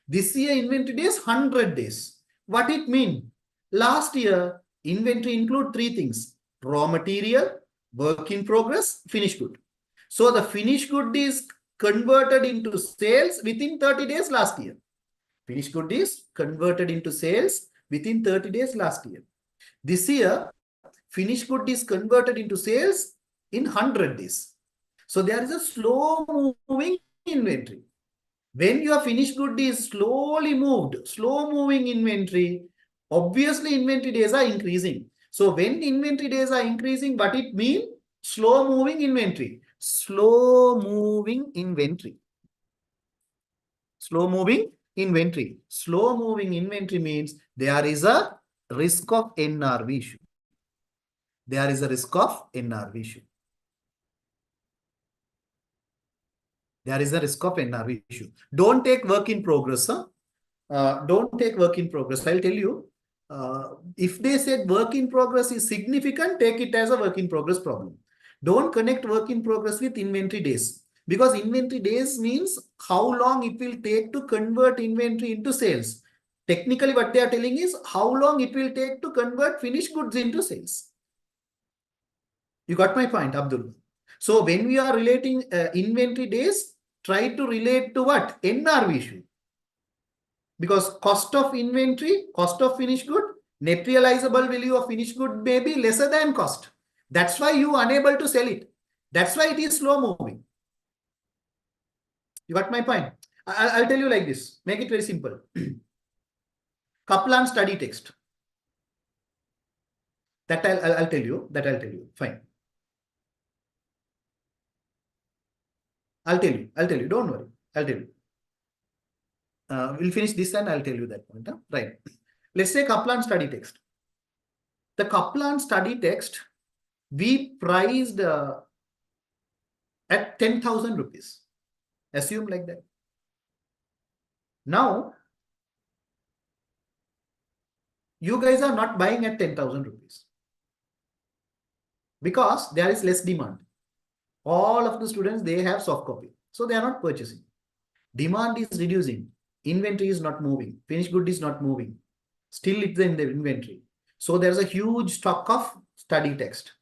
This year, inventory days 100 days. What it mean? Last year, inventory include three things: raw material, work in progress, finished good. So the finished good is converted into sales within 30 days last year. Finished good is converted into sales within 30 days last year. This year, finished good is converted into sales in 100 days. So there is a slow moving inventory. When your finished good is slowly moved, slow moving inventory, obviously inventory days are increasing. So when inventory days are increasing, what it means? Slow moving inventory. Slow moving inventory. Slow moving inventory. Slow moving inventory means there is a risk of NRV issue. There is a risk of NRV issue. There is a risk of NRV issue. Don't take work in progress. Huh? Don't take work in progress. I'll tell you, if they said work in progress is significant, take it as a work in progress problem. Don't connect work in progress with inventory days, because inventory days means how long it will take to convert inventory into sales. Technically, what they are telling is how long it will take to convert finished goods into sales. You got my point, Abdul? So when we are relating inventory days, try to relate to what? NRV issue. Because cost of inventory, cost of finished good, net realizable value of finished good may be lesser than cost. That's why you are unable to sell it. That's why it is slow moving. You got my point? I'll tell you like this. Make it very simple. Kaplan study text. That I'll tell you. That I'll tell you. Fine. I'll tell you. I'll tell you. Don't worry. I'll tell you. We'll finish this and I'll tell you that point. Huh? Right. Let's say Kaplan study text. The Kaplan study text we priced at 10,000 rupees. Assume like that. Now, you guys are not buying at 10,000 rupees because there is less demand. All of the students, they have soft copy. So they are not purchasing. Demand is reducing. Inventory is not moving. Finished good is not moving. Still it's in the inventory. So there's a huge stock of study text.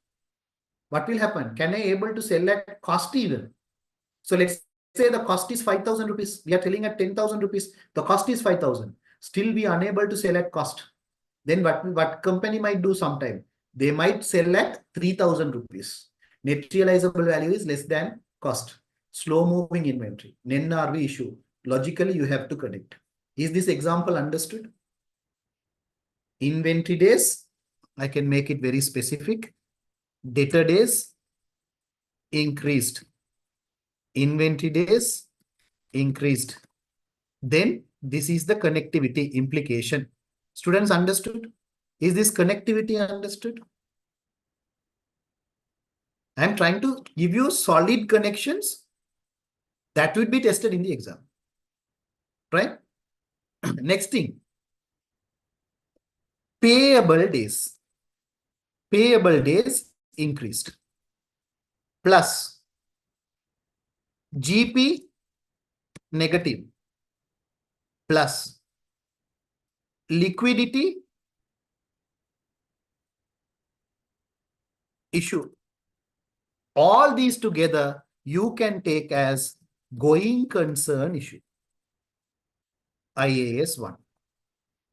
What will happen? Can I able to sell at cost even? So let's say the cost is 5,000 rupees. We are selling at 10,000 rupees. The cost is 5,000. Still we are unable to sell at cost. Then what company might do sometime? They might sell at 3,000 rupees. Net realizable value is less than cost. Slow moving inventory. NRV issue. Logically, you have to connect. Is this example understood? Inventory days, I can make it very specific. Debtor days increased. Inventory days increased. Then this is the connectivity implication. Students understood? Is this connectivity understood? I am trying to give you solid connections that would be tested in the exam. Right? Next thing. Payable days. Payable days increased. Plus GP negative. Plus liquidity issue. All these together you can take as going concern issue. IAS 1.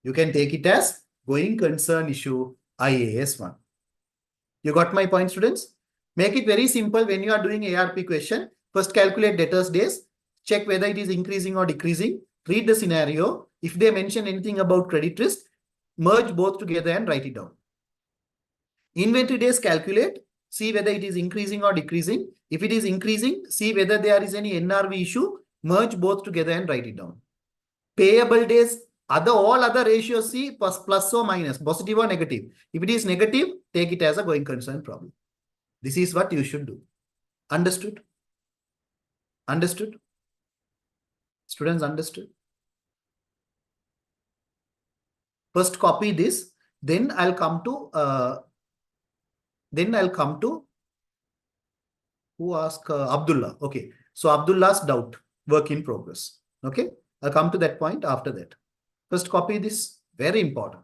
You can take it as going concern issue IAS 1. You got my point, students? Make it very simple when you are doing ARP question. First calculate debtors days. Check whether it is increasing or decreasing. Read the scenario. If they mention anything about credit risk, merge both together and write it down. Inventory days calculate. See whether it is increasing or decreasing. If it is increasing, see whether there is any NRV issue. Merge both together and write it down. Payable days, all other ratios, see plus or minus, positive or negative. If it is negative, take it as a going concern problem. This is what you should do. Understood? Understood? Students understood? First copy this, then I'll come to who asked Abdullah. Okay. So Abdullah's doubt, work in progress. Okay. I'll come to that point after that. First copy this, very important.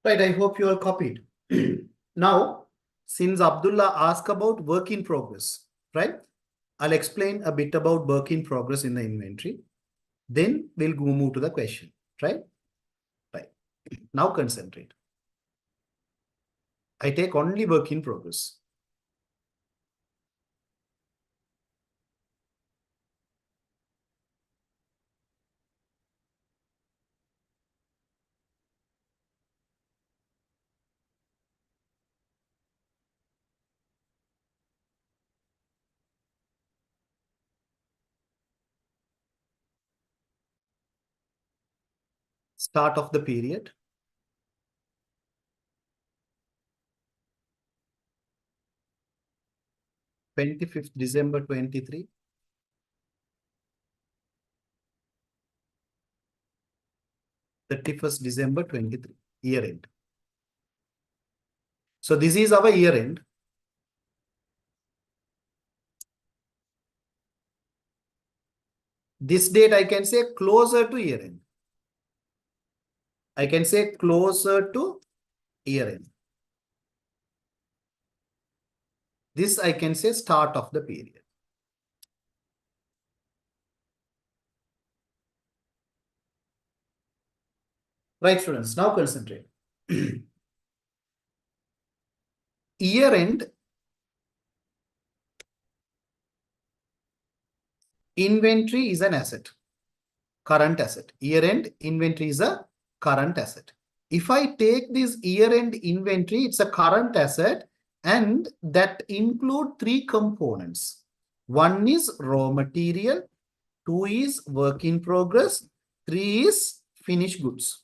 Right, I hope you all copied. Now, since Abdullah asked about work in progress, right? I'll explain a bit about work in progress in the inventory. Then we'll go move to the question, right? Right. Now concentrate. I take only work in progress. Start of the period. December 23. 31st December 23, year end. So this is our year end. This date I can say closer to year end. I can say closer to year end. This I can say start of the period. Right, students, now concentrate. Year end, inventory is an asset, current asset. Year end inventory is a current asset. If I take this year end inventory, it's a current asset, and that include three components. One is raw material, two is work in progress, three is finished goods.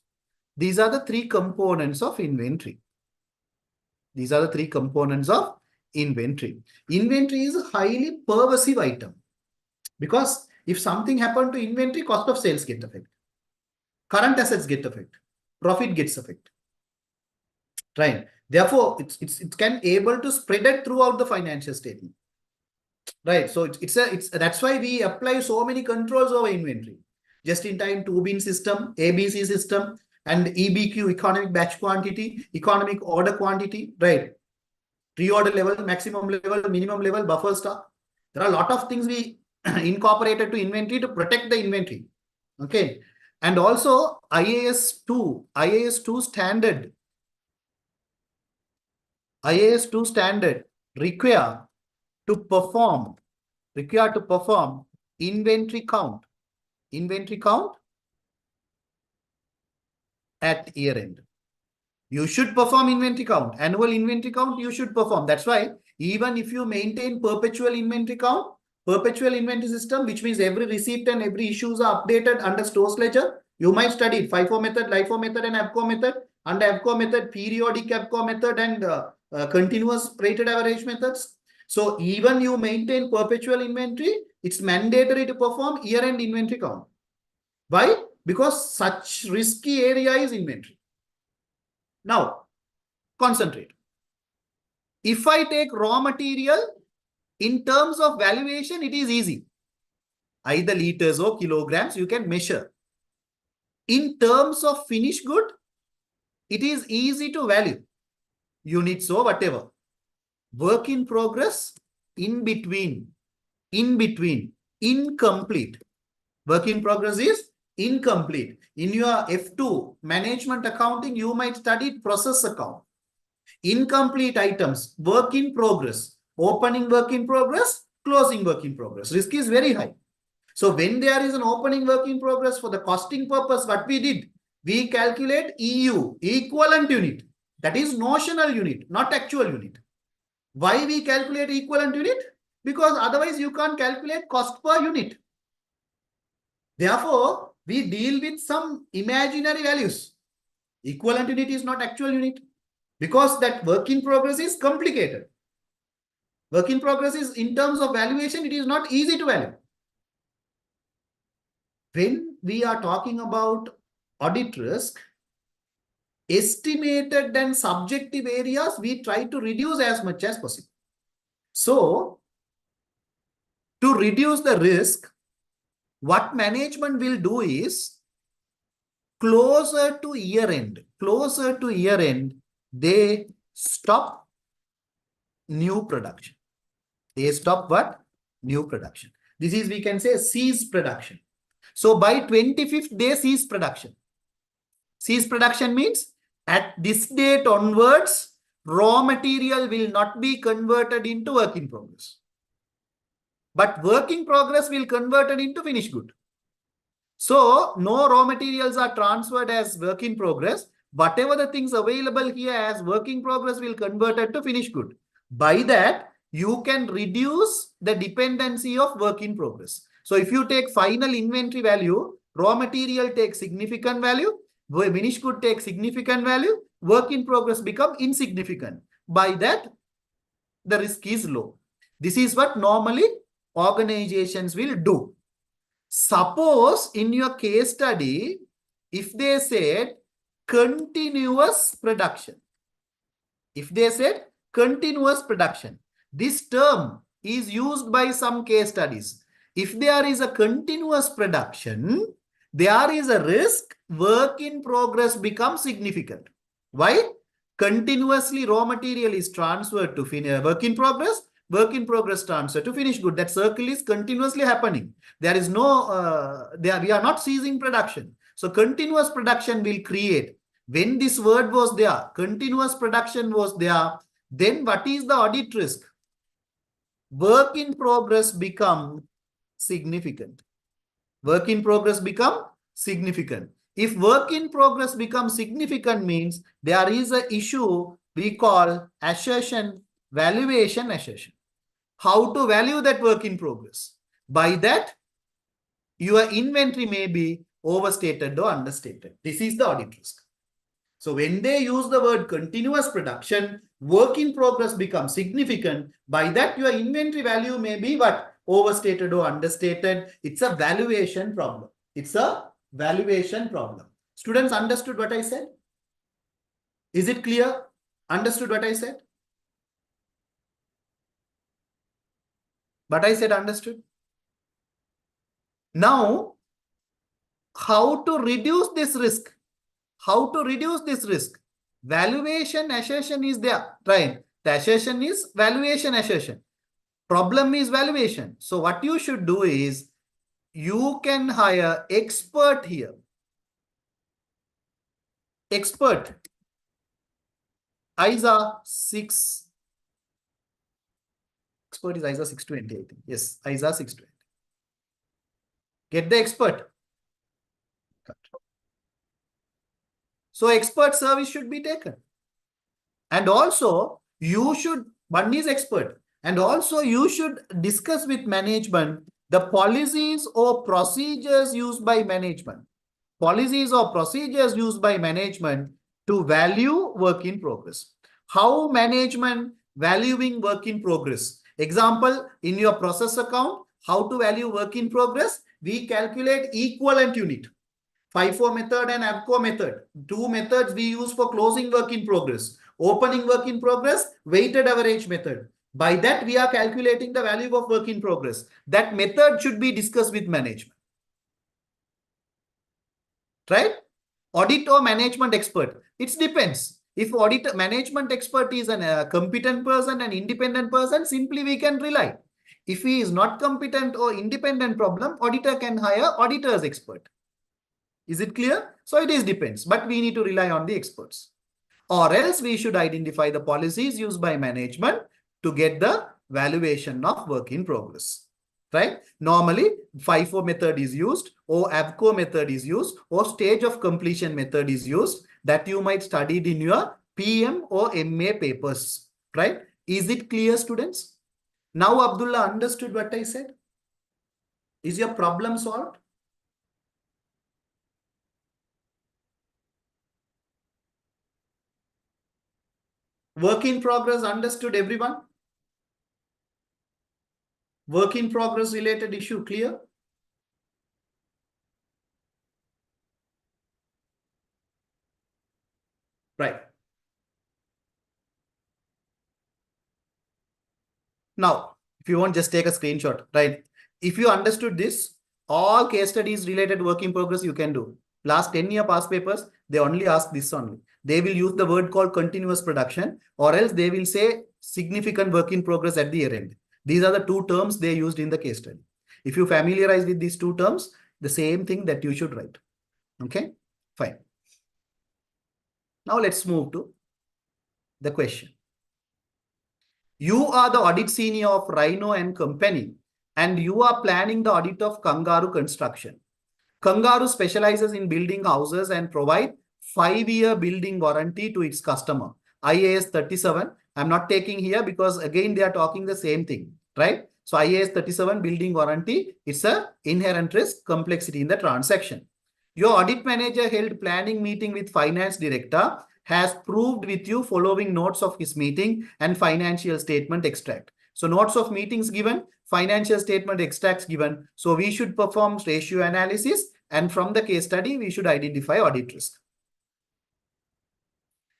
These are the three components of inventory. These are the three components of inventory. Inventory is a highly pervasive item, because if something happened to inventory, cost of sales get affected. Current assets get affected. Profit gets affected. Right. Therefore, it can able to spread it throughout the financial statement. Right. So that's why we apply so many controls over inventory. Just in time 2-bin system, ABC system, and EBQ, economic batch quantity, economic order quantity, right? Pre-order level, maximum level, minimum level, buffer stock. There are a lot of things we incorporated to inventory to protect the inventory. Okay. And also IAS 2 standard. IAS 2 standard require to perform inventory count at year end. You should perform inventory count, annual inventory count you should perform. That's why even if you maintain perpetual inventory count, perpetual inventory system, which means every receipt and every issues are updated under stores ledger, you might study FIFO method, LIFO method, and ABCO method. Under ABCO method, periodic ABCO method, and continuous weighted average methods. So even you maintain perpetual inventory, it's mandatory to perform year-end inventory count. Why? Because such risky area is inventory. Now, concentrate. If I take raw material, in terms of valuation, it is easy. Either liters or kilograms, you can measure. In terms of finished good, it is easy to value. Units or whatever. Work in progress, in between, incomplete. Work in progress is incomplete. In your F2 management accounting, you might study process account. Incomplete items, work in progress, opening work in progress, closing work in progress. Risk is very high. So when there is an opening work in progress, for the costing purpose, what we did, we calculate EU, equivalent unit. That is notional unit, not actual unit. Why we calculate equivalent unit? Because otherwise you can't calculate cost per unit. Therefore, we deal with some imaginary values. Equivalent unit is not actual unit. Because that work in progress is complicated. Work in progress is, in terms of valuation, it is not easy to value. When we are talking about audit risk, estimated and subjective areas, we try to reduce as much as possible. So, to reduce the risk, what management will do is, closer to year end, they stop new production. They stop what? New production. This is, we can say, cease production. So by 25th, they cease production. Cease production means at this date onwards, raw material will not be converted into work in progress. But work in progress will converted into finished good. So no raw materials are transferred as work in progress. Whatever the things available here as work in progress will convert it to finished good. By that, you can reduce the dependency of work in progress. So if you take final inventory value, raw material takes significant value, finished good takes significant value, work in progress become insignificant. By that, the risk is low. This is what normally organizations will do. Suppose in your case study, if they said continuous production, this term is used by some case studies. If there is a continuous production, there is a risk work in progress becomes significant. Why? Continuously raw material is transferred to work in progress transferred to finished good. That circle is continuously happening. There is no, we are not ceasing production. So continuous production will create. When this word was there, continuous production was there, then what is the audit risk? Work in progress become significant. Work in progress become significant. If work in progress becomes significant means there is an issue we call assertion, valuation assertion. How to value that work in progress? By that, your inventory may be overstated or understated. This is the audit risk. So when they use the word continuous production, work in progress becomes significant. By that, your inventory value may be what? Overstated or understated. It's a valuation problem. It's a valuation problem. Students understood what I said? Is it clear? Understood what I said? But I said understood. Now, how to reduce this risk? How to reduce this risk? Valuation assertion is there, right? The assertion is valuation assertion. Problem is valuation. So what you should do is, you can hire expert here. Expert. ISA 6. Expert is ISA 620, I think. Yes, ISA 620. Get the expert. So expert service should be taken. And also, you should, one is expert. And also you should discuss with management the policies or procedures used by management. Policies or procedures used by management to value work in progress. How management valuing work in progress? Example, in your process account, how to value work in progress? We calculate equivalent unit. FIFO method and ABCO method. Two methods we use for closing work in progress. Opening work in progress, weighted average method. By that, we are calculating the value of work in progress. That method should be discussed with management. Right? Audit or management expert. It depends. If audit management expert is a competent person, an independent person, simply we can rely. If he is not competent or independent problem, auditor can hire auditor's expert. Is it clear? So it is depends, but we need to rely on the experts. Or else we should identify the policies used by management to get the valuation of work in progress. Right? Normally, FIFO method is used, or ABCO method is used, or stage of completion method is used that you might studied in your PM or MA papers. Right? Is it clear, students? Now Abdullah understood what I said? Is your problem solved? Work in progress understood, everyone? Work in progress related issue clear? Right. Now, if you want, just take a screenshot, right? If you understood this, all case studies related work in progress you can do. Last 10-year past papers, they only ask this only. They will use the word called continuous production, or else they will say significant work in progress at the end. These are the two terms they used in the case study. If you familiarize with these two terms, the same thing that you should write. Okay, fine. Now let's move to the question. You are the audit senior of Rhino and Company, and you are planning the audit of Kangaroo Construction. Kangaroo specializes in building houses and provide 5-year building warranty to its customer. IAS 37. I'm not taking here because again they are talking the same thing, right? So IAS 37 building warranty, it's a inherent risk complexity in the transaction. Your audit manager held planning meeting with finance director, has proved with you following notes of his meeting and financial statement extract. So notes of meetings given, financial statement extracts given. So we should perform ratio analysis, and from the case study, we should identify audit risk.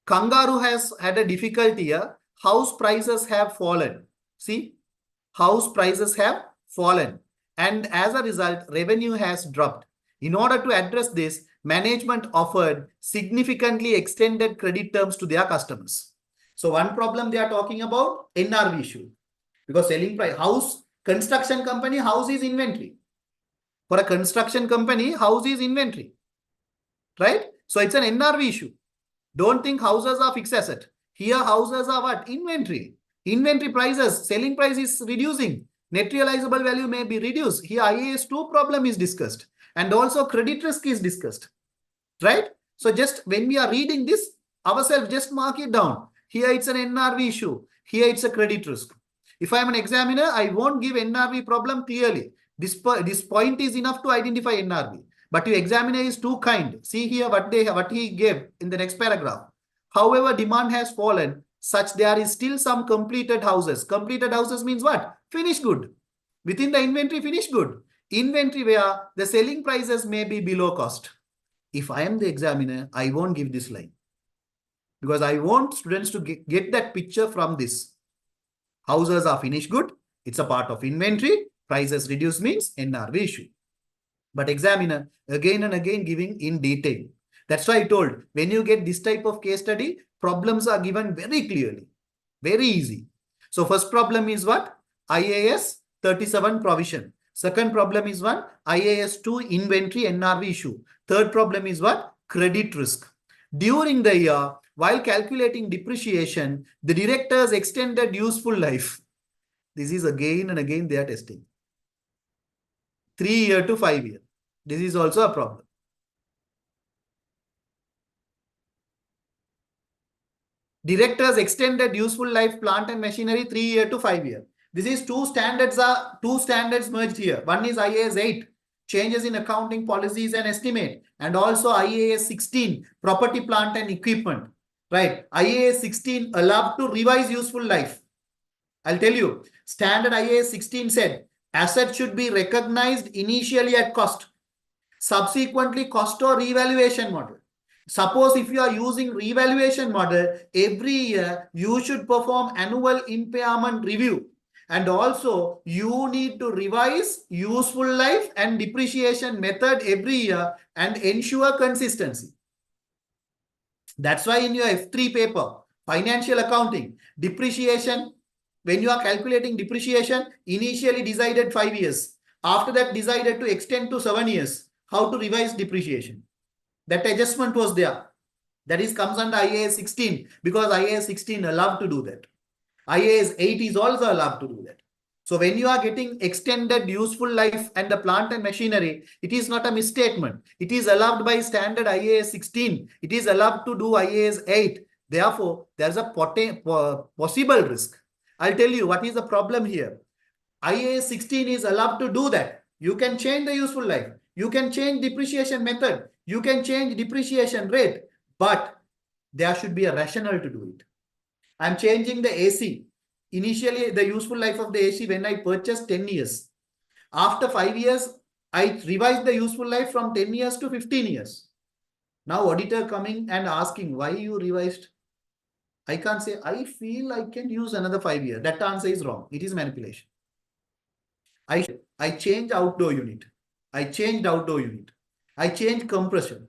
Kangaroo has had a difficulty here. House prices have fallen. See, house prices have fallen. And as a result, revenue has dropped. In order to address this, management offered significantly extended credit terms to their customers. So one problem they are talking about, NRV issue. Because selling price, house, construction company, house is inventory. For a construction company, house is inventory. Right? So it's an NRV issue. Don't think houses are fixed asset. Here houses are what? Inventory. Inventory prices, selling price is reducing. Net realizable value may be reduced. Here IAS 2 problem is discussed. And also credit risk is discussed. Right? So just when we are reading this, ourselves just mark it down. Here it's an NRV issue. Here it's a credit risk. If I am an examiner, I won't give NRV problem clearly. This point is enough to identify NRV. But your examiner is too kind. See here what he gave in the next paragraph. However, demand has fallen such there is still some completed houses. Completed houses means what? Finished good. Within the inventory, finished good. Inventory where the selling prices may be below cost. If I am the examiner, I won't give this line. Because I want students to get that picture from this. Houses are finished good. It's a part of inventory. Prices reduced means NRV issue. But examiner again and again giving in detail. That's why I told when you get this type of case study, problems are given very clearly. Very easy. So first problem is what? IAS 37 provision. Second problem is what? IAS 2 inventory NRV issue. Third problem is what? Credit risk. During the year, while calculating depreciation, the directors extended useful life. This is again and again they are testing. 3-year to 5-year. This is also a problem. Directors extended useful life plant and machinery 3-year to 5-year. This is two standards merged here. One is IAS 8, changes in accounting policies and estimate, and also IAS 16, property, plant and equipment. Right? IAS 16 allowed to revise useful life. I'll tell you, standard IAS 16 said Asset should be recognized initially at cost, subsequently cost or revaluation model. Suppose if you are using revaluation model, every year you should perform annual impairment review. And also you need to revise useful life and depreciation method every year and ensure consistency. That's why in your F3 paper, financial accounting, depreciation, when you are calculating depreciation, initially decided 5 years. After that, decided to extend to 7 years. How to revise depreciation? That adjustment was there. That is comes under IAS 16 because IAS 16 allowed to do that. IAS 8 is also allowed to do that. So when you are getting extended useful life and the plant and machinery, it is not a misstatement. It is allowed by standard IAS 16. It is allowed to do IAS 8. Therefore, there is a possible risk. I'll tell you what is the problem here. IAS 16 is allowed to do that. You can change the useful life. You can change depreciation method. You can change depreciation rate. But there should be a rationale to do it. I'm changing the AC. Initially, the useful life of the AC when I purchased 10 years. After 5 years, I revised the useful life from 10 years to 15 years. Now auditor coming and asking why you revised. I can't say, I feel I can use another 5 years. That answer is wrong. It is manipulation. I change outdoor unit. I changed outdoor unit. I changed compression.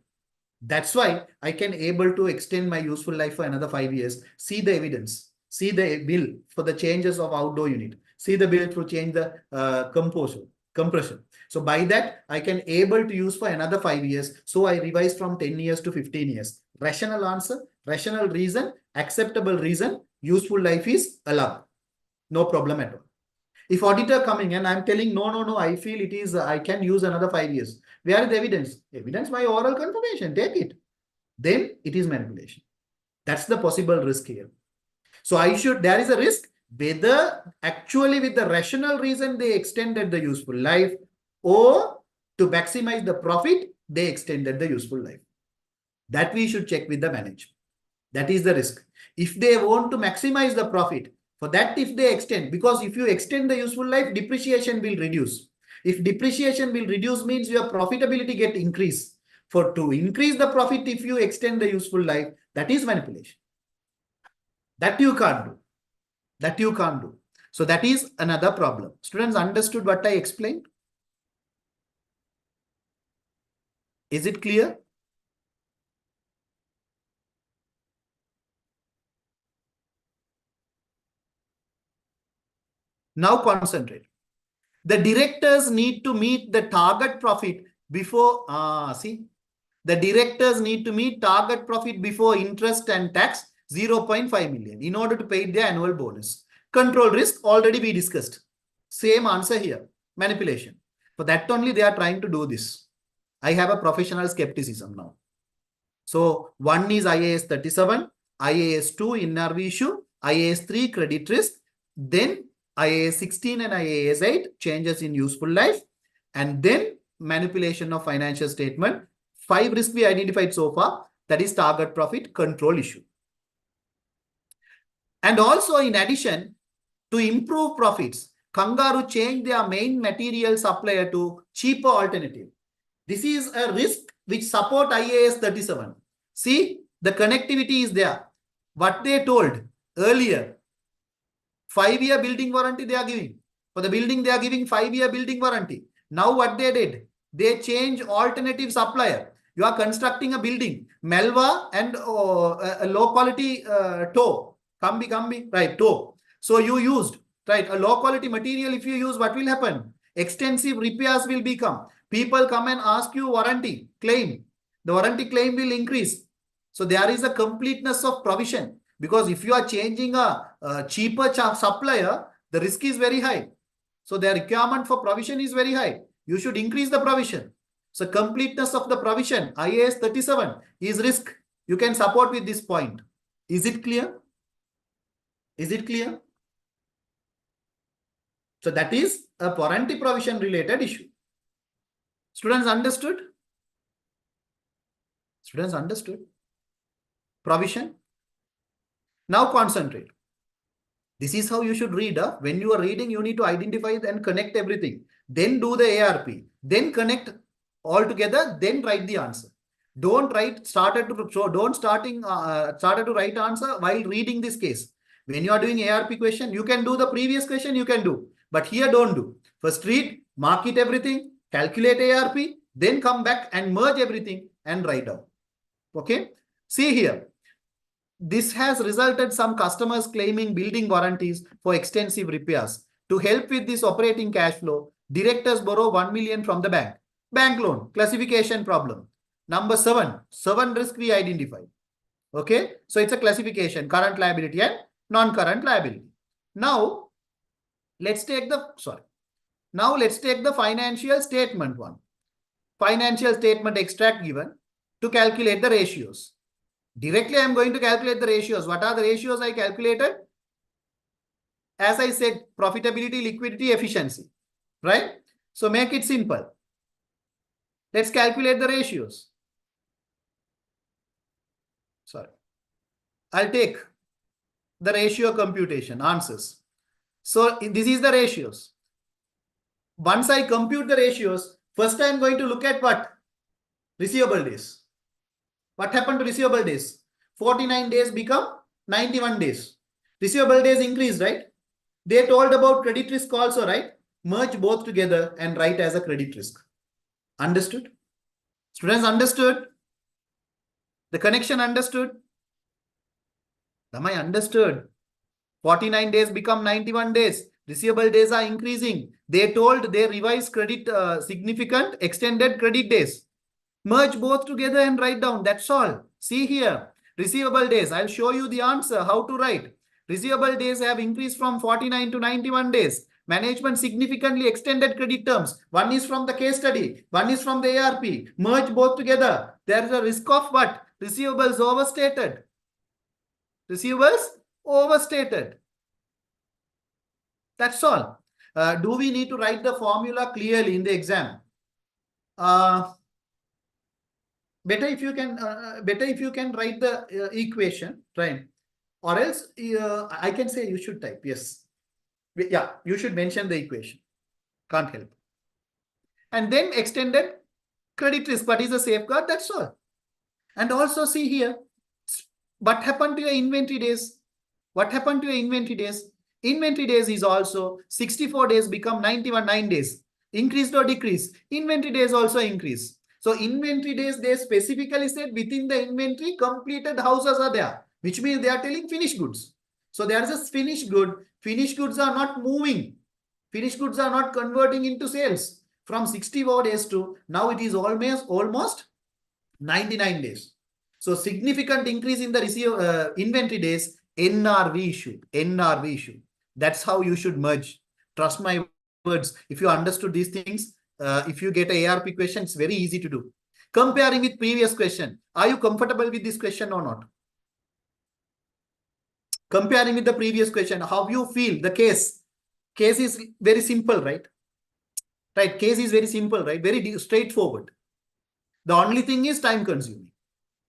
That's why I can able to extend my useful life for another 5 years. See the evidence. See the bill for the changes of outdoor unit. See the bill to change the compression. So by that, I can able to use for another 5 years. So I revise from 10 years to 15 years. Rational answer, rational reason, acceptable reason, useful life is allowed. No problem at all. If auditor coming and I'm telling, no, I feel it is, I can use another 5 years. Where is the evidence? Evidence by oral confirmation, take it. Then it is manipulation. That's the possible risk here. So there is a risk whether actually with the rational reason they extended the useful life or to maximize the profit, they extended the useful life. That we should check with the management. That is the risk. If they want to maximize the profit, for that if they extend, because if you extend the useful life, depreciation will reduce. If depreciation will reduce means your profitability get increased. To increase the profit, if you extend the useful life, that is manipulation. That you can't do. That you can't do. So that is another problem. Students understood what I explained? Is it clear? Now concentrate. The directors need to meet the target profit before, the directors need to meet target profit before interest and tax 0.5 million in order to pay their annual bonus. Control risk already we discussed. Same answer here, manipulation. For that only they are trying to do this. I have a professional skepticism now. So one is IAS 37, IAS 2 inner issue, IAS 3 credit risk, then IAS 16 and IAS 8 changes in useful life, and then manipulation of financial statement. 5 risks we identified so far, that is target profit control issue. And also in addition, to improve profits, Kangaroo changed their main material supplier to cheaper alternative. This is a risk which support IAS 37. See, the connectivity is there. What they told earlier, 5-year building warranty they are giving. For the building, they are giving 5-year building warranty. Now what they did, they change alternative supplier. You are constructing a building, Melva and a low quality toe. Kambi, right, toe. So you used, right, a low quality material. If you use, what will happen? Extensive repairs will become. People come and ask you warranty claim. The warranty claim will increase. So there is a completeness of provision. Because if you are changing a cheaper supplier, the risk is very high. So the requirement for provision is very high. You should increase the provision. So completeness of the provision, IAS 37 is risk. You can support with this point. Is it clear? Is it clear? So that is a warranty provision related issue. Students understood? Students understood? Provision. Now concentrate. This is how you should read. When you are reading, you need to identify and connect everything. Then do the ARP. Then connect all together. Then write the answer. Don't started to write answer while reading this case. When you are doing ARP question, you can do the previous question. You can do, but here don't do. First read, mark it everything, calculate ARP, then come back and merge everything and write down. Okay. See here. This has resulted some customers claiming building warranties for extensive repairs. To help with this operating cash flow, directors borrow 1 million from the bank. Bank loan, classification problem. Number 7 risk we identified. Okay, so it's a classification, current liability and non-current liability. Now, let's take the financial statement one. Financial statement extract given to calculate the ratios. Directly, I am going to calculate the ratios. What are the ratios I calculated? As I said, profitability, liquidity, efficiency, right? So make it simple. Let's calculate the ratios. Sorry. I'll take the ratio computation answers. So this is the ratios. Once I compute the ratios, first I'm going to look at what? Receivable days. What happened to receivable days? 49 days become 91 days. Receivable days increased, right? They told about credit risk also, right? Merge both together and write as a credit risk. Understood? Students, understood? The connection understood? Am I understood? 49 days become 91 days. Receivable days are increasing. They told they revised credit significant extended credit days. Merge both together and write down. That's all. See here. Receivable days. I'll show you the answer. How to write. Receivable days have increased from 49 to 91 days. Management significantly extended credit terms. One is from the case study. One is from the ARP. Merge both together. There is a risk of what? Receivables overstated. Receivables overstated. That's all. Do we need to write the formula clearly in the exam? Better if you can write the equation, right? Or else I can say you should type. Yes. Yeah, you should mention the equation. Can't help. And then extended credit risk. What is the safeguard? That's all. And also see here. What happened to your inventory days? What happened to your inventory days? Inventory days is also 64 days become 9 days. Increased or decreased? Inventory days also increase. So inventory days, they specifically said within the inventory, completed houses are there, which means they are telling finished goods. So there is a finished good. Finished goods are not moving. Finished goods are not converting into sales. From 64 days to now it is almost 99 days. So significant increase in the inventory days, NRV issue. NRV issue. That's how you should merge. Trust my words. If you understood these things, if you get a ARP question, it's very easy to do. Comparing with previous question, are you comfortable with this question or not? Comparing with the previous question, how you feel the case? Case is very simple, right? Right, case is very simple, right? Very straightforward. The only thing is time consuming.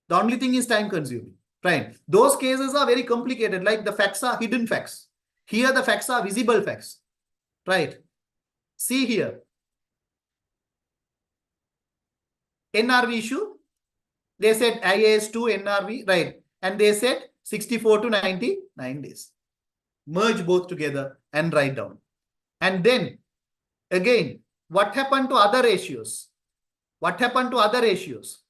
The only thing is time consuming, right? Those cases are very complicated, like the facts are hidden facts. Here the facts are visible facts, right? See here. NRV issue, they said IAS2 NRV, right? And they said 64 to 99 days. Merge both together and write down. And then again, what happened to other ratios? What happened to other ratios?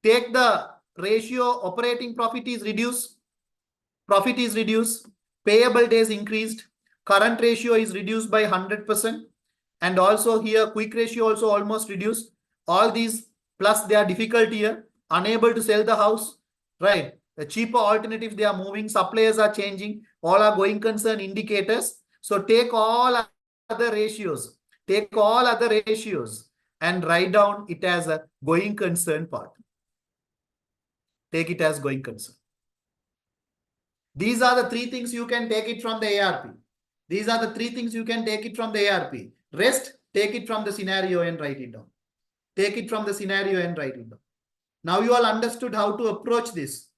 Take the ratio operating profit is reduced. Profit is reduced. Payable days increased. Current ratio is reduced by 100%. And also here, quick ratio also almost reduced. All these plus they are difficult here, unable to sell the house, right? The cheaper alternatives, they are moving, suppliers are changing, all are going concern indicators. So take all other ratios, and write down it as a going concern part. Take it as going concern. These are the 3 things you can take it from the ARP. These are the 3 things you can take it from the ARP. Rest, take it from the scenario and write it down. Take it from the scenario and write it down. Now you all understood how to approach this.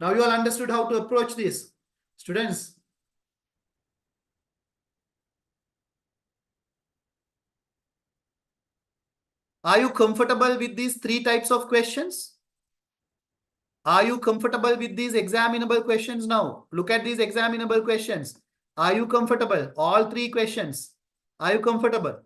Now you all understood how to approach this. Students, are you comfortable with these three types of questions? Are you comfortable with these examinable questions now? Look at these examinable questions. Are you comfortable? All three questions. Are you comfortable?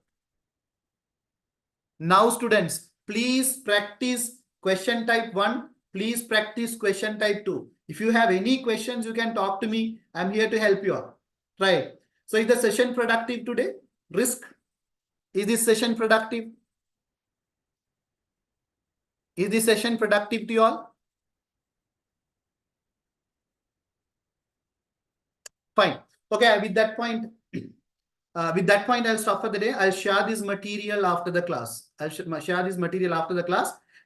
Now, students, please practice question type 1. Please practice question type 2. If you have any questions, you can talk to me. I'm here to help you out. Right. So is the session productive today? Risk. Is this session productive? Is this session productive to you all? Fine. Okay, with that point, I'll stop for the day. I'll share this material after the class.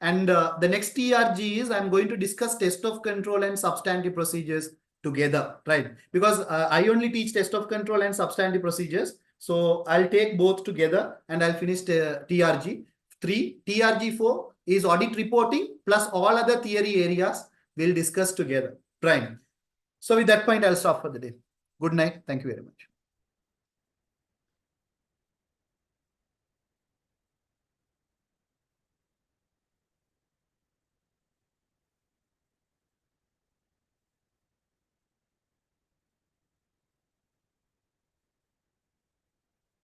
And the next TRG is I'm going to discuss test of control and substantive procedures together, right? Because I only teach test of control and substantive procedures. So I'll take both together and I'll finish TRG 3. TRG 4 is audit reporting plus all other theory areas we'll discuss together, right? So with that point, I'll stop for the day. Good night. Thank you very much.